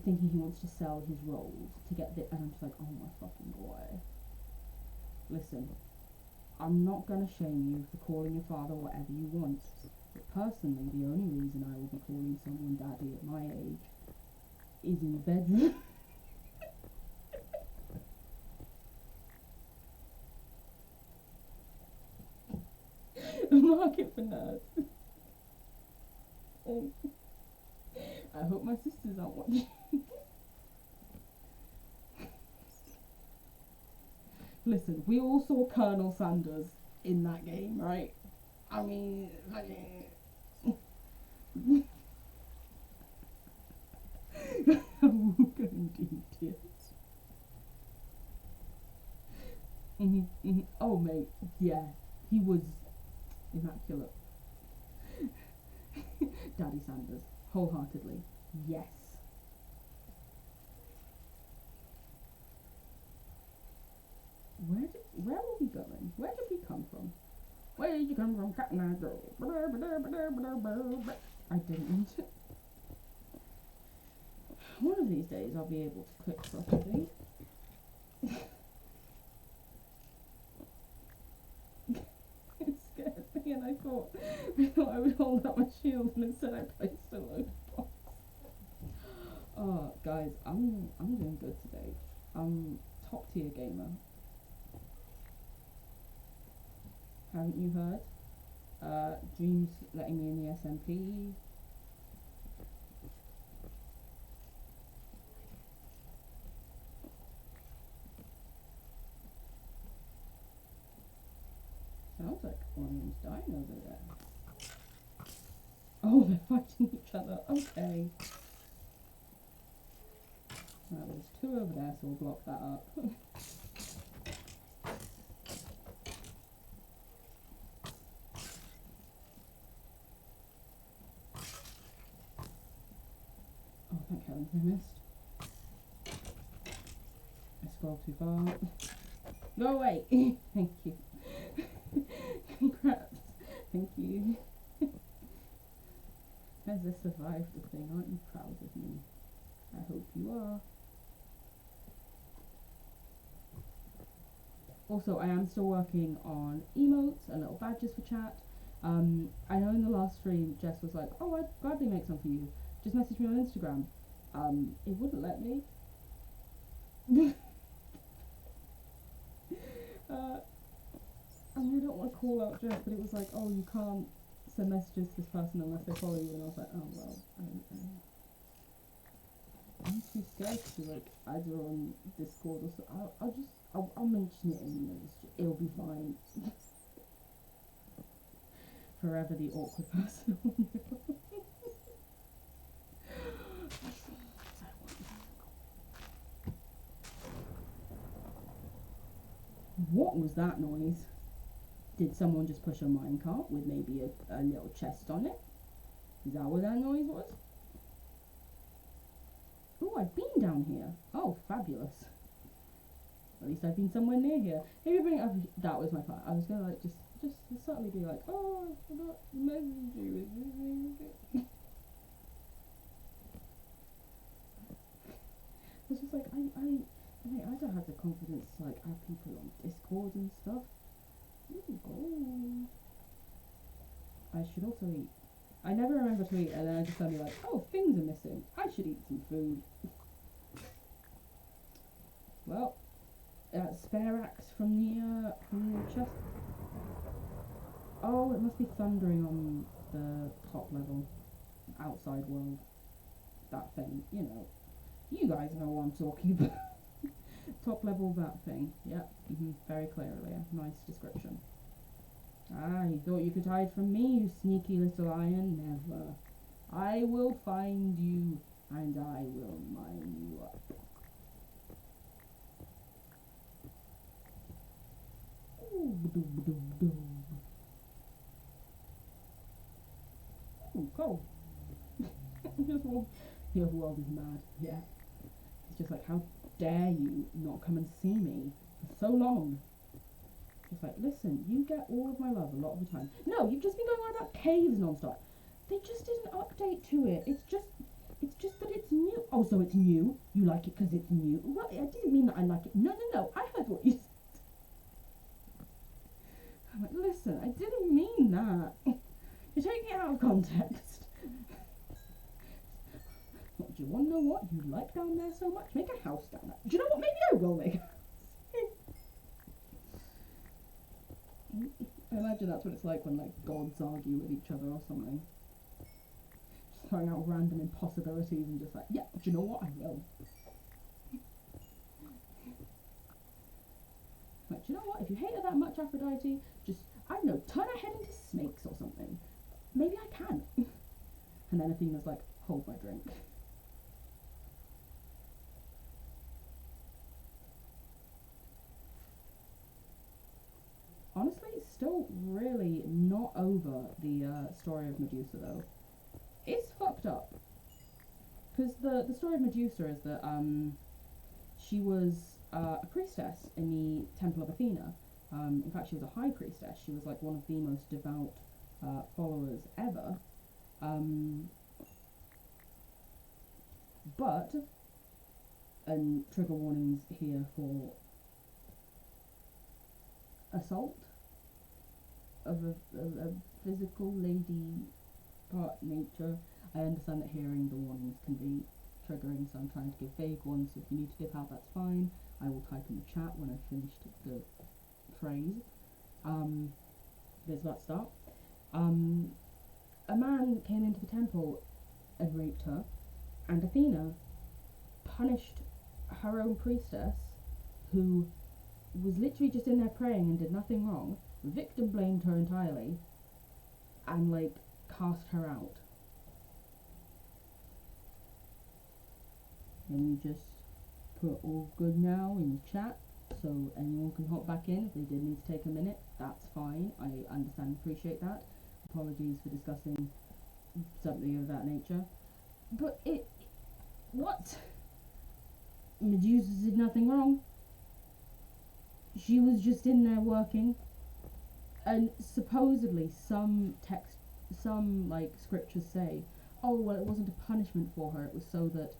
[SPEAKER 3] thinking he wants to sell his rolls to get the, and I'm just like, oh my fucking boy. Listen, I'm not gonna shame you for calling your father whatever you want, but personally, the only reason I would be calling someone daddy at my age is in the bedroom. A market for nerds. I hope my sisters aren't watching. Listen, we all saw Colonel Sanders in that game, right? I mean, indeed, yes. Oh, mate, yeah, he was immaculate. Daddy Sanders, wholeheartedly, yes. Where were we going? Where did we come from? Where did you come from, Captain Andrew? I didn't. One of these days I'll be able to click properly. It scared me, and I thought I would hold up my shield, and instead I placed a load box. Oh, guys, I'm doing good today. I'm top tier gamer. Haven't you heard? Dream's letting me in the SMP. Sounds like one of them's dying over there. Oh, they're fighting each other. Okay. Right, there's two over there, so we'll block that up. missed. I scrolled too far. Go away! Thank you. Congrats. Thank you. Has this survived the thing? Aren't you proud of me? I hope you are. Also, I am still working on emotes and little badges for chat. I know in the last stream, Jess was like, oh, I'd gladly make some for you. Just message me on Instagram. It wouldn't let me. I mean, I don't want to call out Jess, but it was like, oh, you can't send messages to this person unless they follow you, and I was like, oh, well, I'm too scared to, like, either on Discord or so. I'll mention it anyways. It'll be fine. Forever the awkward person. What was that noise? Did someone just push a minecart with maybe a little chest on it? Is that what that noise was? Oh, I've been down here. Oh, fabulous. At least I've been somewhere near here. Maybe bring it up. That was my part. I was gonna like just subtly be like, oh, I forgot to message you. It's just like I don't have the confidence to like add people on Discord and stuff. I should also eat. I never remember to eat, and then I just suddenly like, oh, things are missing. I should eat some food. Well, spare axe from the chest. Oh, it must be thundering on the top level, outside world. That thing, you know. You guys know what I'm talking about. Top level, that thing. Yep, very clearly. Nice description. Ah, you thought you could hide from me, you sneaky little lion? Never. I will find you, and I will mine you up. Ooh, go. Your world is mad. Yeah. It's just like, how dare you not come and see me for so long? It's like, listen, you get all of my love a lot of the time. No, you've just been going on about caves non-stop. They just did an update to it. It's just that it's new. Oh, so it's new? You like it because it's new? Well, I didn't mean that I like it. No. I heard what you said. I'm like, listen, I didn't mean that. You're taking it out of context. What, do you want to know what you like down there so much? Make a house down there. Do you know what? Maybe I will make a house. I imagine that's what it's like when like gods argue with each other or something. Just throwing out random impossibilities and just like, yeah, do you know what? I will. Like, do you know what? If you hate her that much, Aphrodite, just, I don't know, turn her head into snakes or something. Maybe I can. And then Athena's like, hold my drink. Honestly, still really not over the story of Medusa though. It's fucked up. Because the story of Medusa is that she was a priestess in the Temple of Athena. In fact, she was a high priestess. She was like one of the most devout followers ever. But, and trigger warnings here for assault of a physical lady part nature. I understand that hearing the warnings can be triggering, so I'm trying to give vague ones. So if you need to give out, that's fine. I will type in the chat when I've finished the phrase. There's that start. A man came into the temple and raped her, and Athena punished her own priestess, who was literally just in there praying and did nothing wrong, victim blamed her entirely, and like cast her out. And you just put all good now in the chat, so anyone can hop back in if they did need to take a minute. That's fine. I understand and appreciate that. Apologies for discussing something of that nature. But what? Medusa did nothing wrong. She was just in there working. And supposedly some like scriptures say, oh well, it wasn't a punishment for her, it was so that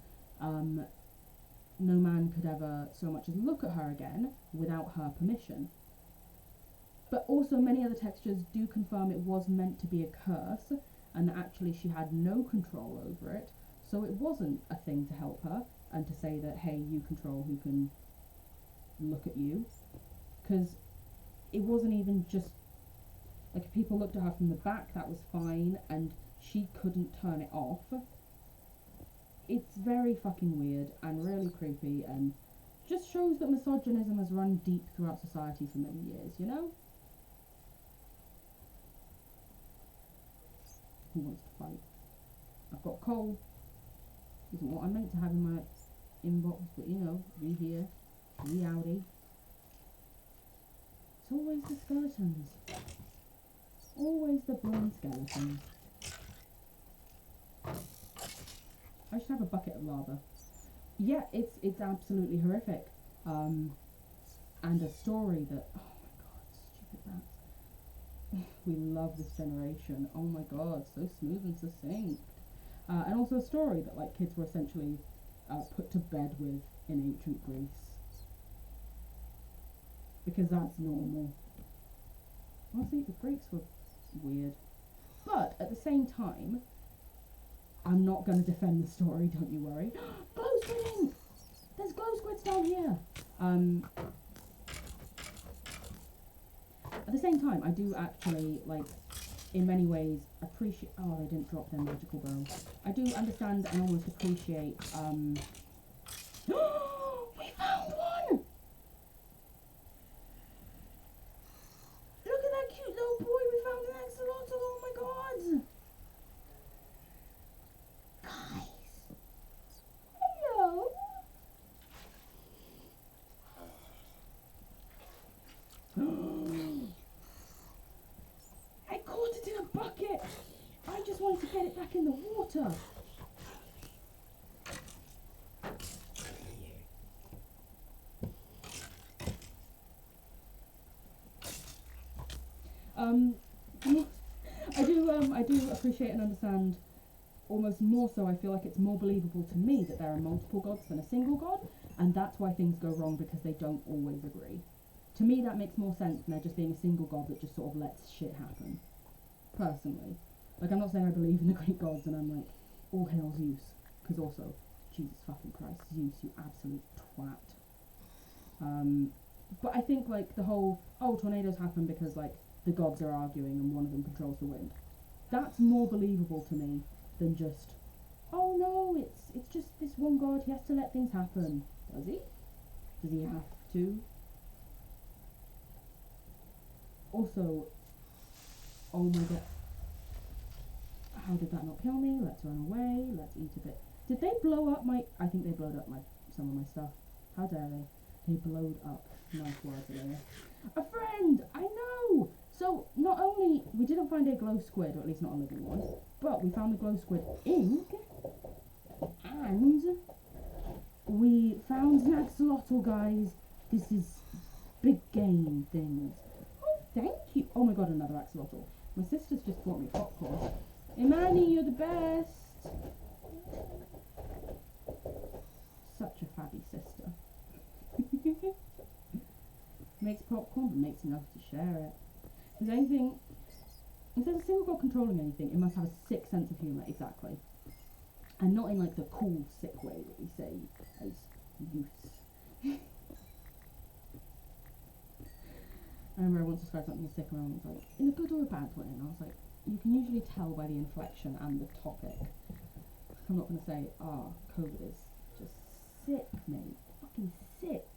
[SPEAKER 3] no man could ever so much as look at her again without her permission. But also many other textures do confirm it was meant to be a curse, and that actually she had no control over it, so it wasn't a thing to help her and to say that, hey, you control who can look at you, because it wasn't even just, like, if people looked at her from the back, that was fine, and she couldn't turn it off. It's very fucking weird and really creepy, and just shows that misogynism has run deep throughout society for many years, you know? Who wants to fight? I've got coal. Isn't what I meant to have in my inbox, but you know, we here, we outie. It's always the skeletons. Always the blind skeletons. I should have a bucket of lava. Yeah, it's absolutely horrific. And a story that, oh my god, stupid bats. We love this generation. Oh my god, so smooth and succinct. And also a story that, like, kids were essentially put to bed with in ancient Greece. Because that's normal. Honestly, the Greeks were weird. But at the same time, I'm not going to defend the story, don't you worry. Glow squid! There's glow squids down here! At the same time, I do actually, like, in many ways, appreciate... Oh, they didn't drop their magical bow. I do understand and almost appreciate, We found one! Look at that cute little boy, we found an axolotl, oh my god! Guys! Hello! I caught it in a bucket! I just wanted to get it back in the water! I do appreciate and understand, almost more so, I feel like it's more believable to me that there are multiple gods than a single god, and that's why things go wrong, because they don't always agree. To me, that makes more sense than there just being a single god that just sort of lets shit happen. Personally. Like, I'm not saying I believe in the Greek gods and I'm like, all hail Zeus. Because also, Jesus fucking Christ, Zeus, you absolute twat. But I think, like, the whole, oh, tornadoes happen because, like, the gods are arguing and one of them controls the wind. That's more believable to me than just, oh no, it's just this one god, he has to let things happen. Does he? Does he have to? Also, oh my god, how did that not kill me? Let's run away, let's eat a bit. Did they blow up my, I think they blowed up some of my stuff. How dare they? They blowed up. Nice words there. A friend! I know! So, not only, we didn't find a glow squid, or at least not a living one, but we found the glow squid ink, and we found an axolotl, guys. This is big game things. Oh, thank you. Oh my god, another axolotl. My sister's just brought me popcorn. Imani, you're the best. Such a fabby sister. Makes popcorn, but makes enough to share it. If there's a single god controlling anything, it must have a sick sense of humour, exactly. And not in, like, the cool, sick way that we say as youths. I remember I once described something as sick and everyone was like, in a good or a bad way, and I was like, you can usually tell by the inflection and the topic. I'm not going to say, COVID is just sick, mate. Fucking sick.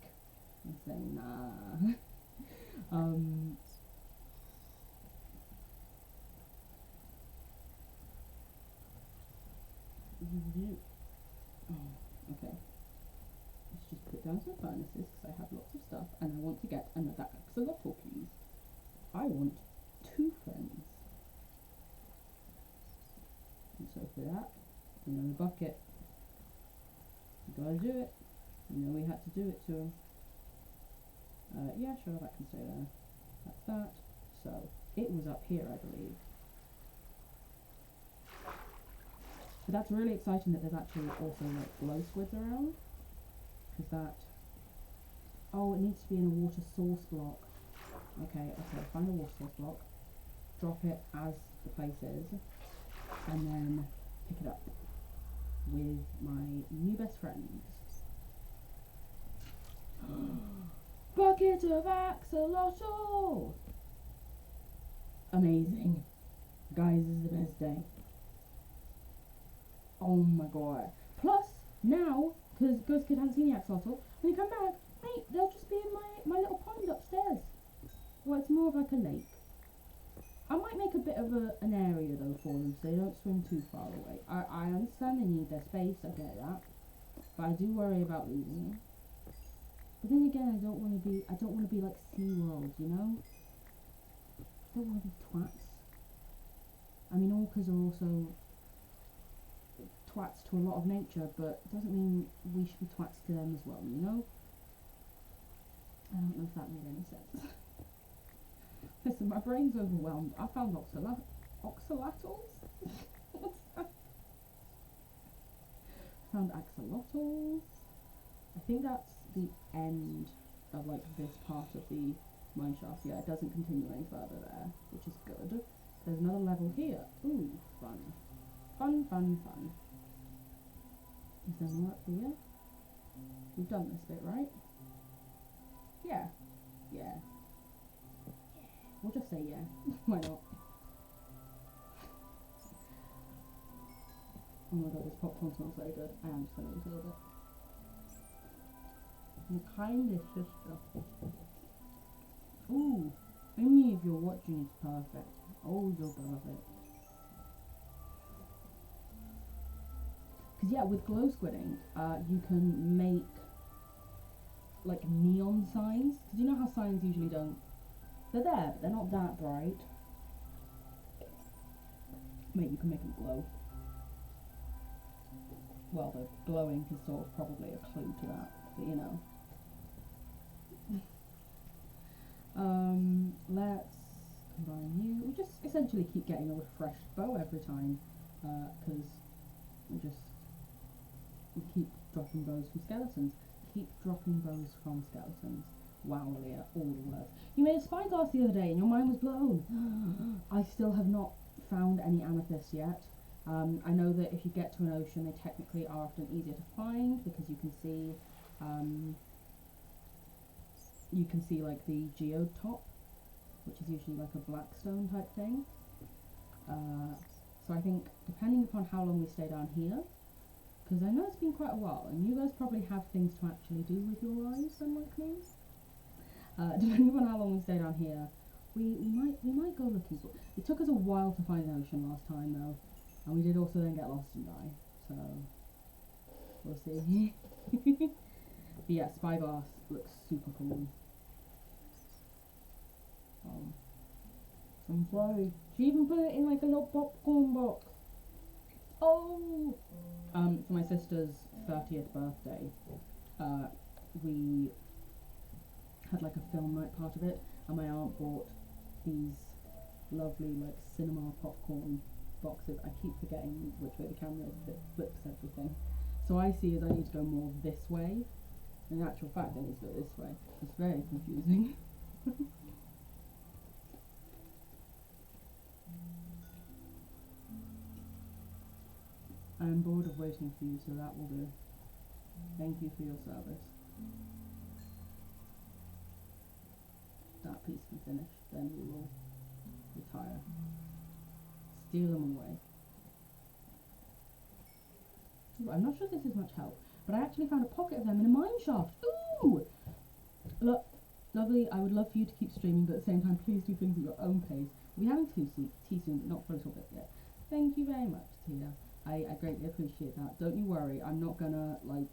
[SPEAKER 3] I'm saying, nah. Oh, okay. Let's just put down some furnaces because I have lots of stuff and I want to get another axolotl, please. I want 2 friends. And so for that, in the bucket. gotta do it. You know, we had to do it to him. Yeah, sure, that can stay there. That's that. So, it was up here, I believe. But that's really exciting that there's actually also, like, glow squids around. Because that... Oh, it needs to be in a water source block. Okay, find a water source block. Drop it as the place is. And then pick it up with my new best friends. Bucket of axolotl! Amazing. Guys, this is the best day. Oh my god. Plus, now, because Ghost Kid hasn't seen the axolotl, when you come back, mate, they'll just be in my little pond upstairs. Well, it's more of like a lake. I might make a bit of an area though for them so they don't swim too far away. I understand they need their space, I get that. But I do worry about losing them. But then again, I don't want to be like SeaWorld, you know? I don't want to be twats. I mean, orcas are also twats to a lot of nature, but it doesn't mean we should be twats to them as well, you know? I don't know if that made any sense. Listen, my brain's overwhelmed. I found oxalotls? What's that? Found axolotls. I think that's the end of like this part of the mineshaft. Yeah, it doesn't continue any further there, which is good. There's another level here. Ooh, fun. Fun, fun, fun. Is there more up here? We've done this bit, right? Yeah. Yeah. We'll just say yeah. Why not? Oh my god, this popcorn smells so good. I am just gonna eat a little bit. The kindest sister. Ooh, Amy, if you're watching, it's perfect. Oh, you're perfect. Because yeah, with glow squidding, you can make like neon signs. Because you know how signs usually don't. They're there, but they're not that bright. Mate, you can make them glow. Well, the glowing is sort of probably a clue to that, but you know. Let's combine you. We just essentially keep getting a refreshed bow every time, because we keep dropping bows from skeletons. Keep dropping bows from skeletons. Wow, Leah, all the words. You made a spyglass the other day and your mind was blown. I still have not found any amethysts yet. I know that if you get to an ocean, they technically are often easier to find because you can see like the geode top, which is usually like a black stone type thing. So I think depending upon how long we stay down here, because I know it's been quite a while, and you guys probably have things to actually do with your lives, unlike me. Depending upon how long we stay down here, we might go looking for. It took us a while to find the ocean last time though, and we did also then get lost and die. So we'll see. But yeah, spyglass looks super cool. I'm sorry. She even put it in like a little popcorn box. Oh. For my sister's 30th birthday, we had like a film night part of it, and my aunt bought these lovely like cinema popcorn boxes. I keep forgetting which way the camera is, it flips everything. So I see as I need to go more this way. In actual fact, I need to go this way. It's very confusing. I'm bored of waiting for you, so that will do. Thank you for your service. That piece can finish, then we will retire. Steal them away. Ooh, I'm not sure this is much help, but I actually found a pocket of them in a mine shaft. Ooh! Look, lovely, I would love for you to keep streaming, but at the same time, please do things at your own pace. We'll be having tea soon, but not for a little bit yet. Thank you very much, Tia. I greatly appreciate that. Don't you worry, I'm not gonna, like,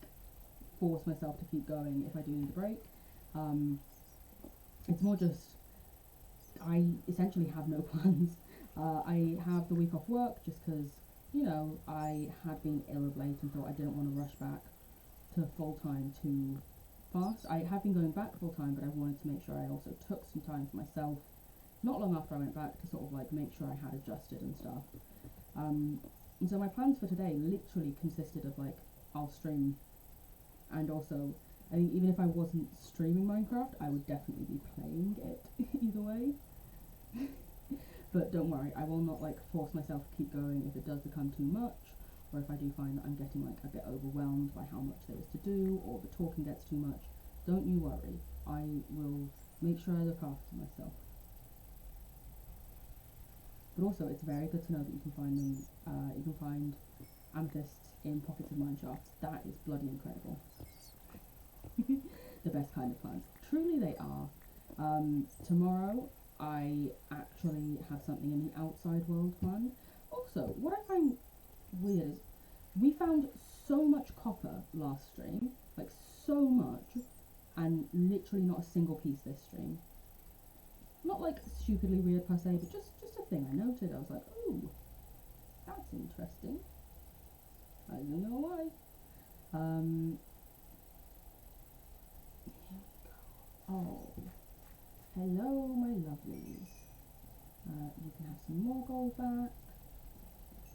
[SPEAKER 3] force myself to keep going if I do need a break. It's more just, I essentially have no plans. I have the week off work just because, you know, I had been ill of late and thought I didn't want to rush back. to full-time too fast. I have been going back full-time, but I wanted to make sure I also took some time for myself, not long after I went back, to sort of like make sure I had adjusted and stuff. And so my plans for today literally consisted of like, I'll stream, and also, I mean, even if I wasn't streaming Minecraft, I would definitely be playing it either way. But don't worry, I will not like force myself to keep going if it does become too much, or if I do find that I'm getting like a bit overwhelmed by how much there is to do, or the talking gets too much. Don't you worry, I will make sure I look after myself. But also, it's very good to know that you can find them, you can find amethysts in pockets of mineshaft. That is bloody incredible. The best kind of plants. Truly they are. Tomorrow, I actually have something in the outside world planned. Also, what I find weird is, we found so much copper last stream, like so much, and literally not a single piece this stream. Not like stupidly weird per se, but just a thing I noted. I was like, ooh, that's interesting. I don't know why. Oh, hello, my lovelies. You can have some more gold back.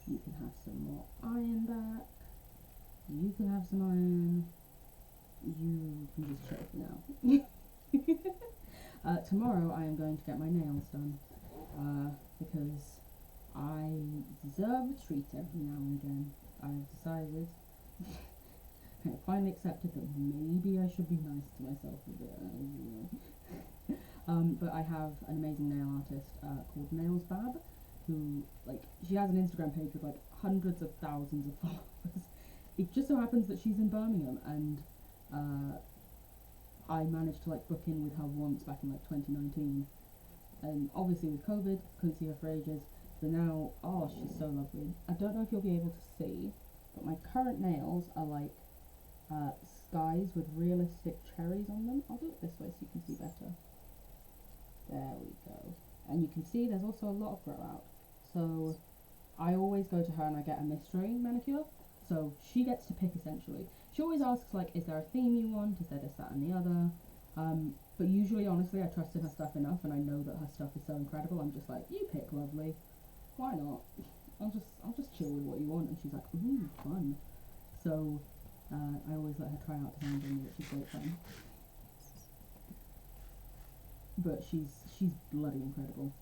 [SPEAKER 3] You can have some more iron back. You can have some iron. You can just chill for now. Tomorrow I am going to get my nails done, because I deserve a treat every now and again. I've decided, I finally accepted that maybe I should be nice to myself a bit, but I have an amazing nail artist called Nails Bab, who, like, she has an Instagram page with like hundreds of thousands of followers. It just so happens that she's in Birmingham, and I managed to like book in with her once back in like 2019, and obviously with COVID couldn't see her for ages, but now, oh, she's so lovely. I don't know if you'll be able to see, but my current nails are like skies with realistic cherries on them. I'll do it this way so you can see better. There we go. And you can see there's also a lot of grow out. So I always go to her and I get a mystery manicure. So she gets to pick essentially. She always asks like, is there a theme you want? Is there this, that and the other? But usually, honestly, I trust in her stuff enough, and I know that her stuff is so incredible. I'm just like, you pick, lovely. Why not? I'll just chill with what you want. And she's like, ooh, fun. So I always let her try out designs on me, which is great fun. But she's bloody incredible.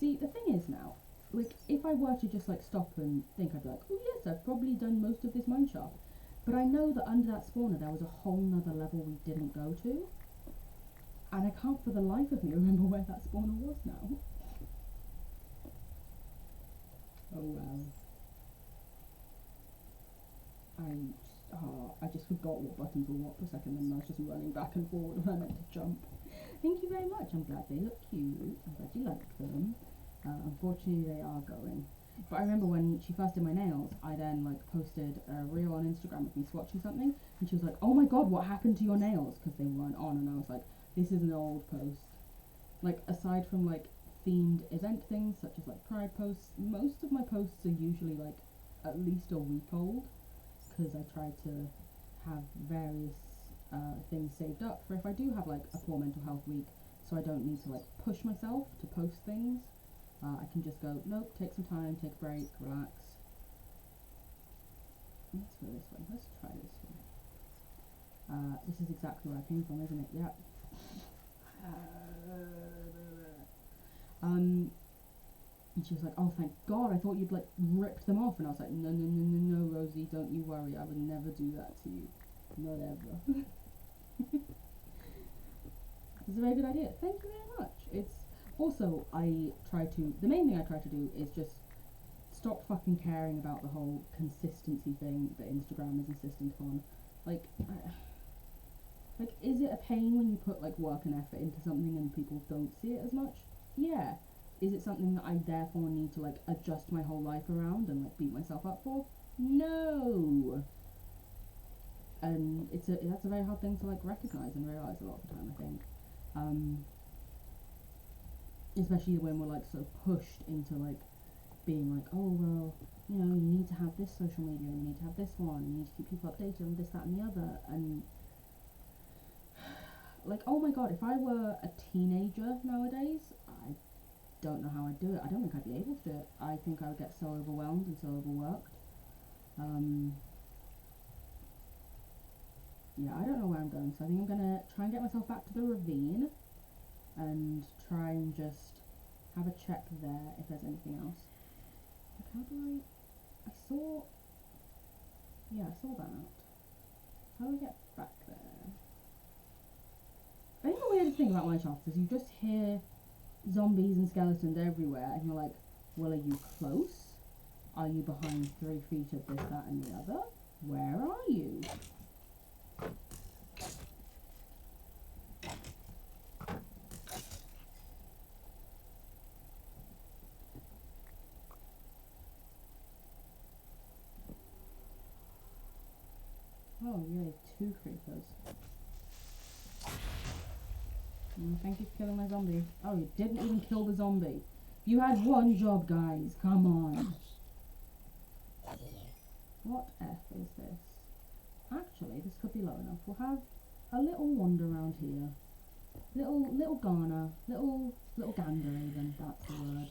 [SPEAKER 3] See, the thing is now, like, if I were to just like stop and think, I'd be like, oh yes, I've probably done most of this mineshaft. But I know that under that spawner there was a whole nother level we didn't go to. And I can't for the life of me remember where that spawner was now. Oh well. I just forgot what buttons were what for a second, and I was just running back and forward when I meant to jump. Thank you very much. I'm glad they look cute. I'm glad you like them. Unfortunately, they are going. But I remember when she first did my nails, I then like posted a reel on Instagram of me swatching something, and she was like, "Oh my god, what happened to your nails?" Because they weren't on, and I was like, "This is an old post." Like, aside from like themed event things such as like Pride posts, most of my posts are usually like at least a week old, because I try to have various things saved up for if I do have like a poor mental health week, so I don't need to like push myself to post things. I can just go, nope, take some time, take a break, relax. Let's go this way. Let's try this way. This is exactly where I came from, isn't it? Yep. And she was like, oh, thank God, I thought you'd like ripped them off. And I was like, no, no, no, no, no, Rosie, don't you worry, I would never do that to you. Not ever. It's a very good idea. Thank you very much. It's also, the main thing I try to do is just stop fucking caring about the whole consistency thing that Instagram is insistent on. Like, is it a pain when you put like work and effort into something and people don't see it as much? Yeah. Is it something that I therefore need to like adjust my whole life around and like beat myself up for? No. And that's a very hard thing to like recognize and realize a lot of the time, I think. Especially when we're like so pushed into like being like, oh well, you know, you need to have this social media, you need to have this one, you need to keep people updated on this, that and the other, and like, oh my god, if I were a teenager nowadays, I don't know how I'd do it. I don't think I'd be able to do it. I think I would get so overwhelmed and so overworked. Yeah, I don't know where I'm going, so I think I'm gonna try and get myself back to the ravine and try and just have a check there if there's anything else. Like, how do I saw, yeah, I saw that. How do I get back there? I think the weirdest thing about Mineshaft is you just hear zombies and skeletons everywhere, and you're like, well, are you close? Are you behind 3 feet of this, that, and the other? Where are you? Oh, yay, 2 creepers. Thank you for killing my zombie. Oh, you didn't even kill the zombie. You had one job, guys. Come on. What F is this? Actually, this could be low enough. We'll have a little wander around here. Little Ghana. Little gander even. That's the word.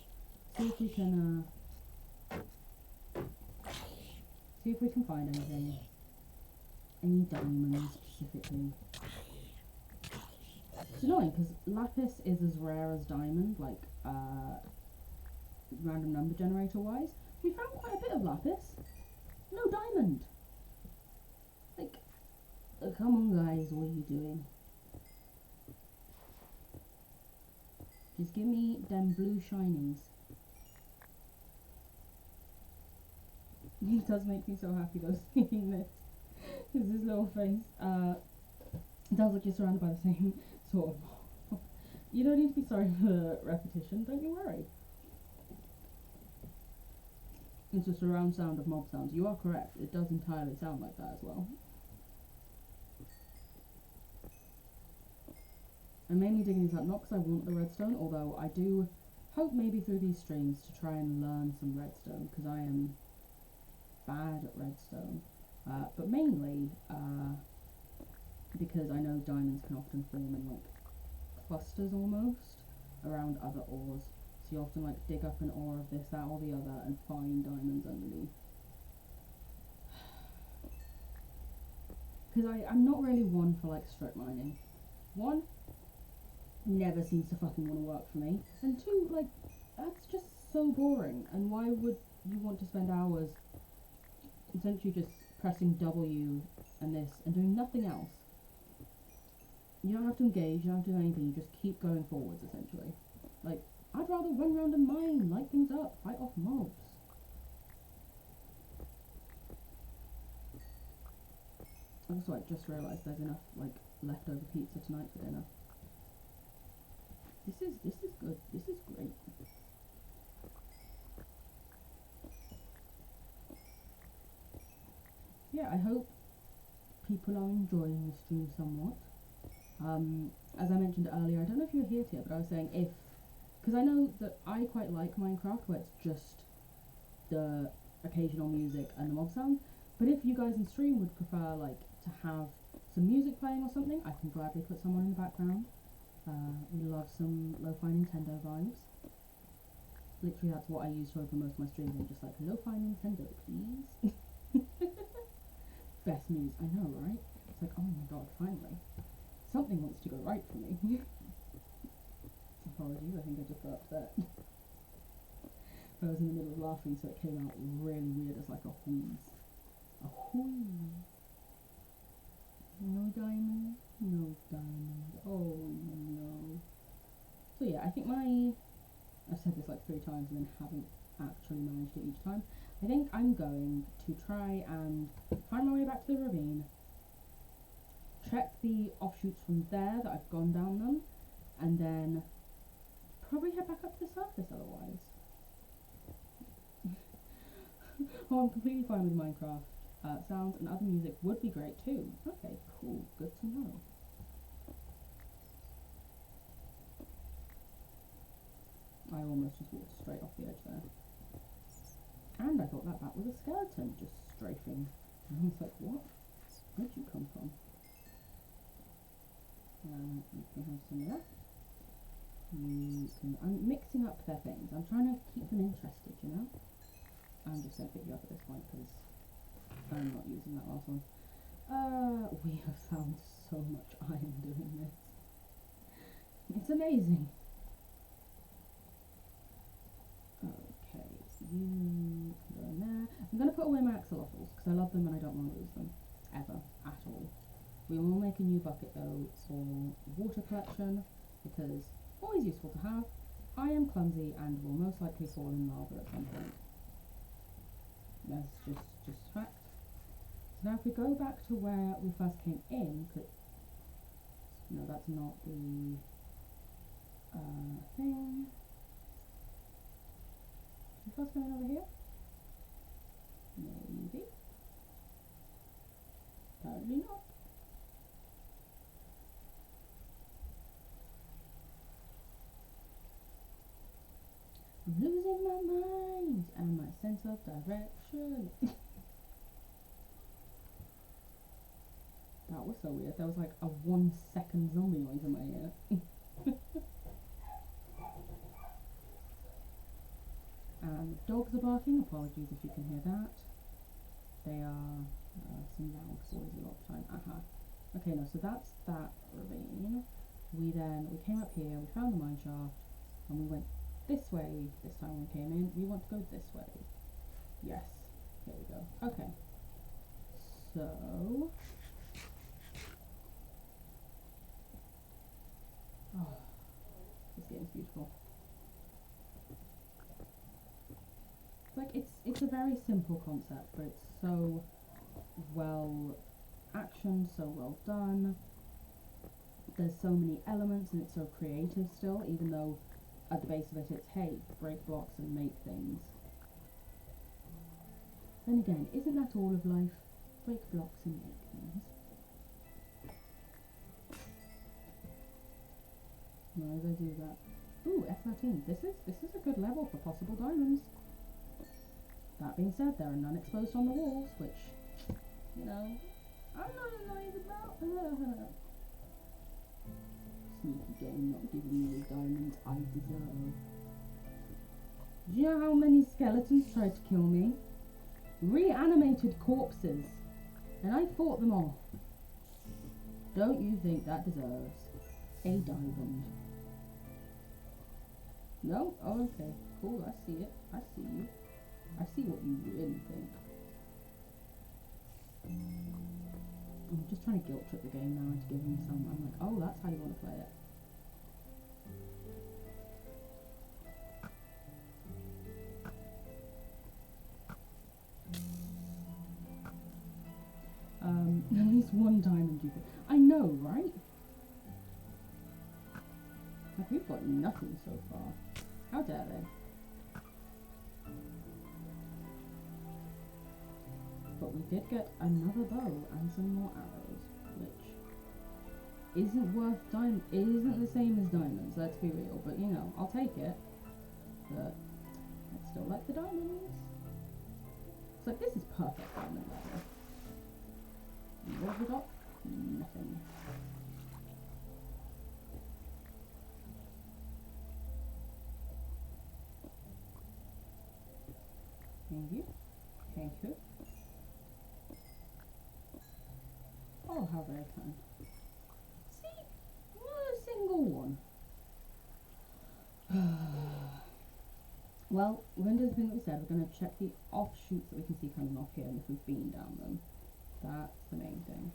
[SPEAKER 3] See if we can, see if we can find anything. Any diamonds, specifically. It's annoying, because lapis is as rare as diamond, like, random number generator wise. We found quite a bit of lapis. No diamond! Like, come on guys, what are you doing? Just give me them blue shinies. It does make me so happy though, seeing this. Because his little face, it sounds like you're surrounded by the same sort of mob. You don't need to be sorry for repetition, don't you worry. It's a surround sound of mob sounds. You are correct, it does entirely sound like that as well. I mainly digging these up, not because I want the redstone, although I do hope maybe through these streams to try and learn some redstone, because I am bad at redstone. But mainly, because I know diamonds can often form in like clusters almost around other ores. So you often like dig up an ore of this, that or the other and find diamonds underneath. Because I'm not really one for like strip mining. One, never seems to fucking want to work for me. And two, like, that's just so boring. And why would you want to spend hours essentially just pressing W and this and doing nothing else? You don't have to engage, you don't have to do anything, you just keep going forwards essentially. Like, I'd rather run around and mine, light things up, fight off mobs. Also, I just realised there's enough, like, leftover pizza tonight for dinner. This is good, this is great. Yeah, I hope people are enjoying the stream somewhat. As I mentioned earlier, I don't know if you were here today, but I was saying because I know that I quite like Minecraft where it's just the occasional music and the mob sound, but if you guys in stream would prefer like to have some music playing or something, I can gladly put someone in the background. We love some lo-fi Nintendo vibes. Literally that's what I use to open most of my streams. I'm just like, lo-fi Nintendo, please. Best news, I know, right? It's like, oh my god, finally. Something wants to go right for me. Apologies, I think I just got upset. I was in the middle of laughing, so it came out really weird as like a wheeze. A wheeze. No diamond? No diamond. Oh no. So yeah, I think I've said this like 3 times and then haven't actually managed it each time. I think I'm going to try and find my way back to the ravine, check the offshoots from there that I've gone down them, and then probably head back up to the surface otherwise. Oh, I'm completely fine with Minecraft. Sounds and other music would be great too. Okay, cool, good to know. I almost just walked straight off the edge there. And I thought that was a skeleton just strafing. And I was like, what? Where'd you come from? You can have some of that. I'm mixing up their things. I'm trying to keep them interested, you know? I'm just going to pick you up at this point because I'm not using that last one. We have found so much iron doing this. It's amazing. Okay, so you can go in there. I'm going to put away my axolotls because I love them and I don't want to lose them. Ever. At all. We will make a new bucket though for water collection because always useful to have. I am clumsy and will most likely fall in lava at some point. That's just fact. So now if we go back to where we first came in, no, that's not the thing. Did we first come in over here? Maybe. Apparently not. I'm losing my mind and my sense of direction. That was so weird. There was like a 1 second zombie noise in my ear. Dogs are barking. Apologies if you can hear that. They are some loud boys a lot of the time. Okay, no, so that's that ravine. We came up here, we found the mineshaft, and we went this way this time when we came in. We want to go this way. Yes, here we go. Okay, so this game's beautiful. It's a very simple concept, but it's so well actioned, so well done. There's so many elements and it's so creative still, even though at the base of it it's, hey, break blocks and make things. Then again, isn't that all of life? Break blocks and make things. Why did I do that? Ooh, F13. This is a good level for possible diamonds. That being said, there are none exposed on the walls, which, you know, I'm not annoyed about. Sneaky game, not giving me the diamonds I deserve. Do you know how many skeletons tried to kill me? Reanimated corpses. And I fought them off. Don't you think that deserves a diamond? No? Oh, okay. Cool, I see it. I see you. I see what you really think. I'm just trying to guilt trip the game now into giving me some. I'm like, oh, that's how you want to play it. At least one diamond you could. I know, right? Like, we've got nothing so far. How dare they? But we did get another bow and some more arrows, which isn't worth isn't the same as diamonds, let's be real, but you know, I'll take it. But I still like the diamonds. It's like, this is perfect diamond level. And what have we got? Nothing. Thank you. Thank you. Oh, how very kind. See? Not a single one. Well, we're going to do the thing that we said. We're going to check the offshoots that we can see coming off here and if we've been down them. That's the main thing.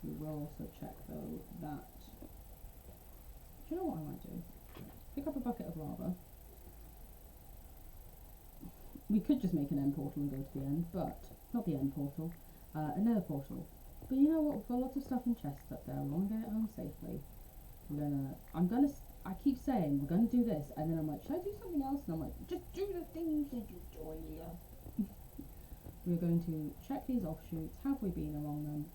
[SPEAKER 3] We will also check, though, that... Do you know what I might do? Pick up a bucket of lava. We could just make an end portal and go to the end, but not the end portal, another portal. But you know what? We've got lots of stuff in chests up there. We want to get it home safely. I keep saying we're gonna do this, and then I'm like, should I do something else? And I'm like, just do the thing you said you'd do, Amelia. We're going to check these offshoots. Have we been along them?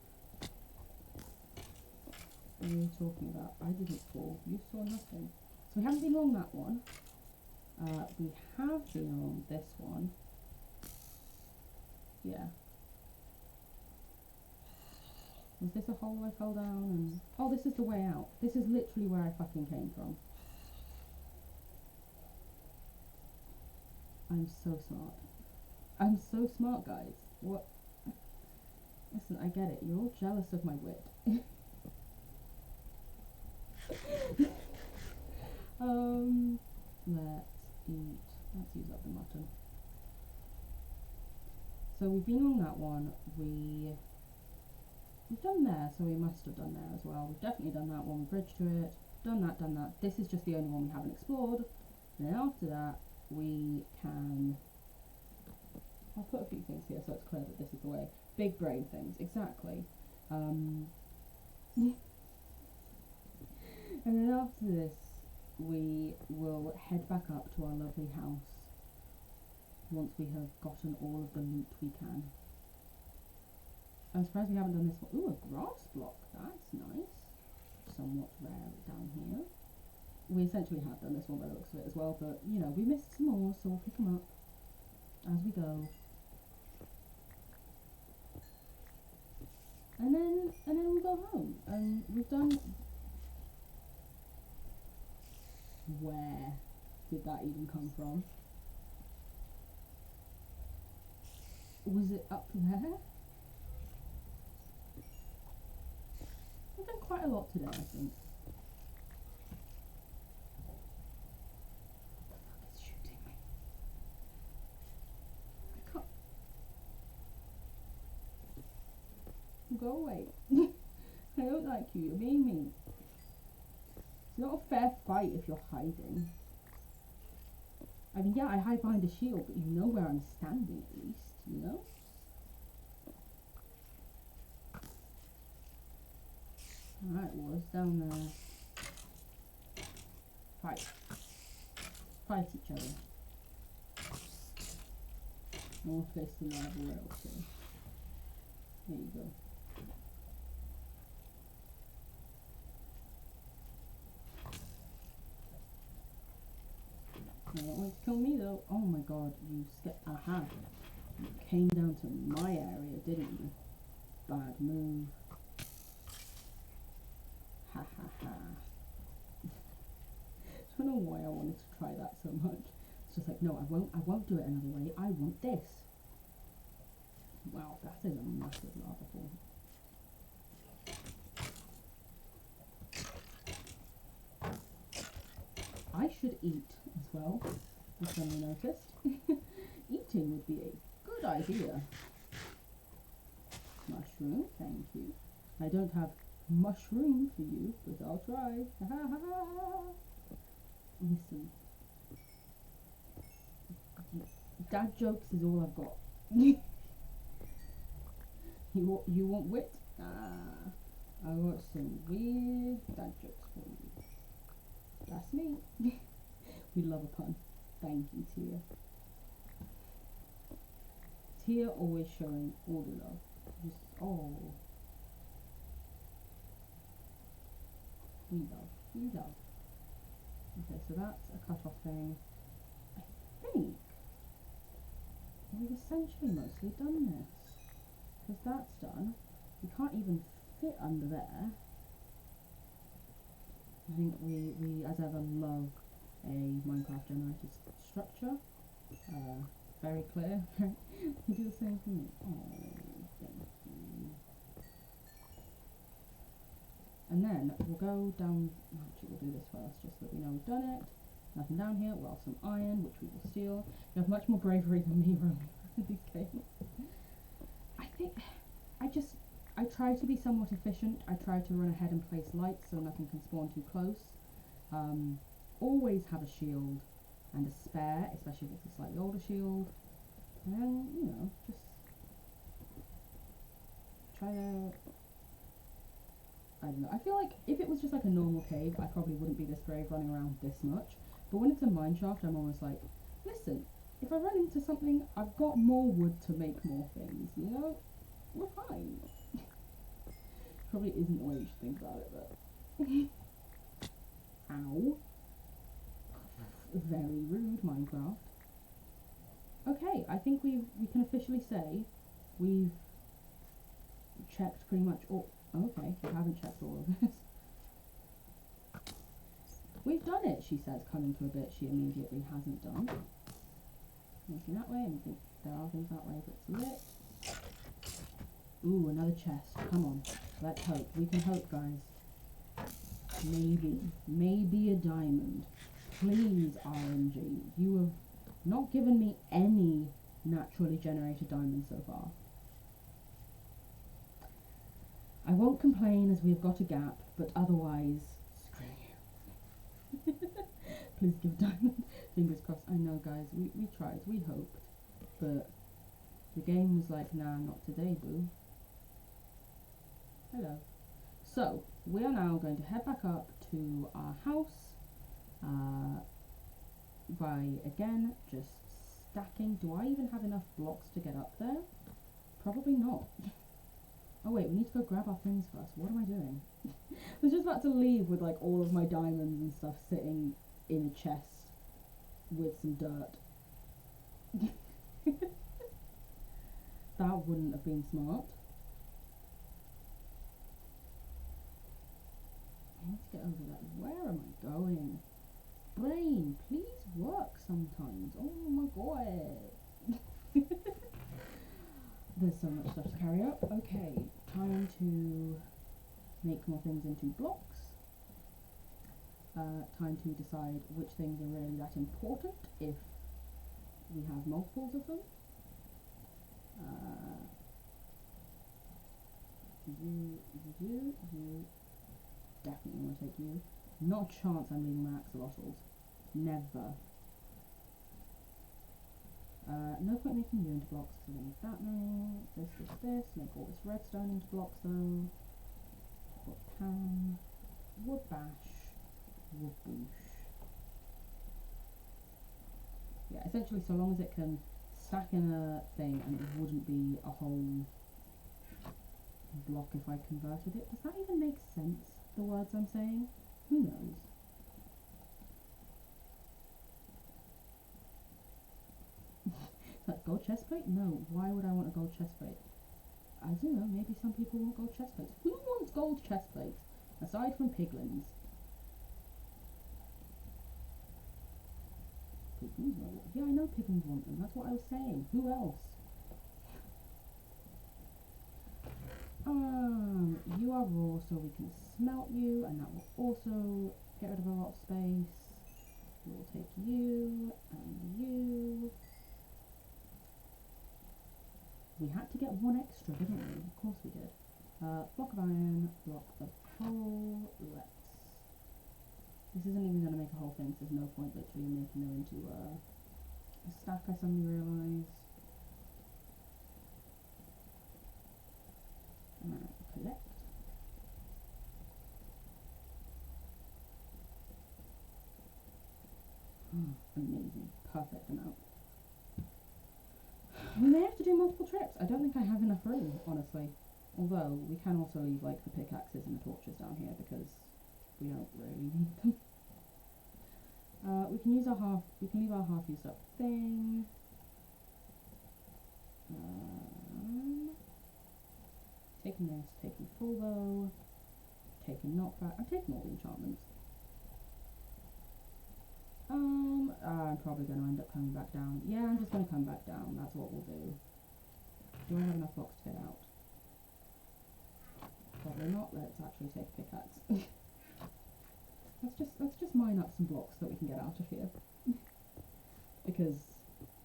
[SPEAKER 3] What are you talking about? I didn't fall. You saw nothing. So we haven't been along that one. We have been on this one. Yeah. Was this a hole I fell down and... Oh, this is the way out. This is literally where I fucking came from. I'm so smart. I'm so smart, guys. What? Listen, I get it. You're all jealous of my wit. Let's eat. Let's use up the mutton. So we've been on that one. We've done there, so we must have done there as well. We've definitely done that one. We bridged to it. Done that, done that. This is just the only one we haven't explored. And then after that, we can... I'll put a few things here so it's clear that this is the way. Big brain things, exactly. And then after this, we will head back up to our lovely house once we have gotten all of the loot we can. I'm surprised we haven't done this one. Ooh, a grass block. That's nice. Somewhat rare down here. We essentially have done this one by the looks of it as well, but, you know, we missed some more, so we'll pick them up as we go. And then we'll go home. And we've done... Where did that even come from? Was it up there? We've done quite a lot today, I think. What the fuck is shooting me? I can't... Go away. I don't like you, you're being mean. It's not a fair fight if you're hiding. I mean, yeah, I hide behind a shield, but you know where I'm standing at least, you know? Alright, what's down there? Fight. Fight each other. More face to lava rail, so. There you go. You don't want to kill me though. Oh my god, you aha. You came down to my area, didn't you? Bad move. Ha ha ha. I don't know why I wanted to try that so much. It's just like, no, I won't do it another way. I want this. Wow, that is a massive lava pool. I should eat as well, if someone noticed. Eating would be a good idea. Mushroom, thank you. I don't have mushroom for you, but I'll try. Ha ha ha ha. Listen. Dad jokes is all I've got. You want wit? Ah, I got some weird dad jokes for you. That's me. We love a pun. Thank you, Tia. Tia always showing all the love. Just, oh. We love. Okay, so that's a cut-off thing. I think we've essentially mostly done this. Because that's done. We can't even fit under there. I think we as ever love a Minecraft generated structure. Very clear. You do the same for me. Oh, thank you. And then we'll go down, actually we'll do this first just so that we know we've done it. Nothing down here, well, some iron, which we will steal. You have much more bravery than me running these games. I try to be somewhat efficient. I try to run ahead and place lights so nothing can spawn too close. Always have a shield and a spare, especially if it's a slightly older shield. And, you know, just try to... I don't know. I feel like if it was just like a normal cave, I probably wouldn't be this brave running around this much. But when it's a mineshaft, I'm almost like, listen, if I run into something, I've got more wood to make more things, you know? We're fine. Probably isn't the way you should think about it, but... Ow. Very rude, Minecraft. Okay, I think we can officially say we've checked pretty much all. Okay, we haven't checked all of this. We've done it, she says, coming to a bit she immediately hasn't done. Anything that way, anything, there are things that way, but it's lit. Ooh, another chest, come on, let's hope, we can hope, guys. Maybe a diamond. Please, RNG, you have not given me any naturally generated diamonds so far. I won't complain as we have got a gap, but otherwise, screw you. Please give a diamond. Fingers crossed. I know, guys, we tried, we hoped, but the game was like, nah, not today, boo. Hello. So, we are now going to head back up to our house, by, again, just stacking. Do I even have enough blocks to get up there? Probably not. Oh wait, we need to go grab our things first. What am I doing? I was just about to leave with like all of my diamonds and stuff sitting in a chest with some dirt. That wouldn't have been smart. I need to get over that. Where am I going? Brain, please work sometimes. Oh my god. There's so much stuff to carry up. Okay, time to make more things into blocks. Time to decide which things are really that important if we have multiples of them. You definitely want to take you. Not a chance I'm leaving my axolotls. Never. No point making you into blocks because I need that many. This. Make all this redstone into blocks though. Wood pan. Wood bash. Wood boosh. Yeah, essentially so long as it can stack in a thing and it wouldn't be a whole block if I converted it. Does that even make sense, the words I'm saying? Who knows? Like gold chestplate? No, why would I want a gold chestplate? I don't know, maybe some people want gold chestplates. Who wants gold chestplates? Aside from piglins. Piglins? Yeah, I know piglins want them, that's what I was saying. Who else? You are raw, so we can smelt you, and that will also get rid of a lot of space. We will take you, and you. We had to get one extra, didn't we? Of course we did. Block of iron, block of coal, This isn't even going to make a whole thing, so there's no point literally making them into a stack, I suddenly realise. Collect. Amazing. Perfect amount. We may have to do multiple trips. I don't think I have enough room, honestly. Although, we can also leave, like, the pickaxes and the torches down here because we don't really need them. We can leave our half used up thing. Taking this, taking full bow, taking knockback. I'm taking all the enchantments. I'm probably going to end up coming back down. Yeah, I'm just going to come back down. That's what we'll do. Do I have enough blocks to get out? Probably not. Let's actually take a pickaxe. let's just mine up some blocks so that we can get out of here. Because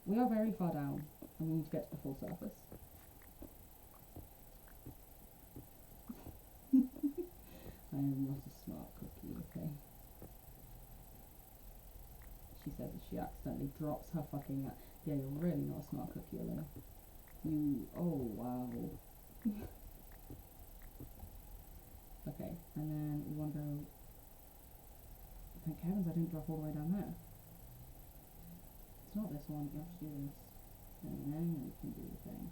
[SPEAKER 3] we are very far down and we need to get to the full surface. I am not a smart cookie, okay? She says that she accidentally drops her fucking... Yeah, you're really not a smart cookie, Elena. You... Oh, wow. Okay, and then we want to go... Thank heavens I didn't drop all the way down there. It's not this one, you have to do this. And then we can do the thing.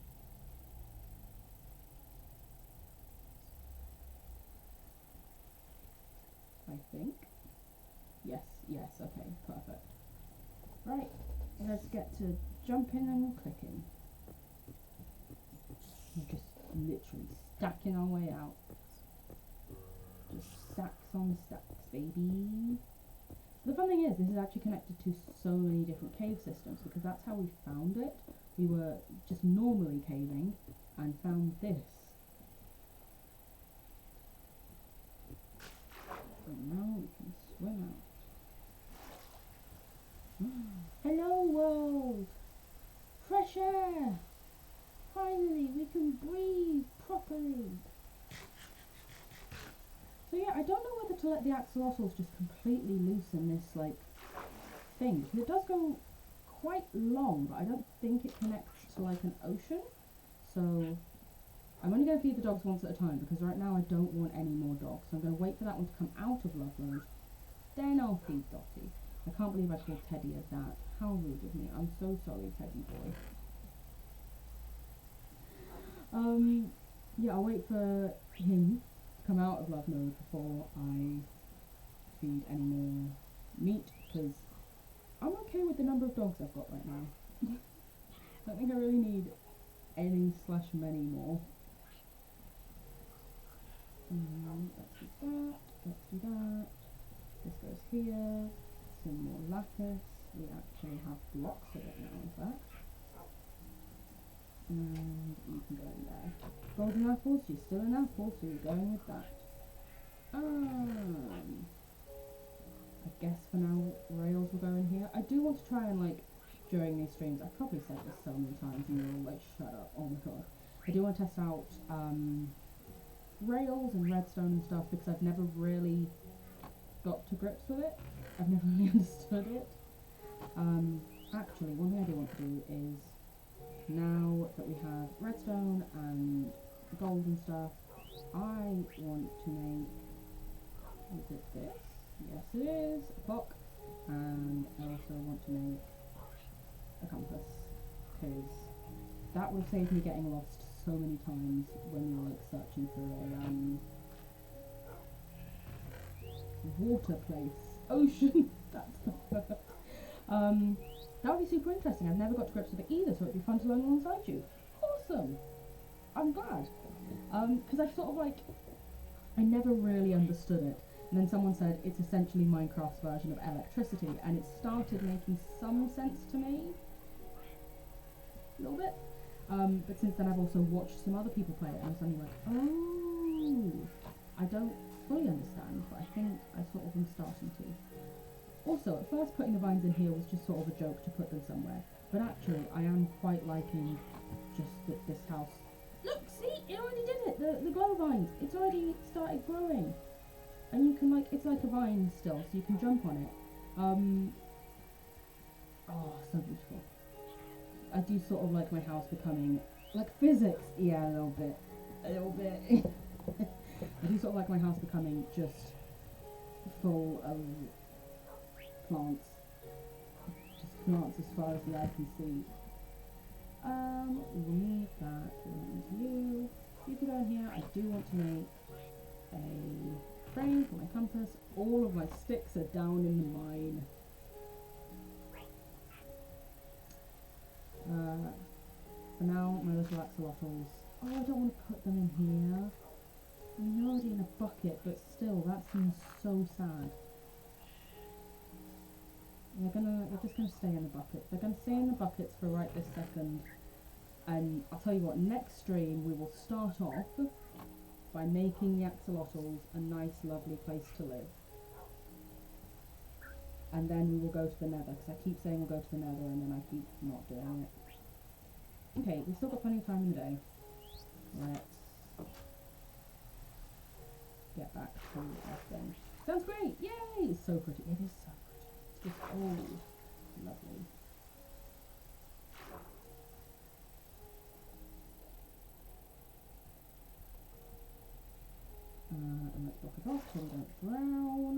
[SPEAKER 3] I think. Yes, okay, perfect. Right, let's get to jumping and clicking. We're just literally stacking our way out. Just stacks on stacks, baby. The fun thing is, this is actually connected to so many different cave systems, because that's how we found it. We were just normally caving and found this. And now we can swim out. Hello world! Fresh air! Finally, we can breathe properly. So yeah, I don't know whether to let the axolotls just completely loose in this like thing, because it does go quite long, but I don't think it connects to like an ocean. So I'm only going to feed the dogs once at a time, because right now I don't want any more dogs. So I'm going to wait for that one to come out of love mode, then I'll feed Dottie. I can't believe I called Teddy as that. How rude of me. I'm so sorry, Teddy boy. Yeah, I'll wait for him to come out of love mode before I feed any more meat, because I'm okay with the number of dogs I've got right now. I don't think I really need any/many more. Let's do that, let's do that. This goes here. Some more lapis. We actually have blocks of it now, in fact. And you can go in there. Golden apples, you're still an apple, so you're going with that. I guess for now rails will go in here. I do want to try and like, during these streams, I've probably said this so many times and you're all like, shut up, oh my god. I do want to test out rails and redstone and stuff, because I've never really got to grips with it. I've never really understood it. Actually, one thing I do want to do is, now that we have redstone and gold and stuff, I want to make, is it this? Yes it is, a clock, and I also want to make a compass, because that would have saved me getting lost so many times when we were like searching for a water place. Ocean! That's the word. That would be super interesting. I've never got to grips with it either, so it'd be fun to learn alongside you. Awesome! I'm glad. Because I sort of like, I never really understood it. And then someone said it's essentially Minecraft's version of electricity, and it started making some sense to me. A little bit. But since then I've also watched some other people play it, and I was suddenly like, oh! I don't fully understand, but I think I sort of am starting to. Also, at first putting the vines in here was just sort of a joke to put them somewhere, but actually I am quite liking just that this house... Look, see, it already did it, the glow vines, it's already started growing. And you can like, it's like a vine still, so you can jump on it. Oh, so beautiful. I do sort of like my house becoming, like physics, yeah, a little bit. I do sort of like my house becoming just full of plants. Just plants as far as the eye can see. We'll need that, we'll need you. You can go in here. I do want to make a frame for my compass. All of my sticks are down in the mine. For now, my little axolotls. Oh, I don't want to put them in here. They're already in a bucket, but still, that seems so sad. They're just gonna stay in the buckets. They're gonna stay in the buckets for right this second. And I'll tell you what, next stream we will start off by making the axolotls a nice, lovely place to live. And then we will go to the nether, because I keep saying we'll go to the nether and then I keep not doing it. Okay, we've still got plenty of time in the day. Let's get back to our thing. Sounds great! Yay! It's so pretty. It is so pretty. It's just, oh, lovely. And let's block it off so we don't drown.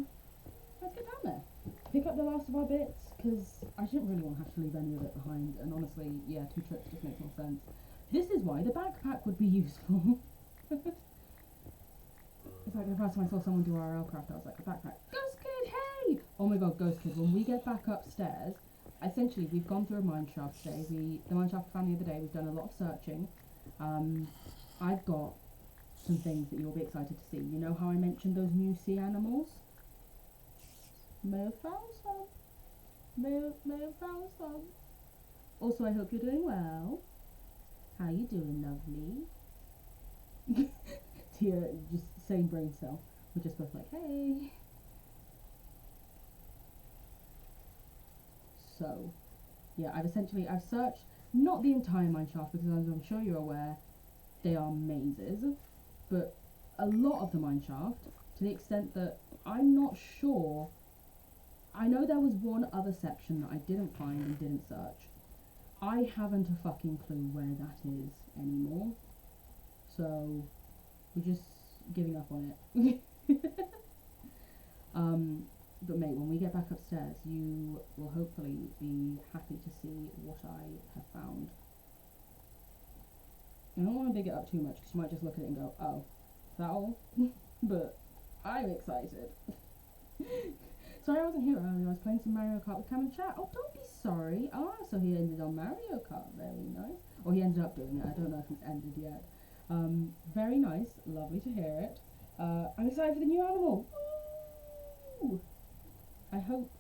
[SPEAKER 3] Let's get down there. Pick up the last of our bits, because I didn't really want to have to leave any of it behind, and honestly, yeah, 2 trips just makes more sense. This is why the backpack would be useful. It's like the first time I saw someone do RL craft, I was like, a backpack. Ghost Kid, hey! Oh my god, Ghost Kid, when we get back upstairs, essentially we've gone through a mineshaft today. The mineshaft found the other day. We've done a lot of searching. I've got some things that you'll be excited to see. You know how I mentioned those new sea animals? May have found some. May have found some. Also, I hope you're doing well. How you doing, lovely? Tia, just same brain cell. We're just both like, hey. So, yeah, I've searched not the entire mineshaft because as I'm sure you're aware, they are mazes, but a lot of the mineshaft, to the extent that I'm not sure. I know there was one other section that I didn't find and didn't search. I haven't a fucking clue where that is anymore, so we're just giving up on it. But mate, when we get back upstairs, you will hopefully be happy to see what I have found. I don't want to big it up too much because you might just look at it and go, oh, is that all? But I'm excited. Sorry I wasn't here earlier, I was playing some Mario Kart with Cam and chat. Oh, don't be sorry. Oh, so he ended on Mario Kart, very nice. Or he ended up doing it, I don't know if it's ended yet. Very nice, lovely to hear it. I'm excited for the new animal. Woo! I hope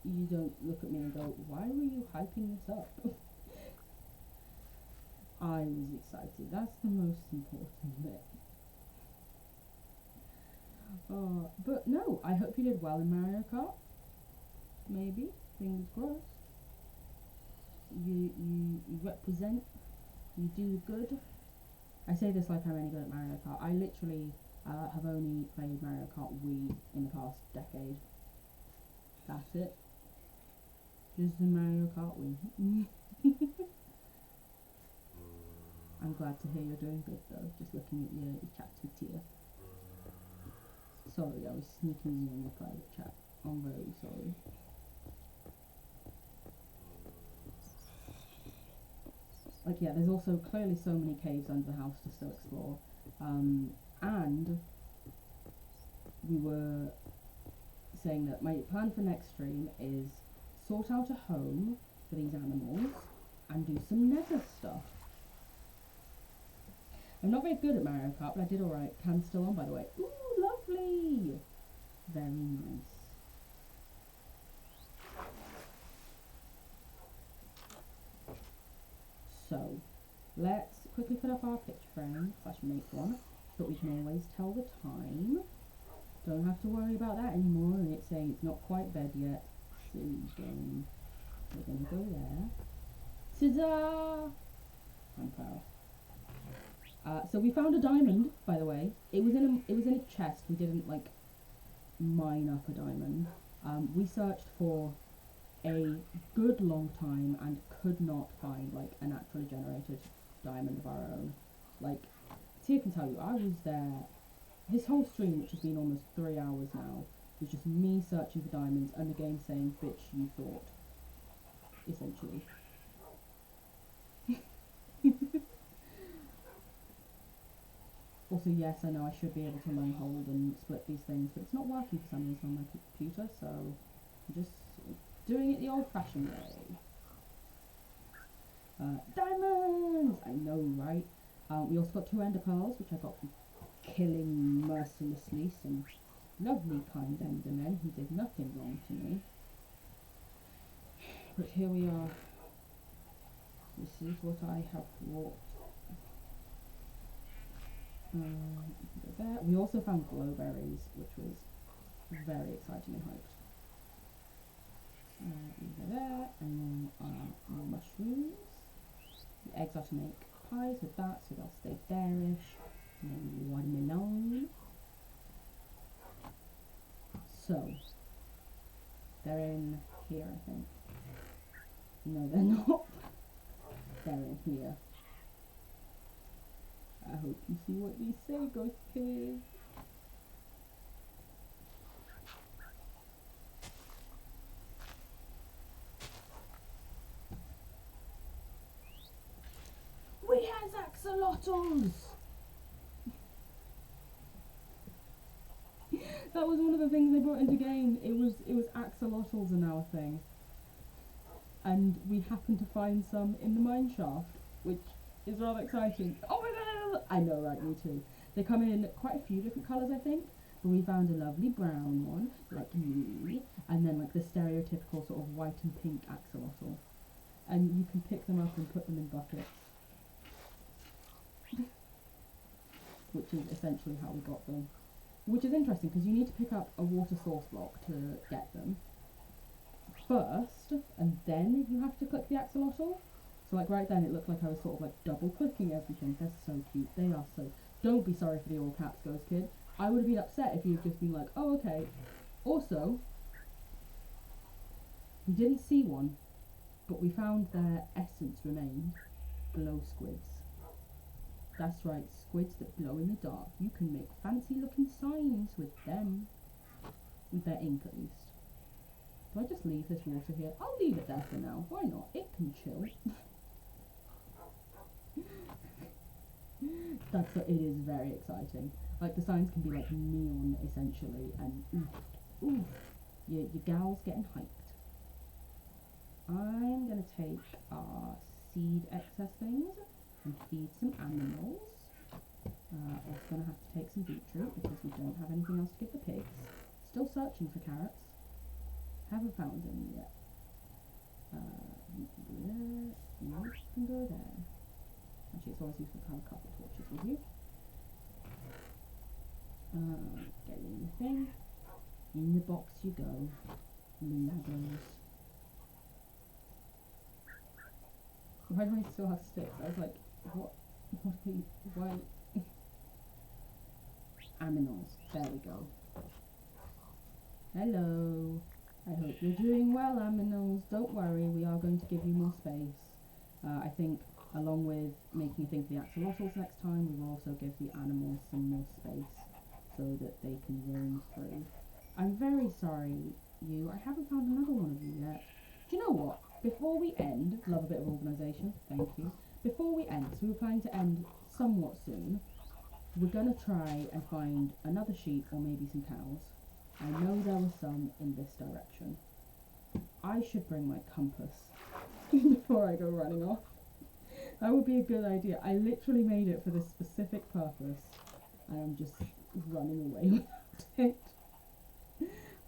[SPEAKER 3] you don't look at me and go, why were you hyping this up? I was excited, that's the most important bit. But no, I hope you did well in Mario Kart. Maybe, fingers crossed. You represent, you do good. I say this like I'm any good at Mario Kart. I literally have only played Mario Kart Wii in the past decade. That's it. Just the Mario Kart Wii. I'm glad to hear you're doing good though, just looking at your chat with Tia. Sorry, I was sneaking in your private chat. I'm very sorry. Like, yeah, there's also clearly so many caves under the house to still explore. And we were saying that my plan for next stream is sort out a home for these animals and do some nether stuff. I'm not very good at Mario Kart, but I did alright. Cam's still on, by the way. Ooh, lovely! Very nice. So, let's quickly put up our picture frame, / make one, so that we can always tell the time. Don't have to worry about that anymore, and it's saying it's not quite bed yet. Silly game. We're gonna go there. Ta-da! I'm proud. So we found a diamond, by the way. It was in a chest. We didn't like mine up a diamond. We searched for a good long time and could not find like a naturally generated diamond of our own. Like, Tia can tell you, I was there. This whole stream, which has been almost 3 hours now, was just me searching for diamonds and the game saying, "Bitch, you thought," essentially. Also, yes, I know I should be able to long hold and split these things, but it's not working for some reason on my computer, so I'm just doing it the old-fashioned way. Diamonds! I know, right? We also got 2 ender pearls, which I got from killing mercilessly some lovely kind endermen who did nothing wrong to me. But here we are. This is what I have wrought. There. We also found glowberries, which was very exciting and hyped. There, and then more mushrooms. The eggs are to make pies with that, so they'll stay bearish. And then watermelon. So, they're in here, I think. No, they're not. They're in here. I hope you see what these say, Ghost Pig. We has axolotls! That was one of the things they brought into game. It was axolotls are now a thing. and we happened to find some in the mineshaft, which is rather exciting. Oh my god! I know, right? Me too. They come in quite a few different colours, I think. But we found a lovely brown one, like me, and then like the stereotypical sort of white and pink axolotl. And you can pick them up and put them in buckets. Which is essentially how we got them. Which is interesting because you need to pick up a water source block to get them first, and then you have to click the axolotl. So like right then it looked like I was sort of like double clicking everything. They're so cute. They are so... Don't be sorry for the all caps ghost kid. I would have been upset if you had just been like, oh okay. Also, we didn't see one, but we found their essence remained. Glow squids. That's right, squids that glow in the dark. You can make fancy looking signs with them. With their ink at least. Do I just leave this water here? I'll leave it there for now. Why not? It can chill. It is very exciting. Like the signs can be like neon essentially, and ooh, your gal's getting hyped. I'm gonna take our seed excess things and feed some animals. Also gonna have to take some beetroot because we don't have anything else to give the pigs. Still searching for carrots. Haven't found any yet. You can go there. Actually, it's always useful to have a couple of torches with you. Get in the thing. In the box you go. Milagros. Why do I still have sticks? I was like, why? Aminals. There we go. Hello. I hope you're doing well, Aminals. Don't worry, we are going to give you more space. I think, along with making a thing for the axolotls next time, we will also give the animals some more space so that they can roam through. I'm very sorry, you. I haven't found another one of you yet. Do you know what? Before we end, love a bit of organisation, thank you. Before we end, so we were planning to end somewhat soon, we're going to try and find another sheep or maybe some cows. I know there were some in this direction. I should bring my compass before I go running off. That would be a good idea. I literally made it for this specific purpose and I'm just running away without it.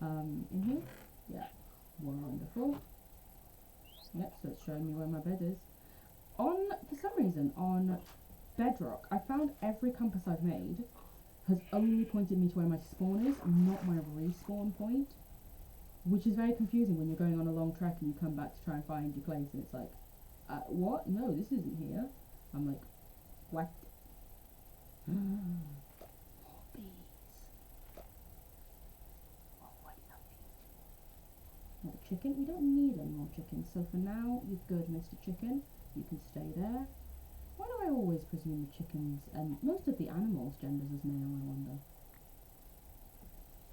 [SPEAKER 3] In here? Yeah. Wonderful. Yep, so it's showing me where my bed is. For some reason, on Bedrock, I found every compass I've made has only pointed me to where my spawn is, not my respawn point. Which is very confusing when you're going on a long trek and you come back to try and find your place and it's like, what? No, this isn't here. I'm like, what? More bees. Oh, I love you. More chicken? We don't need any more chickens, so for now, you're good, Mr. Chicken. You can stay there. Why do I always presume the chickens and most of the animals' genders as male, I wonder?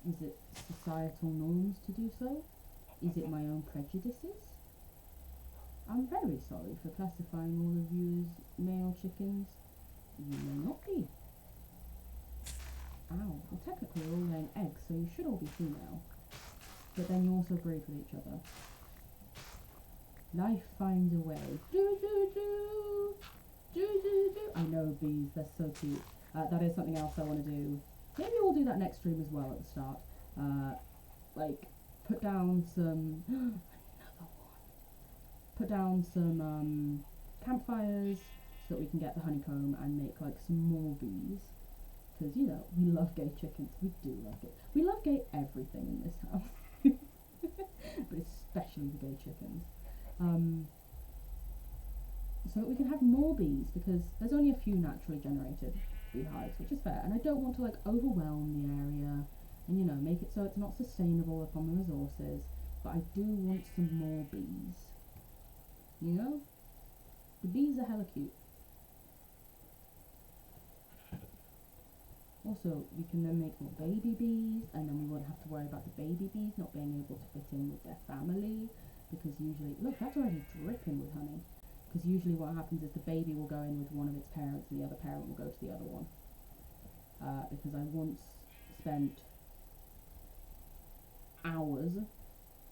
[SPEAKER 3] Is it societal norms to do so? Is it my own prejudices? I'm very sorry for classifying all of you as male chickens. You may not be. Ow. Well, technically you're all laying eggs, so you should all be female. But then you also breed with each other. Life finds a way. Do do do! Do do do! I know bees, they're so cute. That is something else I want to do. Maybe we'll do that next stream as well at the start. Like, put down some... another one. Put down some campfires so that we can get the honeycomb and make like some more bees. Because, you know, we love gay chickens. We do love gay... We love gay everything in this house. But especially the gay chickens. So that we can have more bees, because there's only a few naturally generated beehives, which is fair, and I don't want to like overwhelm the area and, you know, make it so it's not sustainable upon the resources, but I do want some more bees. You know? The bees are hella cute. Also, we can then make more baby bees, and then we won't have to worry about the baby bees not being able to fit in with their family, because usually, look, that's already dripping with honey. Because usually what happens is the baby will go in with one of its parents and the other parent will go to the other one. Because I once spent hours...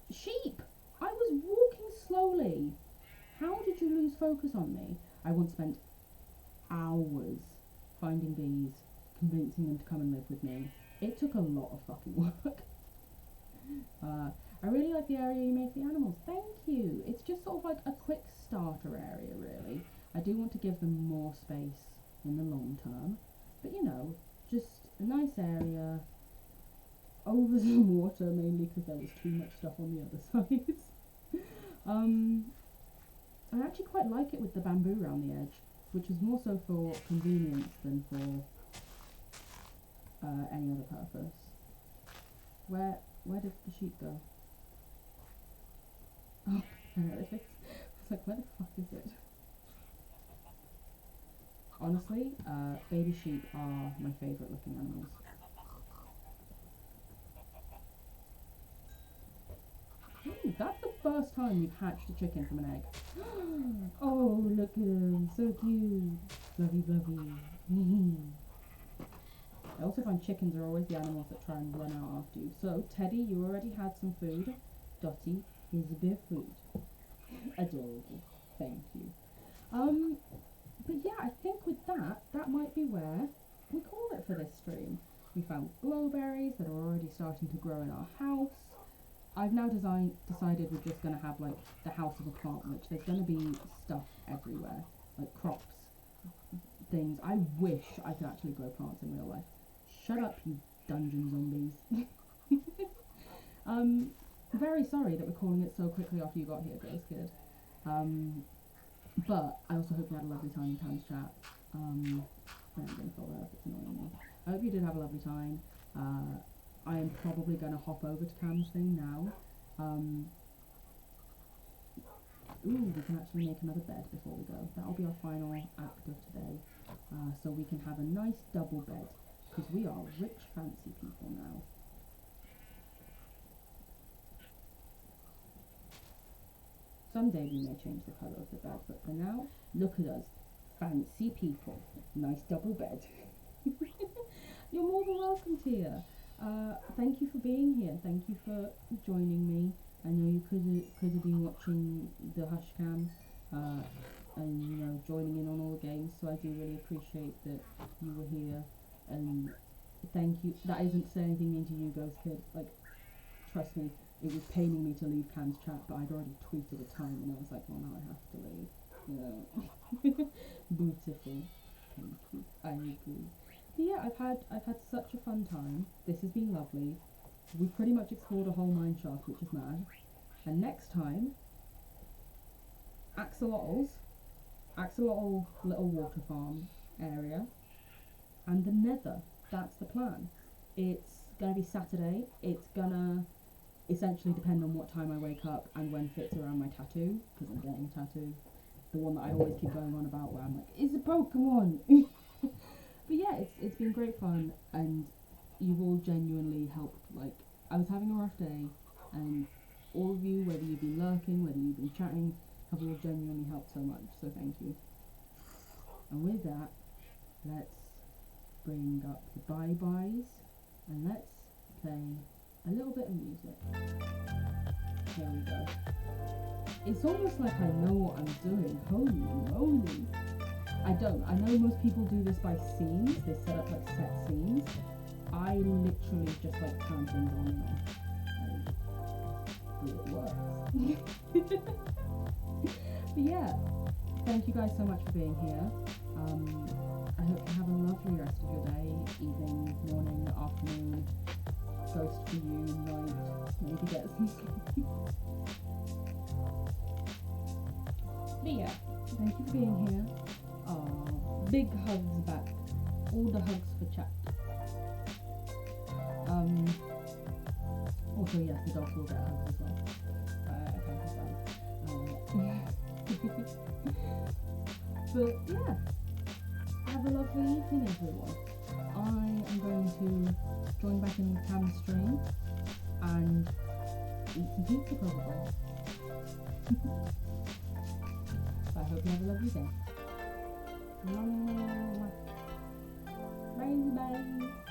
[SPEAKER 3] Sheep! I was walking slowly. How did you lose focus on me? I once spent hours finding bees, convincing them to come and live with me. It took a lot of fucking work. I really like the area you made for the animals. Thank you. It's just sort of like a quick starter area, really. I do want to give them more space in the long term, but you know, just a nice area over some water, mainly because there was too much stuff on the other sides. I actually quite like it with the bamboo around the edge, which is more so for convenience than for any other purpose. Where did the sheep go? Oh, there it is. I was like, where the fuck is it? Honestly, baby sheep are my favourite looking animals. Ooh, that's the first time you've hatched a chicken from an egg. Oh, look at him, so cute. Fluffy, fluffy. I also find chickens are always the animals that try and run out after you. So, Teddy, you already had some food. Dottie, here's a bit of food. Adorable. Thank you. But yeah, I think with that might be where we call it for this stream. We found glowberries that are already starting to grow in our house. I've now decided we're just going to have like the house of a plant, which there's going to be stuff everywhere, like crops, things. I wish I could actually grow plants in real life. Shut up, you dungeon zombies. Very sorry that we're calling it so quickly after you got here, Ghost Kid. But I also hope you had a lovely time in Cam's chat. I'm going to fill that up, it's annoying me. I hope you did have a lovely time. I am probably going to hop over to Cam's thing now. Ooh, we can actually make another bed before we go. That'll be our final act of today. So we can have a nice double bed, because we are rich, fancy people now. Someday we may change the colour of the bed, but for now, look at us, fancy people. Nice double bed. You're more than welcome, Tia. Thank you for being here. Thank you for joining me. I know you could have been watching the Hush Cam, and you know, joining in on all the games. So I do really appreciate that you were here, and thank you. That isn't saying anything into you, Ghost Kid. Like, trust me, it was paining me to leave Cam's chat, but I'd already tweeted a time, and I was like, well, now I have to leave. You know, beautiful. Thank you. I agree. But yeah, I've had such a fun time. This has been lovely. We've pretty much explored a whole mineshaft, which is mad. And next time, axolotl little water farm area, and the nether. That's the plan. It's gonna be Saturday. It's gonna essentially depend on what time I wake up and when fits around my tattoo, because I'm getting a tattoo. The one that I always keep going on about, where I'm like, it's a Pokemon! But yeah, it's been great fun, and you've all genuinely helped. Like, I was having a rough day, and all of you, whether you've been lurking, whether you've been chatting, have all genuinely helped so much, so thank you. And with that, let's bring up the bye-byes, and let's play a little bit of music. There we go. It's almost like I know what I'm doing. Holy moly. I don't. I know most people do this by scenes. They set up like set scenes. I literally just like turn things on and off. It works. But yeah, thank you guys so much for being here. I hope you have a lovely rest of your day, evening, morning, afternoon. Ghost for you, night. Maybe get some sleep. But yeah, thank you for being here. Big hugs back. All the hugs for chat. Also, yes, the dogs will get hugs as well. But yeah, have a lovely evening, everyone. I am going to join back in the Cam stream and eat some pizza probably. I hope you have a lovely day. Bye bye.